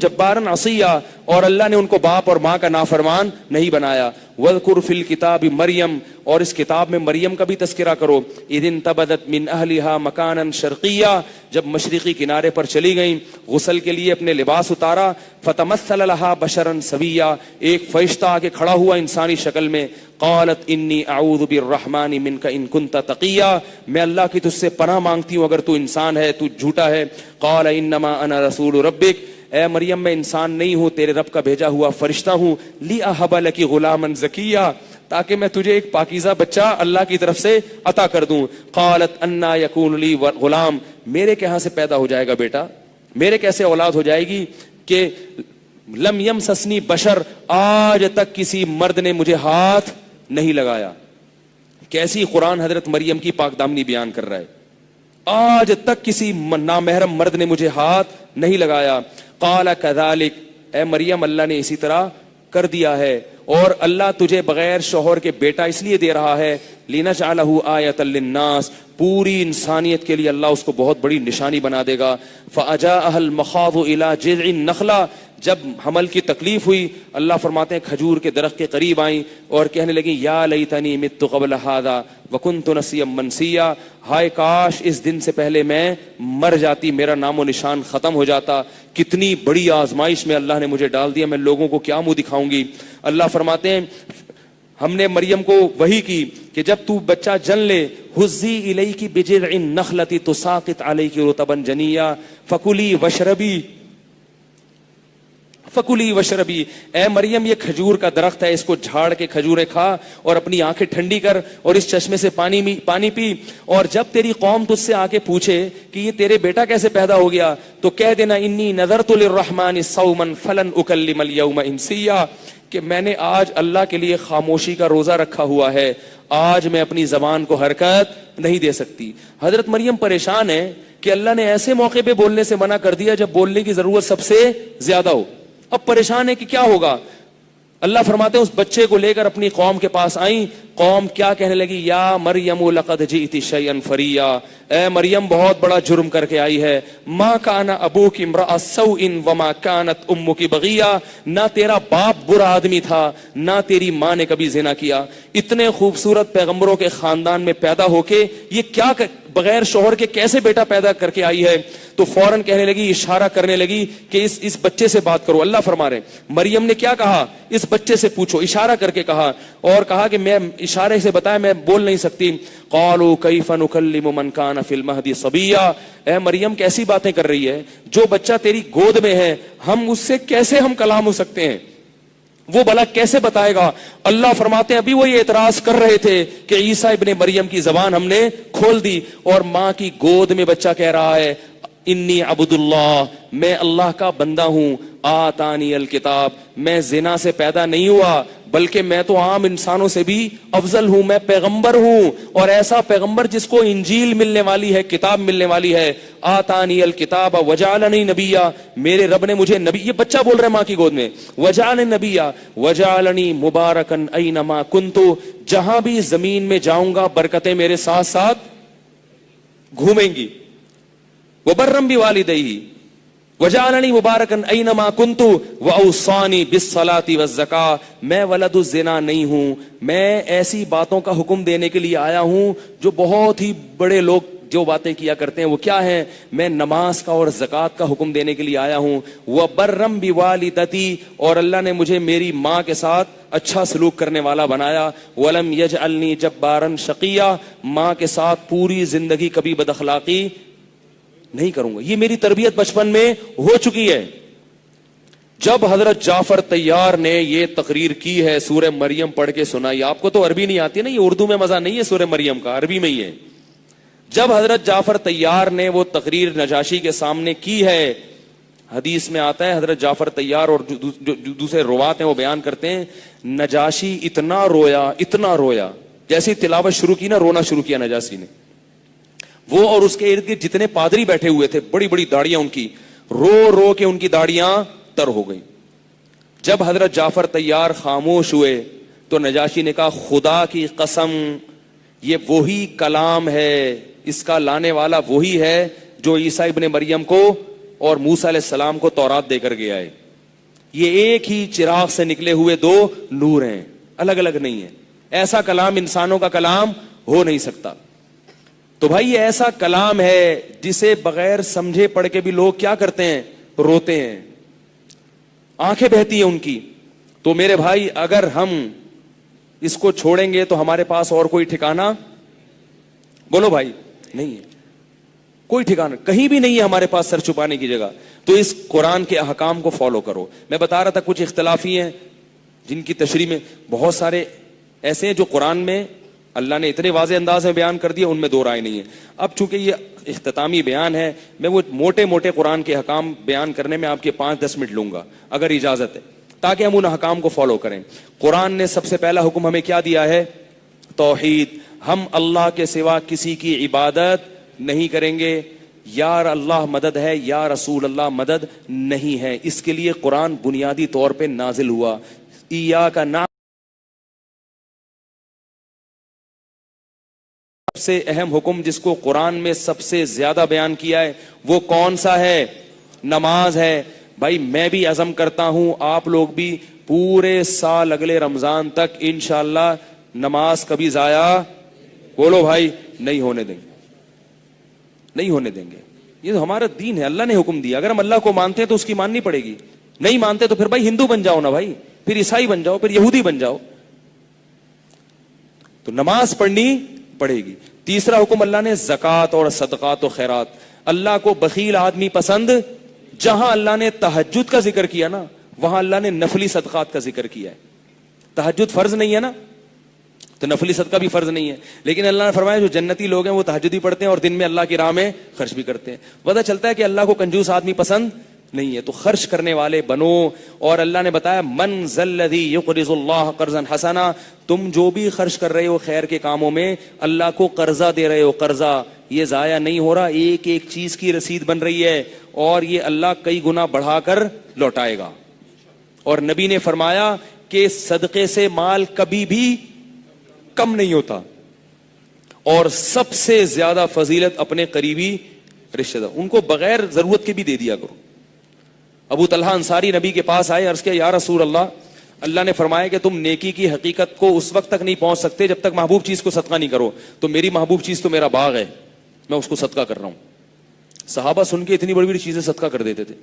جبارا عصیا, اور اللہ نے ان کو باپ اور ماں کا نافرمان نہیں بنایا. واذکر فی الکتاب مریم, اور اس کتاب میں مریم کا بھی تذکرہ کرو. اذ انتبذت من اہلہا مکانا شرقیا, جب مشرقی کنارے پر چلی گئیں, غسل کے لیے اپنے لباس اتارا. فتمثل لہا بشرا سویا, ایک فرشتہ آ کے کھڑا ہوا انسانی شکل میں. قالت انی اعوذ بالرحمن منک ان کنت تقیا, میں اللہ کی تجھ سے پناہ مانگتی ہوں اگر تو انسان ہے, تو جھوٹا ہے. قال انما انا رسول ربک, اے مریم میں انسان نہیں ہوں, تیرے رب کا بھیجا ہوا فرشتہ ہوں. لاہب لک غلاما زکیا, تاکہ میں تجھے ایک پاکیزہ بچہ اللہ کی طرف سے عطا کر دوں. قالت انا یکون لی غلام, میرے کہاں سے پیدا ہو جائے گا بیٹا, میرے کیسے اولاد ہو جائے گی کہ لم یمسسنی بشر, آج تک کسی مرد نے مجھے ہاتھ نہیں لگایا. کیسی قرآن حضرت مریم کی پاک دامنی بیان کر رہا ہے, آج تک کسی نامحرم مرد نے مجھے ہاتھ نہیں لگایا. قال کذالک, اے مریم اللہ نے اسی طرح کر دیا ہے, اور اللہ تجھے بغیر شوہر کے بیٹا اس لیے دے رہا ہے, لنجعلہ آیۃ للناس, پوری انسانیت کے لیے اللہ اس کو بہت بڑی نشانی بنا دے گا. فاجاءها المخاض الى جذع النخلہ, جب حمل کی تکلیف ہوئی اللہ فرماتے ہیں کھجور کے درخت کے قریب آئیں اور کہنے لگیں یا لیتنی مت قبل ھذا وکنت نسیا منسیا, ہائے کاش اس دن سے پہلے میں مر جاتی, میرا نام و نشان ختم ہو جاتا. کتنی بڑی آزمائش میں اللہ نے مجھے ڈال دیا, میں لوگوں کو کیا منہ دکھاؤں گی. اللہ فرماتے ہیں ہم نے مریم کو وحی کی کہ جب تو بچہ جن لے, حزی الیک بجذع النخلۃ تساقط علیک رطبا جنیا فکلی واشربی فکلی وشربی, اے مریم یہ کھجور کا درخت ہے, اس کو جھاڑ کے کھجوریں کھا اور اپنی آنکھیں ٹھنڈی کر, اور اس چشمے سے پانی پی, اور جب تیری قوم تجھ سے آ کے پوچھے کہ یہ تیرے بیٹا کیسے پیدا ہو گیا تو کہہ دینا انی نذرت للرحمن صوما فلن اکلم اليوم انسیا, کہ میں نے آج اللہ کے لیے خاموشی کا روزہ رکھا ہوا ہے, آج میں اپنی زبان کو حرکت نہیں دے سکتی. حضرت مریم پریشان ہے کہ اللہ نے ایسے موقع پہ بولنے سے منع کر دیا جب بولنے کی ضرورت سب سے زیادہ ہو. اب پریشان ہے کہ کیا ہوگا. اللہ فرماتے ہیں اس بچے کو لے کر اپنی قوم کے پاس آئیں, قوم کیا کہنے لگی, یا مریم لقد جئت شیئا فریا, اے مریم بہت بڑا جرم کر کے آئی ہے. ما کان ابوک امرأ سوء وما کانت امک بغیا, نہ تیرا باپ برا آدمی تھا نہ تیری ماں نے کبھی زنا کیا. اتنے خوبصورت پیغمبروں کے خاندان میں پیدا ہو کے یہ کیا بغیر شوہر کے کیسے بیٹا پیدا کر کے آئی ہے. تو فوراً کہنے لگی, اشارہ کرنے لگی کہ اس بچے سے بات کرو. اللہ فرما رہے مریم نے کیا کہا, اس بچے سے پوچھو, اشارہ کر کے کہا, اور کہا کہ میں اشارے سے بتایا میں بول نہیں سکتی. قالوا کیف نکلم من کان فی المہد صبیا, اے مریم کیسی باتیں کر رہی ہے, جو بچہ تیری گود میں ہے ہم اس سے کیسے ہم کلام ہو سکتے ہیں, وہ بھلا کیسے بتائے گا. اللہ فرماتے ہیں ابھی وہ یہ اعتراض کر رہے تھے کہ عیسیٰ ابن مریم کی زبان ہم نے کھول دی, اور ماں کی گود میں بچہ کہہ رہا ہے انی عبداللہ، میں اللہ کا بندہ ہوں، آتانی الکتاب، میں زنا سے پیدا نہیں ہوا بلکہ میں تو عام انسانوں سے بھی افضل ہوں، میں پیغمبر ہوں، اور ایسا پیغمبر جس کو انجیل ملنے والی ہے، کتاب ملنے والی ہے۔ آتانی الکتاب وجعلنی نبیا، میرے رب نے مجھے نبی، یہ بچہ بول رہا ہے ماں کی گود میں، وجعلنی نبیا وجعلنی مبارکن اینما کنت، جہاں بھی زمین میں جاؤں گا برکتیں میرے ساتھ ساتھ گھومیں گی۔ وبرم بوالدیہ وجعلنی مبارکن اینما کنت واوصانی بالصلاۃ والزکاۃ، میں ولد الزنا نہیں ہوں، میں ایسی باتوں کا حکم دینے کے لیے آیا ہوں جو بہت ہی بڑے لوگ جو باتیں کیا کرتے ہیں وہ کیا ہے، میں نماز کا اور زکوٰۃ کا حکم دینے کے لیے آیا ہوں۔ وبرم بوالدتی، اور اللہ نے مجھے میری ماں کے ساتھ اچھا سلوک کرنے والا بنایا۔ ولم یجعلنی جبارا شقیا، ماں کے ساتھ پوری زندگی کبھی بد اخلاقی نہیں کروں گا۔ یہ میری تربیت بچپن میں ہو چکی ہے۔ جب حضرت جعفر طیار نے یہ تقریر کی ہے، سورہ مریم پڑھ کے سنائی، آپ کو تو عربی نہیں آتی نا، یہ اردو میں مزہ نہیں ہے سورہ مریم کا، عربی میں ہی ہے۔ جب حضرت جعفر طیار نے وہ تقریر نجاشی کے سامنے کی ہے، حدیث میں آتا ہے حضرت جعفر طیار اور جو دوسرے روات ہیں وہ بیان کرتے ہیں، نجاشی اتنا رویا، جیسے تلاوت شروع کی نا، رونا شروع کیا نجاشی نے۔ وہ اور اس کے ارد گرد جتنے پادری بیٹھے ہوئے تھے، بڑی بڑی داڑیاں ان کی، رو رو کے ان کی داڑیاں تر ہو گئیں۔ جب حضرت جعفر طیار خاموش ہوئے تو نجاشی نے کہا، خدا کی قسم یہ وہی کلام ہے، اس کا لانے والا وہی ہے جو عیسیٰ ابن مریم کو اور موسیٰ علیہ السلام کو تورات دے کر گیا ہے۔ یہ ایک ہی چراغ سے نکلے ہوئے دو نور ہیں، الگ الگ نہیں ہیں۔ ایسا کلام انسانوں کا کلام ہو نہیں سکتا۔ تو بھائی یہ ایسا کلام ہے جسے بغیر سمجھے پڑھ کے بھی لوگ کیا کرتے ہیں، روتے ہیں، آنکھیں بہتی ہیں ان کی۔ تو میرے بھائی اگر ہم اس کو چھوڑیں گے تو ہمارے پاس اور کوئی ٹھکانہ، بولو بھائی، نہیں ہے، کوئی ٹھکانہ کہیں بھی نہیں ہے ہمارے پاس سر چھپانے کی جگہ۔ تو اس قرآن کے احکام کو فالو کرو۔ میں بتا رہا تھا کچھ اختلافی ہیں جن کی تشریح میں بہت سارے ایسے ہیں جو قرآن میں اللہ نے اتنے واضح انداز میں بیان کر دیا، ان میں دو رائے نہیں ہے۔ اب چونکہ یہ اختتامی بیان ہے، میں وہ موٹے موٹے قرآن کے احکام بیان کرنے میں آپ کے 5-10 منٹ لوں گا اگر اجازت ہے، تاکہ ہم ان احکام کو فالو کریں۔ قرآن نے سب سے پہلا حکم ہمیں کیا دیا ہے؟ توحید۔ ہم اللہ کے سوا کسی کی عبادت نہیں کریں گے۔ یا اللہ مدد ہے، یا رسول اللہ مدد نہیں ہے۔ اس کے لیے قرآن بنیادی طور پہ نازل ہوا۔ ایاک نعبد، سب سے اہم حکم جس کو قرآن میں سب سے زیادہ بیان کیا ہے وہ کون سا ہے؟ نماز ہے۔ بھائی میں بھی عزم کرتا ہوں، آپ لوگ بھی پورے سال اگلے رمضان تک انشاءاللہ نماز کبھی ضائع، بولو بھائی، نہیں ہونے دیں گے، نہیں ہونے دیں گے۔ یہ تو ہمارا دین ہے، اللہ نے حکم دیا۔ اگر ہم اللہ کو مانتے ہیں تو اس کی ماننی پڑے گی، نہیں مانتے تو پھر بھائی ہندو بن جاؤ نا بھائی، پھر عیسائی بن جاؤ، پھر یہودی بن جاؤ۔ تو نماز پڑھنی پڑے گی۔ تیسرا حکم اللہ نے زکوٰۃ اور صدقات و خیرات۔ اللہ کو بخیل آدمی پسند، جہاں اللہ نے تہجد کا ذکر کیا نا، وہاں اللہ نے نفلی صدقات کا ذکر کیا ہے۔ تہجد فرض نہیں ہے نا، تو نفلی صدقہ بھی فرض نہیں ہے، لیکن اللہ نے فرمایا جو جنتی لوگ ہیں وہ تہجد بھی پڑھتے ہیں اور دن میں اللہ کی راہ میں خرچ بھی کرتے ہیں۔ پتہ چلتا ہے کہ اللہ کو کنجوس آدمی پسند نہیں ہے، تو خرچ کرنے والے بنو۔ اور اللہ نے بتایا من ذا الذی یقرض اللہ قرضا حسنا، تم جو بھی خرچ کر رہے ہو خیر کے کاموں میں، اللہ کو قرضہ دے رہے ہو، قرضہ یہ ضائع نہیں ہو رہا، ایک ایک چیز کی رسید بن رہی ہے، اور یہ اللہ کئی گنا بڑھا کر لوٹائے گا۔ اور نبی نے فرمایا کہ صدقے سے مال کبھی بھی کم نہیں ہوتا، اور سب سے زیادہ فضیلت اپنے قریبی رشتہ دار، ان کو بغیر ضرورت کے بھی دے دیا کرو۔ ابو طلحہ انصاری نبی کے پاس آئے، عرض کیا یا رسول اللہ نے فرمایا کہ تم نیکی کی حقیقت کو اس وقت تک نہیں پہنچ سکتے جب تک محبوب چیز کو صدقہ نہیں کرو، تو میری محبوب چیز تو میرا باغ ہے، میں اس کو صدقہ کر رہا ہوں۔ صحابہ سن کے اتنی بڑی بڑی چیزیں صدقہ کر دیتے تھے۔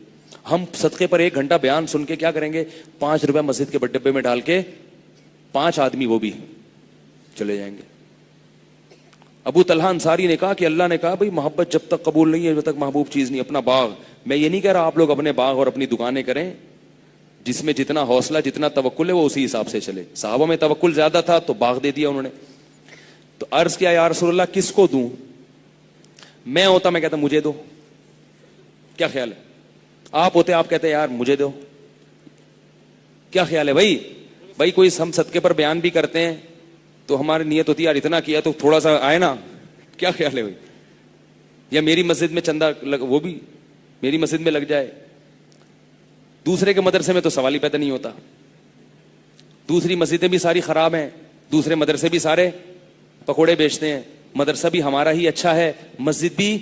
ہم صدقے پر 1 گھنٹہ بیان سن کے کیا کریں گے؟ 5 روپے مسجد کے ڈبے میں ڈال کے 5 آدمی وہ بھی چلے جائیں گے۔ ابو طلحہ انصاری نے کہا کہ اللہ نے کہا بھئی محبت جب تک قبول نہیں ہے جب تک محبوب چیز نہیں، اپنا باغ۔ میں یہ نہیں کہہ رہا آپ لوگ اپنے باغ اور اپنی دکانیں کریں، جس میں جتنا حوصلہ جتنا توکل ہے وہ اسی حساب سے چلے۔ صحابہ میں توکل زیادہ تھا تو باغ دے دیا انہوں نے۔ تو عرض کیا یا رسول اللہ کس کو دوں؟ میں ہوتا میں کہتا مجھے دو، کیا خیال ہے؟ آپ ہوتے آپ کہتے یار مجھے دو. کیا خیال ہے بھائی کوئی ہم صدقے پر بیان بھی کرتے ہیں تو ہماری نیت ہوتی ہے یار اتنا کیا تو تھوڑا سا آئے نا. کیا خیال ہے بھائی؟ یا میری مسجد میں چندہ وہ بھی میری مسجد میں لگ جائے. دوسرے کے مدرسے میں تو سوال ہی پیدا نہیں ہوتا. دوسری مسجدیں بھی ساری خراب ہیں, دوسرے مدرسے بھی سارے پکوڑے بیچتے ہیں, مدرسہ بھی ہمارا ہی اچھا ہے, مسجد بھی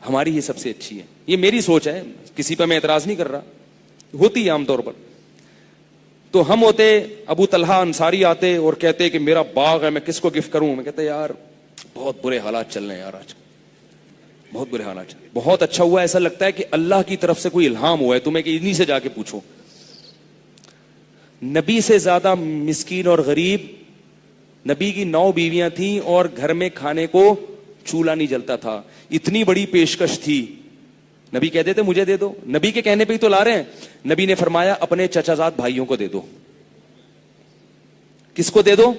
ہماری ہی سب سے اچھی ہے. یہ میری سوچ ہے, کسی پہ میں اعتراض نہیں کر رہا, ہوتی ہے عام طور پر. تو ہم ہوتے ابو طلحہ انصاری آتے اور کہتے کہ میرا باغ ہے میں کس کو گفٹ کروں. میں کہتا یار بہت برے حالات چل رہے ہیں یار, آج بہت برے حالات چل رہے ہیں. بہت اچھا ہوا, ایسا لگتا ہے کہ اللہ کی طرف سے کوئی الہام ہوا ہے تمہیں کہ انہی سے جا کے پوچھو. نبی سے زیادہ مسکین اور غریب, نبی کی 9 بیویاں تھیں اور گھر میں کھانے کو چولہا نہیں جلتا تھا. اتنی بڑی پیشکش تھی, نبی کہتے تھے مجھے دے دو. نبی کے کہنے پہ ہی تو لا رہے ہیں. نبی نے فرمایا اپنے چچا زاد بھائیوں کو دے دو. کس کو دے دو؟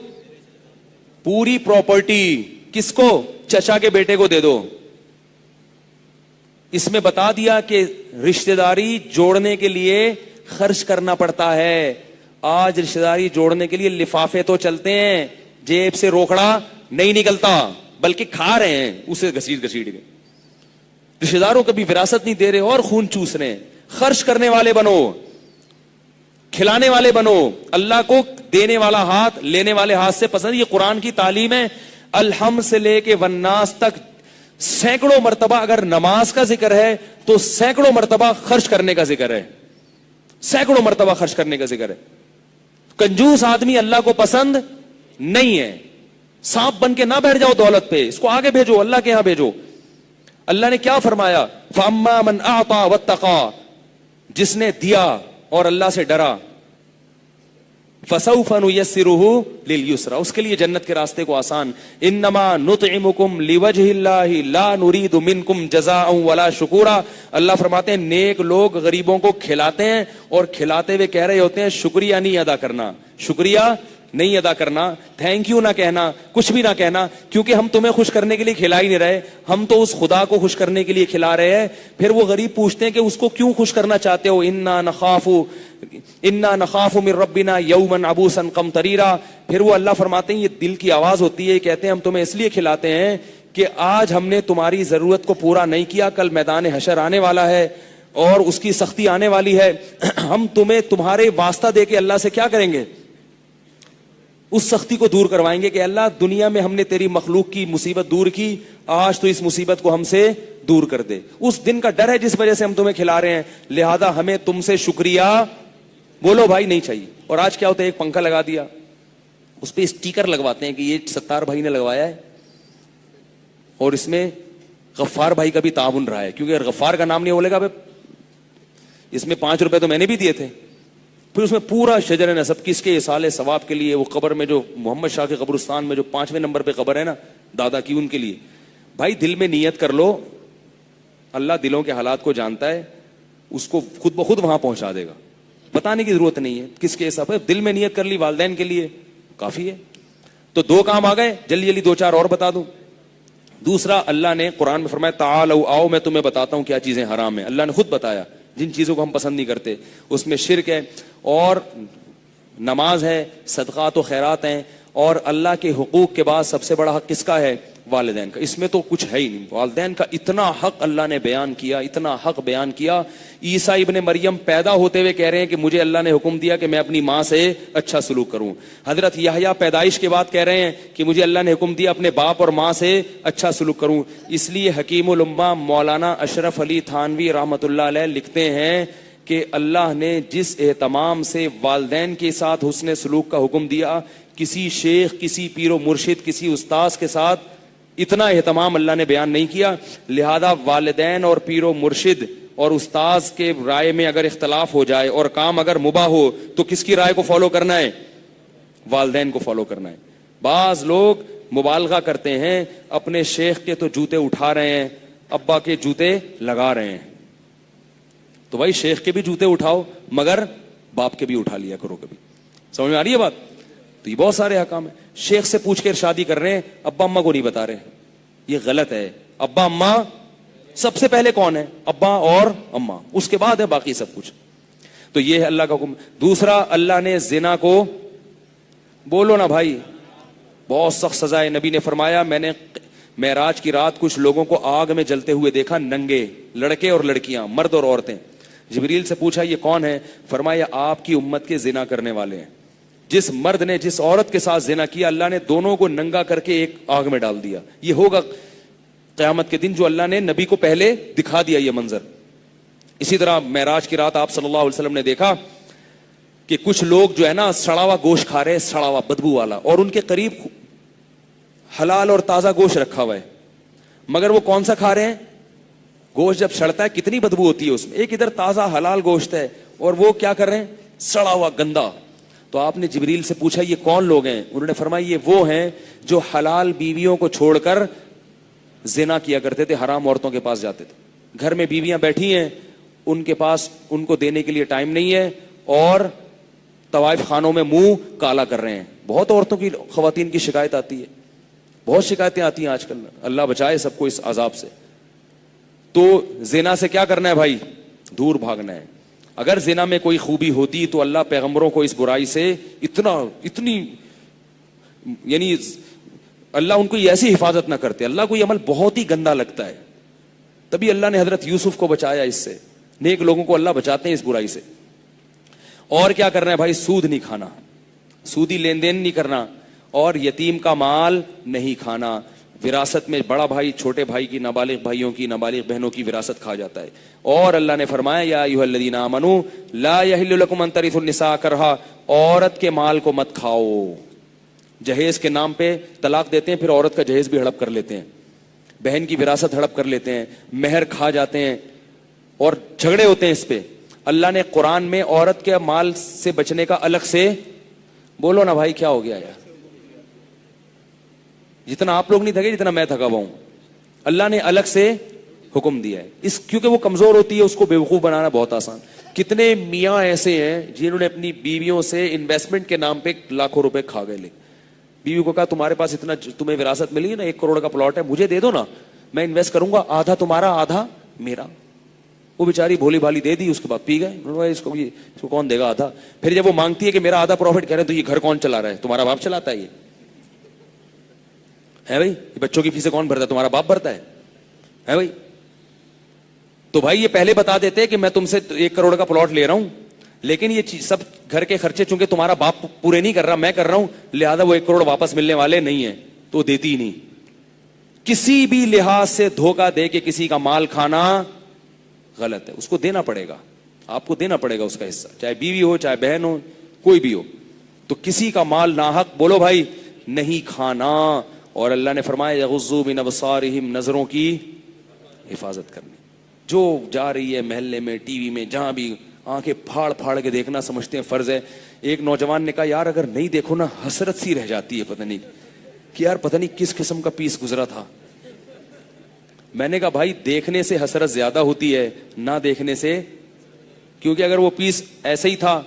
پوری پراپرٹی. کس کو؟ چچا کے بیٹے کو دے دو. اس میں بتا دیا کہ رشتہ داری جوڑنے کے لیے خرچ کرنا پڑتا ہے. آج رشتہ داری جوڑنے کے لیے لفافے تو چلتے ہیں, جیب سے روکڑا نہیں نکلتا بلکہ کھا رہے ہیں اسے گھسیٹ گھسیٹ کے. رشتہ داروں کو بھی وراثت نہیں دے رہے اور خون چوس رہے ہیں. خرچ کرنے والے بنو, کھلانے والے بنو. اللہ کو دینے والا ہاتھ لینے والے ہاتھ سے پسند. یہ قرآن کی تعلیم ہے. الحمد سے لے کے والناس تک سینکڑوں مرتبہ اگر نماز کا ذکر ہے تو سینکڑوں مرتبہ خرچ کرنے کا ذکر ہے. سینکڑوں مرتبہ خرچ کرنے کا ذکر ہے. کنجوس آدمی اللہ کو پسند نہیں ہے. سانپ بن کے نہ بیٹھ جاؤ دولت پہ, اس کو آگے بھیجو, اللہ کے یہاں بھیجو. اللہ نے کیا فرمایا؟ فَأَمَّا مَنْ أَعْطَى وَاتَّقَى, جس نے دیا اور اللہ سے ڈرا, فَسَوْفَ نُيَسِّرُهُ لِلْيُسْرَى, اس کے لیے جنت کے راستے کو آسان. إِنَّمَا نُطْعِمُكُمْ لِوَجْهِ اللَّهِ لَا نُرِيدُ مِنْكُمْ جَزَاءً وَلَا شُكُورًا. اللہ فرماتے ہیں نیک لوگ غریبوں کو کھلاتے ہیں اور کھلاتے ہوئے کہہ رہے ہوتے ہیں شکریہ نہیں ادا کرنا, شکریہ نہیں ادا کرنا, تھینک یو نہ کہنا, کچھ بھی نہ کہنا, کیونکہ ہم تمہیں خوش کرنے کے لیے کھلا ہی نہیں رہے, ہم تو اس خدا کو خوش کرنے کے لیے کھلا رہے ہیں. پھر وہ غریب پوچھتے ہیں کہ اس کو کیوں خوش کرنا چاہتے ہو؟ انا نخاف من ربنا یوما عبوسا قمطریرا. پھر وہ اللہ فرماتے ہیں یہ دل کی آواز ہوتی ہے, کہتے ہیں ہم تمہیں اس لیے کھلاتے ہیں کہ آج ہم نے تمہاری ضرورت کو پورا نہیں کیا, کل میدان حشر آنے والا ہے اور اس کی سختی آنے والی ہے. ہم تمہیں تمہارے واسطہ دے کے اللہ سے کیا کریں گے؟ اس سختی کو دور کروائیں گے کہ اللہ دنیا میں ہم نے تیری مخلوق کی مصیبت دور کی, آج تو اس مصیبت کو ہم سے دور کر دے. اس دن کا ڈر ہے جس وجہ سے ہم تمہیں کھلا رہے ہیں, لہذا ہمیں تم سے شکریہ بولو بھائی نہیں چاہیے. اور آج کیا ہوتا ہے, ایک پنکھا لگا دیا, اس پہ اسٹیکر لگواتے ہیں کہ یہ ستار بھائی نے لگوایا ہے اور اس میں غفار بھائی کا بھی تعاون رہا ہے, کیونکہ اگر غفار کا نام نہیں بولے گا اس میں 5 روپے تو میں نے بھی دیے تھے. پھر اس میں پورا شجر نسب کس کے اصال ثواب کے لیے, وہ قبر میں جو محمد شاہ کے قبرستان میں جو 5ویں نمبر پہ قبر ہے نا دادا کی, ان کے لیے. بھائی دل میں نیت کر لو, اللہ دلوں کے حالات کو جانتا ہے, اس کو خود بخود وہاں پہنچا دے گا, بتانے کی ضرورت نہیں ہے کس کے حساب ہے. دل میں نیت کر لی والدین کے لیے کافی ہے. تو 2 کام آ گئے, جلدی جلدی 2-4 اور بتا دوں. دوسرا, اللہ نے قرآن میں فرمایا تعالوا آؤ میں تمہیں بتاتا ہوں کیا چیزیں حرام ہیں. اللہ نے خود بتایا جن چیزوں کو ہم پسند نہیں کرتے, اس میں شرک ہے اور نماز ہے, صدقات و خیرات ہیں, اور اللہ کے حقوق کے بعد سب سے بڑا حق کس کا ہے؟ والدین کا. اس میں تو کچھ ہے ہی نہیں. والدین کا اتنا حق اللہ نے بیان کیا, اتنا حق بیان کیا. عیسیٰ ابن مریم پیدا ہوتے ہوئے کہہ رہے ہیں کہ مجھے اللہ نے حکم دیا کہ میں اپنی ماں سے اچھا سلوک کروں. حضرت یحییٰ پیدائش کے بعد کہہ رہے ہیں کہ مجھے اللہ نے حکم دیا اپنے باپ اور ماں سے اچھا سلوک کروں. اس لیے حکیم الامہ مولانا اشرف علی تھانوی رحمۃ اللہ علیہ لکھتے ہیں کہ اللہ نے جس اہتمام سے والدین کے ساتھ حسن سلوک کا حکم دیا, کسی شیخ, کسی پیر و مرشد, کسی استاذ کے ساتھ اتنا اہتمام اللہ نے بیان نہیں کیا. لہذا والدین اور پیر و مرشد اور استاذ کے رائے میں اگر اختلاف ہو جائے اور کام اگر مباح ہو تو کس کی رائے کو فالو کرنا ہے؟ والدین کو فالو کرنا ہے. بعض لوگ مبالغہ کرتے ہیں, اپنے شیخ کے تو جوتے اٹھا رہے ہیں, ابا کے جوتے لگا رہے ہیں. تو بھائی شیخ کے بھی جوتے اٹھاؤ مگر باپ کے بھی اٹھا لیا کرو کبھی. سمجھ میں آ رہی ہے بات؟ تو یہ بہت سارے حکام ہیں. شیخ سے پوچھ کر شادی کر رہے ہیں, ابا اماں کو نہیں بتا رہے, یہ غلط ہے. ابا اماں سب سے پہلے کون ہے؟ ابا اور اماں، اس کے بعد ہے باقی سب کچھ. تو یہ ہے اللہ کا حکم. دوسرا، اللہ نے زنا کو، بولو نا بھائی، بہت سخت سزا ہے. نبی نے فرمایا میں نے معراج کی رات کچھ لوگوں کو آگ میں جلتے ہوئے دیکھا، ننگے، لڑکے اور لڑکیاں، مرد اور عورتیں. جبریل سے پوچھا یہ کون ہے؟ فرمایا آپ کی امت کے زنا کرنے والے ہیں. جس مرد نے جس عورت کے ساتھ زنا کیا، اللہ نے دونوں کو ننگا کر کے ایک آگ میں ڈال دیا. یہ ہوگا قیامت کے دن جو اللہ نے نبی کو پہلے دکھا دیا یہ منظر. اسی طرح معراج کی رات آپ صلی اللہ علیہ وسلم نے دیکھا کہ کچھ لوگ جو ہے نا سڑا ہوا گوشت کھا رہے ہیں، سڑا ہوا بدبو والا، اور ان کے قریب حلال اور تازہ گوشت رکھا ہوا ہے، مگر وہ کون سا کھا رہے ہیں؟ گوشت جب سڑتا ہے کتنی بدبو ہوتی ہے اس میں. ایک ادھر تازہ حلال گوشت ہے اور وہ کیا کر رہے ہیں؟ سڑا ہوا گندا. تو آپ نے جبریل سے پوچھا یہ کون لوگ ہیں؟ انہوں نے فرمایا یہ وہ ہیں جو حلال بیویوں کو چھوڑ کر زنا کیا کرتے تھے، حرام عورتوں کے پاس جاتے تھے. گھر میں بیویاں بیٹھی ہیں، ان کے پاس ان کو دینے کے لیے ٹائم نہیں ہے، اور طوائف خانوں میں منہ کالا کر رہے ہیں. بہت عورتوں کی، خواتین کی شکایت آتی ہے، بہت شکایتیں آتی ہیں آج کل. اللہ بچائے سب کو اس عذاب سے. تو زنا سے کیا کرنا ہے بھائی؟ دور بھاگنا ہے. اگر زنا میں کوئی خوبی ہوتی تو اللہ پیغمبروں کو اس برائی سے اتنی یعنی اللہ ان کو ایسی حفاظت نہ کرتے. اللہ کو یہ عمل بہت ہی گندا لگتا ہے، تبھی اللہ نے حضرت یوسف کو بچایا اس سے. نیک لوگوں کو اللہ بچاتے ہیں اس برائی سے. اور کیا کرنا ہے بھائی؟ سود نہیں کھانا، سودی لین دین نہیں کرنا، اور یتیم کا مال نہیں کھانا. وراثت میں بڑا بھائی چھوٹے بھائی کی، نابالغ بھائیوں کی، نابالغ بہنوں کی وراثت کھا جاتا ہے. اور اللہ نے فرمایا یا ایھا الذین آمنوا لا یحل لکم ان ترثوا النساء کرہا، عورت کے مال کو مت کھاؤ. جہیز کے نام پہ طلاق دیتے ہیں، پھر عورت کا جہیز بھی ہڑپ کر لیتے ہیں، بہن کی وراثت ہڑپ کر لیتے ہیں، مہر کھا جاتے ہیں، اور جھگڑے ہوتے ہیں اس پہ. اللہ نے قرآن میں عورت کے مال سے بچنے کا الگ سے، بولو نا بھائی کیا ہو گیا یار؟ جتنا آپ لوگ نہیں تھکے جتنا میں تھکا ہوا ہوں. اللہ نے الگ سے حکم دیا ہے اس، کیونکہ وہ کمزور ہوتی ہے، اس کو بیوقوف بنانا بہت آسان. کتنے میاں ایسے ہیں جنہوں نے اپنی بیویوں سے انویسٹمنٹ کے نام پہ لاکھوں روپے کھا گئے. بیوی کو کہا تمہارے پاس اتنا، تمہیں وراثت ملی ہے نا، 1 کروڑ کا پلاٹ ہے، مجھے دے دو نا، میں انویسٹ کروں گا، آدھا تمہارا آدھا میرا. وہ بیچاری بھولی بھالی دے دی، اس کے بعد پی گئے. اس کو کون دے گا آدھا؟ پھر جب وہ مانگتی ہے کہ میرا آدھا پروفٹ کہہ رہے ہیں، تو یہ گھر کون چلا رہا ہے؟ تمہارا باپ چلاتا ہے. یہ ہے بھائی، بچوں کی فیسیں کون بھرتا ہے؟ تمہارا باپ بھرتا ہے بھائی. تو بھائی یہ پہلے بتا دیتے کہ میں تم سے 1 کروڑ کا پلاٹ لے رہا ہوں، لیکن یہ سب گھر کے خرچے چونکہ تمہارا باپ پورے نہیں کر رہا، میں کر رہا ہوں، لہذا وہ 1 کروڑ واپس ملنے والے نہیں ہیں، تو دیتی ہی نہیں. کسی بھی لحاظ سے دھوکہ دے کے کسی کا مال کھانا غلط ہے. اس کو دینا پڑے گا، آپ کو دینا پڑے گا اس کا حصہ، چاہے بیوی ہو چاہے بہن ہو کوئی بھی ہو. تو کسی کا مال ناحق، بولو بھائی، نہیں کھانا. اور اللہ نے فرمایا یغضوا من ابصارہم، نظروں کی حفاظت کرنی. جو جا رہی ہے محلے میں، ٹی وی میں، جہاں بھی، آنکھیں پھاڑ پھاڑ کے دیکھنا سمجھتے ہیں فرض ہے. ایک نوجوان نے کہا یار اگر نہیں دیکھو نا حسرت سی رہ جاتی ہے، پتہ نہیں کہ یار پتہ نہیں کس قسم کا پیس گزرا تھا. میں نے کہا بھائی دیکھنے سے حسرت زیادہ ہوتی ہے نہ دیکھنے سے، کیونکہ اگر وہ پیس ایسے ہی تھا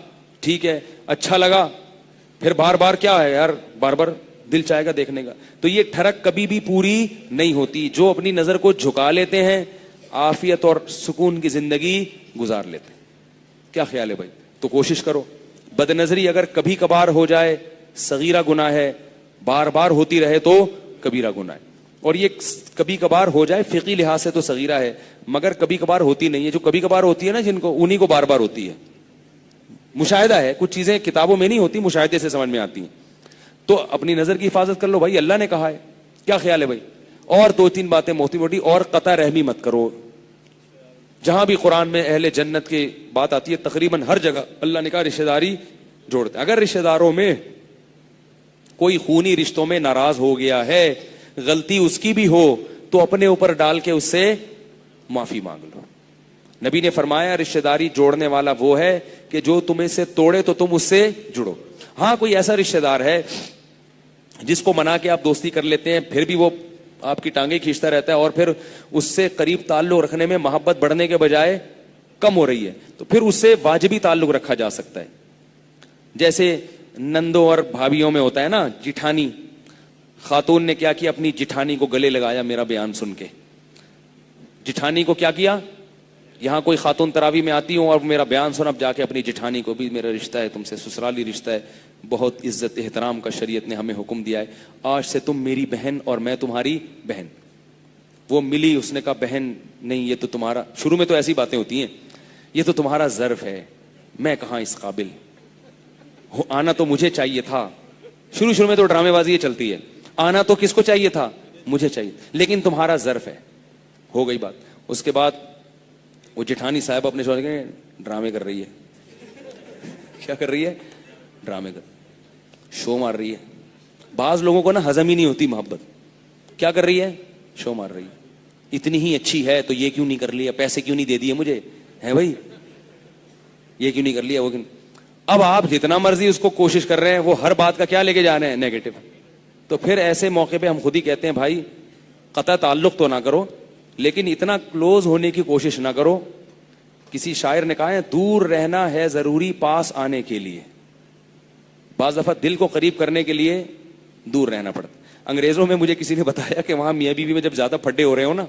ٹھیک ہے اچھا لگا، پھر بار بار کیا ہے یار، بار بار دل چاہے گا دیکھنے کا. تو یہ ٹھڑک کبھی بھی پوری نہیں ہوتی. جو اپنی نظر کو جھکا لیتے ہیں عافیت اور سکون کی زندگی گزار لیتے ہیں. کیا خیال ہے بھائی؟ تو کوشش کرو. بد نظری اگر کبھی کبھار ہو جائے صغیرہ گناہ ہے، بار بار ہوتی رہے تو کبیرہ گناہ ہے. اور یہ کبھی کبھار ہو جائے فقہی لحاظ سے تو صغیرہ ہے، مگر کبھی کبھار ہوتی نہیں ہے. جو کبھی کبھار ہوتی ہے نا جن کو، انہی کو بار بار ہوتی ہے. مشاہدہ ہے، کچھ چیزیں کتابوں میں نہیں ہوتی، مشاہدے سے سمجھ میں آتی ہیں. تو اپنی نظر کی حفاظت کر لو بھائی، اللہ نے کہا ہے. کیا خیال ہے بھائی؟ اور 2-3 باتیں موٹی موٹی. اور قطع رحمی مت کرو. جہاں بھی قرآن میں اہل جنت کی بات آتی ہے تقریباً ہر جگہ اللہ نے کہا رشتہ داری جوڑتے. اگر رشتہ داروں میں کوئی خونی رشتوں میں ناراض ہو گیا ہے، غلطی اس کی بھی ہو، تو اپنے اوپر ڈال کے اس سے معافی مانگ لو. نبی نے فرمایا رشتہ داری جوڑنے والا وہ ہے کہ جو تمہیں سے توڑے تو تم اس سے جڑو. ہاں کوئی ایسا رشتہ دار ہے جس کو منا کے آپ دوستی کر لیتے ہیں، پھر بھی وہ آپ کی ٹانگیں کھینچتا رہتا ہے، اور پھر اس سے قریب تعلق رکھنے میں محبت بڑھنے کے بجائے کم ہو رہی ہے، تو پھر اس سے واجبی تعلق رکھا جا سکتا ہے. جیسے نندوں اور بھابھیوں میں ہوتا ہے نا، جٹھانی. خاتون نے کیا کیا، اپنی جٹھانی کو گلے لگایا میرا بیان سن کے. جٹھانی کو کیا کیا؟ یہاں کوئی خاتون تراوی میں آتی ہوں اور میرا بیان سن، اب جا کے اپنی جٹھانی کو بھی میرا رشتہ ہے تم سے، سسرالی رشتہ ہے، بہت عزت احترام کا شریعت نے ہمیں حکم دیا ہے، آج سے تم میری بہن اور میں تمہاری بہن. وہ ملی، اس نے کہا بہن نہیں، یہ تو تمہارا، شروع میں تو ایسی باتیں ہوتی ہیں، یہ تو تمہارا ظرف ہے، میں کہاں اس قابل، آنا تو مجھے چاہیے تھا. شروع میں تو ڈرامے بازی یہ چلتی ہے، آنا تو کس کو چاہیے تھا؟ مجھے چاہیے، لیکن تمہارا ظرف ہے. ہو گئی بات. اس کے بعد وہ جٹھانی صاحب اپنے شوہر کے ڈرامے کر رہی ہے. کیا کر رہی ہے؟ ڈرامے کر، شو مار رہی ہے. بعض لوگوں کو نا ہضم ہی نہیں ہوتی محبت. کیا کر رہی ہے؟ شو مار رہی ہے. اتنی ہی اچھی ہے تو یہ کیوں نہیں کر لیا، پیسے کیوں نہیں دے دیے مجھے، ہے بھائی یہ کیوں نہیں کر لیا وہ کیوں. اب آپ جتنا مرضی اس کو کوشش کر رہے ہیں، وہ ہر بات کا کیا لے کے جا رہے ہیں؟ نیگیٹو. تو پھر ایسے موقع پہ ہم خود ہی کہتے ہیں بھائی قطع تعلق تو نہ کرو، لیکن اتنا کلوز ہونے کی کوشش نہ کرو. کسی شاعر نے کہا ہے دور رہنا ہے ضروری پاس آنے کے لیے. بعض دفعہ دل کو قریب کرنے کے لیے دور رہنا پڑتا. انگریزوں میں مجھے کسی نے بتایا کہ وہاں میاں بیوی میں جب زیادہ پھڈے ہو رہے ہو نا،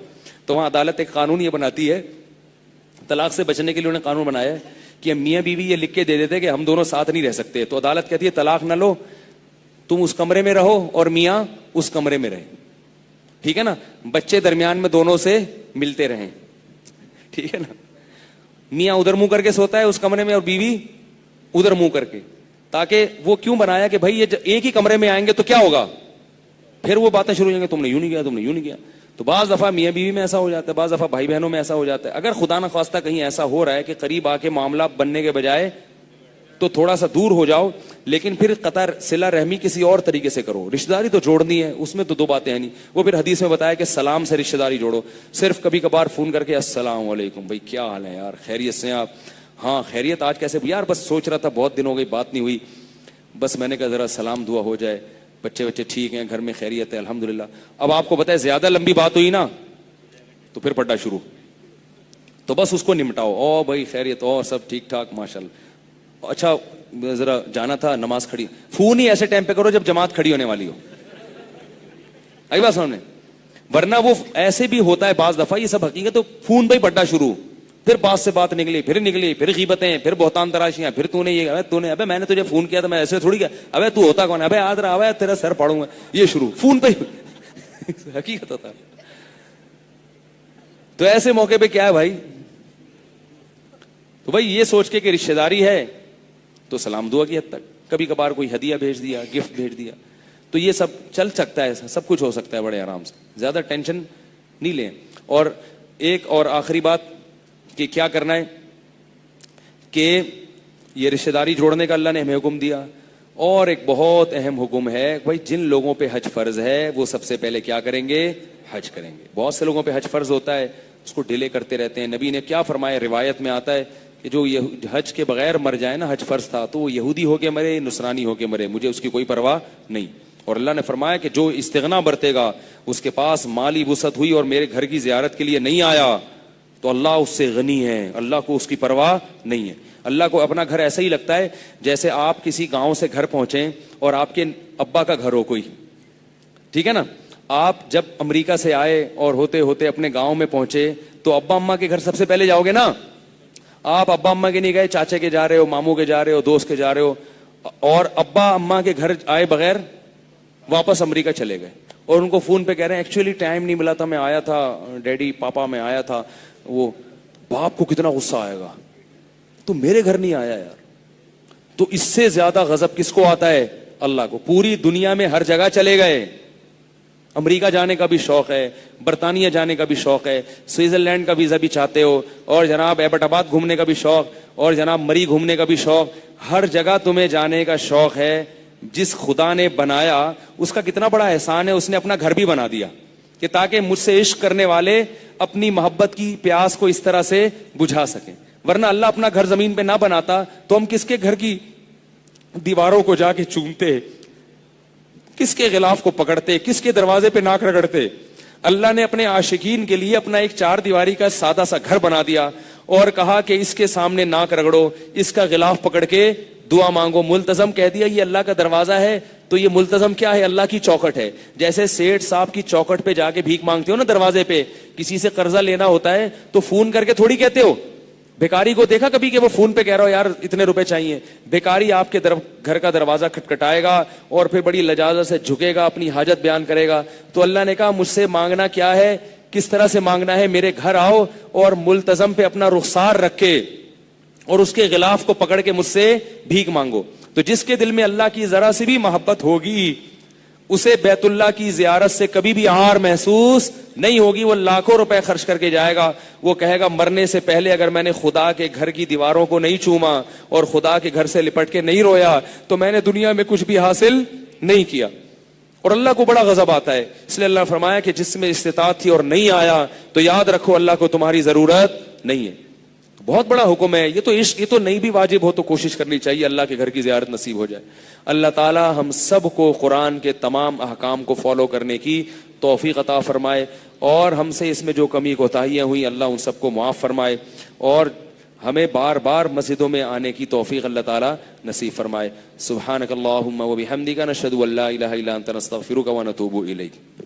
تو وہاں عدالت ایک قانون یہ بناتی ہے، طلاق سے بچنے کے لیے انہوں نے قانون بنایا ہے کہ میاں بیوی یہ لکھ کے دے دیتے کہ ہم دونوں ساتھ نہیں رہ سکتے. تو عدالت کہتی ہے طلاق نہ لو، تم اس کمرے میں رہو اور میاں اس کمرے میں رہے. ٹھیک ہے نا، بچے درمیان میں دونوں سے ملتے رہیں. ٹھیک ہے نا، میاں ادھر منہ کر کے سوتا ہے اس کمرے میں اور بیوی ادھر منہ کر کے. تاکہ وہ کیوں بنایا کہ بھائی یہ ایک ہی کمرے میں آئیں گے تو کیا ہوگا، پھر وہ باتیں شروع ہو جائیں گے، تم نے یوں نہیں کیا، تم نے یوں نہیں کیا. تو بعض دفعہ میاں بیوی میں ایسا ہو جاتا ہے، بعض دفعہ بھائی بہنوں میں ایسا ہو جاتا ہے. اگر خدا نہ خواستہ کہیں ایسا ہو رہا ہے کہ قریب آ کے معاملہ بننے کے بجائے تو تھوڑا سا دور ہو جاؤ، لیکن پھر قطع صلہ رحمی کسی اور طریقے سے کرو. رشتہ داری تو جوڑنی ہے، اس میں تو دو باتیں ہیں نہیں. وہ پھر حدیث میں بتایا کہ سلام سے رشتہ داری جوڑو. صرف کبھی کبھار فون کر کے السلام علیکم بھائی کیا حال ہے یار، خیریت سے آپ؟ ہاں خیریت، آج کیسے یار، بس سوچ رہا تھا بہت دن ہو گئی بات نہیں ہوئی، بس میں نے کہا ذرا سلام دعا ہو جائے، بچے بچے ٹھیک ہیں، گھر میں خیریت ہے الحمدللہ. اب آپ کو بتائے زیادہ لمبی بات ہوئی نا تو پھر پڑھنا شروع. تو بس اس کو نمٹاؤ، او بھائی خیریت، اور سب ٹھیک ٹھاک ماشاءاللہ، اچھا ذرا جانا تھا نماز کھڑی. فون ہی ایسے ٹائم پہ کرو جب جماعت کھڑی ہونے والی ہو. آئی بات سامنے؟ ورنہ وہ ایسے بھی ہوتا ہے بعض دفعہ، یہ سب حقیقت. تو فون پہ ہی پڑھنا شروع، پھر بات سے بات نکلی، پھر غیبتیں، پھر بہتان تراشیاں، پھر تو نے یہ، ابے میں نے تجھے فون کیا تھا، میں ایسے تھوڑی کیا، ابے تو ہوتا کون ہے، ابے آج رہا، ابے تیرا سر پاڑوں گا، یہ شروع فون پہ ہی. حقیقت ہوتا ہے. تو ایسے موقع پہ کیا ہے بھائی، تو بھائی یہ سوچ کے کہ رشتہ داری ہے تو سلام دعا کی حد تک، کبھی کبھار کوئی ہدیہ بھیج دیا، گفٹ بھیج دیا، تو یہ سب چل سکتا ہے، سب کچھ ہو سکتا ہے بڑے آرام سے، زیادہ ٹینشن نہیں لیں. اور ایک اور آخری بات کہ کیا کرنا ہے، کہ یہ رشتہ داری جوڑنے کا اللہ نے ہمیں حکم دیا. اور ایک بہت اہم حکم ہے بھائی، جن لوگوں پہ حج فرض ہے وہ سب سے پہلے کیا کریں گے؟ حج کریں گے. بہت سے لوگوں پہ حج فرض ہوتا ہے، اس کو ڈیلے کرتے رہتے ہیں. نبی نے کیا فرمایا، روایت میں آتا ہے کہ جو حج کے بغیر مر جائے نا، حج فرض تھا تو وہ یہودی ہو کے مرے، نصرانی ہو کے مرے، مجھے اس کی کوئی پرواہ نہیں. اور اللہ نے فرمایا کہ جو استغنا برتے گا، اس کے پاس مالی وسعت ہوئی اور میرے گھر کی زیارت کے لیے نہیں آیا، تو اللہ اس سے غنی ہے، اللہ کو اس کی پرواہ نہیں ہے. اللہ کو اپنا گھر ایسا ہی لگتا ہے جیسے آپ کسی گاؤں سے گھر پہنچیں اور آپ کے ابا کا گھر ہو کوئی. ٹھیک ہے نا، آپ جب امریکہ سے آئے اور ہوتے ہوتے اپنے گاؤں میں پہنچے تو ابا اماں کے گھر سب سے پہلے جاؤ گے نا. آپ ابا اماں کے نہیں گئے، چاچے کے جا رہے ہو، ماموں کے جا رہے ہو، دوست کے جا رہے ہو، اور ابا اماں کے گھر آئے بغیر واپس امریکہ چلے گئے اور ان کو فون پہ کہہ رہے ہیں ایکچولی ٹائم نہیں ملا تھا، میں آیا تھا ڈیڈی پاپا میں آیا تھا. وہ باپ کو کتنا غصہ آئے گا، تو میرے گھر نہیں آیا یار. تو اس سے زیادہ غضب کس کو آتا ہے؟ اللہ کو. پوری دنیا میں ہر جگہ چلے گئے، امریکہ جانے کا بھی شوق ہے، برطانیہ جانے کا بھی شوق ہے، سوئٹزرلینڈ کا ویزا بھی چاہتے ہو، اور جناب ایبٹ آباد گھومنے کا بھی شوق، اور جناب مری گھومنے کا بھی شوق، ہر جگہ تمہیں جانے کا شوق ہے. جس خدا نے بنایا اس کا کتنا بڑا احسان ہے، اس نے اپنا گھر بھی بنا دیا کہ تاکہ مجھ سے عشق کرنے والے اپنی محبت کی پیاس کو اس طرح سے بجھا سکیں. ورنہ اللہ اپنا گھر زمین پہ نہ بناتا تو ہم کس کے گھر کی دیواروں کو جا کے چومتے، کس کے غلاف کو پکڑتے، کس کے دروازے پہ ناک رگڑتے. اللہ نے اپنے عاشقین کے لیے اپنا ایک 4 دیواری کا سادہ سا گھر بنا دیا اور کہا کہ اس کے سامنے ناک رگڑو، اس کا غلاف پکڑ کے دعا مانگو. ملتزم کہہ دیا یہ اللہ کا دروازہ ہے تو تو یہ ملتزم کیا ہے؟ اللہ کی چوکھٹ ہے. جیسے سیٹھ صاحب کی چوکھٹ پہ جا کے بھیک مانگتے ہو نا دروازے پہ, کسی سے قرضہ لینا ہوتا ہے تو فون کر کے تھوڑی کہتے ہو. بھیکاری کو دیکھا کبھی کہ وہ فون پہ کہہ رہا ہو یار اتنے روپے چاہیے؟ بھیکاری آپ کے گھر کا دروازہ کھٹکھٹائے گا اور پھر بڑی لجاجت سے جھکے گا, اپنی حاجت بیان کرے گا. تو اللہ نے کہا مجھ سے مانگنا کیا ہے, کس طرح سے مانگنا ہے, میرے گھر آؤ اور ملتزم پہ اپنا رخسار رکھ کے اور اس کے غلاف کو پکڑ کے مجھ سے بھیک مانگو. تو جس کے دل میں اللہ کی ذرا سی بھی محبت ہوگی اسے بیت اللہ کی زیارت سے کبھی بھی عار محسوس نہیں ہوگی. وہ لاکھوں روپے خرچ کر کے جائے گا, وہ کہے گا مرنے سے پہلے اگر میں نے خدا کے گھر کی دیواروں کو نہیں چوما اور خدا کے گھر سے لپٹ کے نہیں رویا تو میں نے دنیا میں کچھ بھی حاصل نہیں کیا. اور اللہ کو بڑا غضب آتا ہے. اس لیے اللہ نے فرمایا کہ جس میں استطاعت تھی اور نہیں آیا تو یاد رکھو اللہ کو تمہاری ضرورت نہیں ہے. بہت بڑا حکم ہے یہ تو. عشق یہ تو نہیں بھی واجب ہو تو کوشش کرنی چاہیے اللہ کے گھر کی زیارت نصیب ہو جائے. اللہ تعالی ہم سب کو قرآن کے تمام احکام کو فالو کرنے کی توفیق عطا فرمائے, اور ہم سے اس میں جو کمی کوتاہیاں ہوئی اللہ ان سب کو معاف فرمائے, اور ہمیں بار بار مسجدوں میں آنے کی توفیق اللہ تعالی نصیب فرمائے. سبحانک اللہم و بحمدک نشہد ان لا الہ الا انت نستغفرک و نتوب الیک.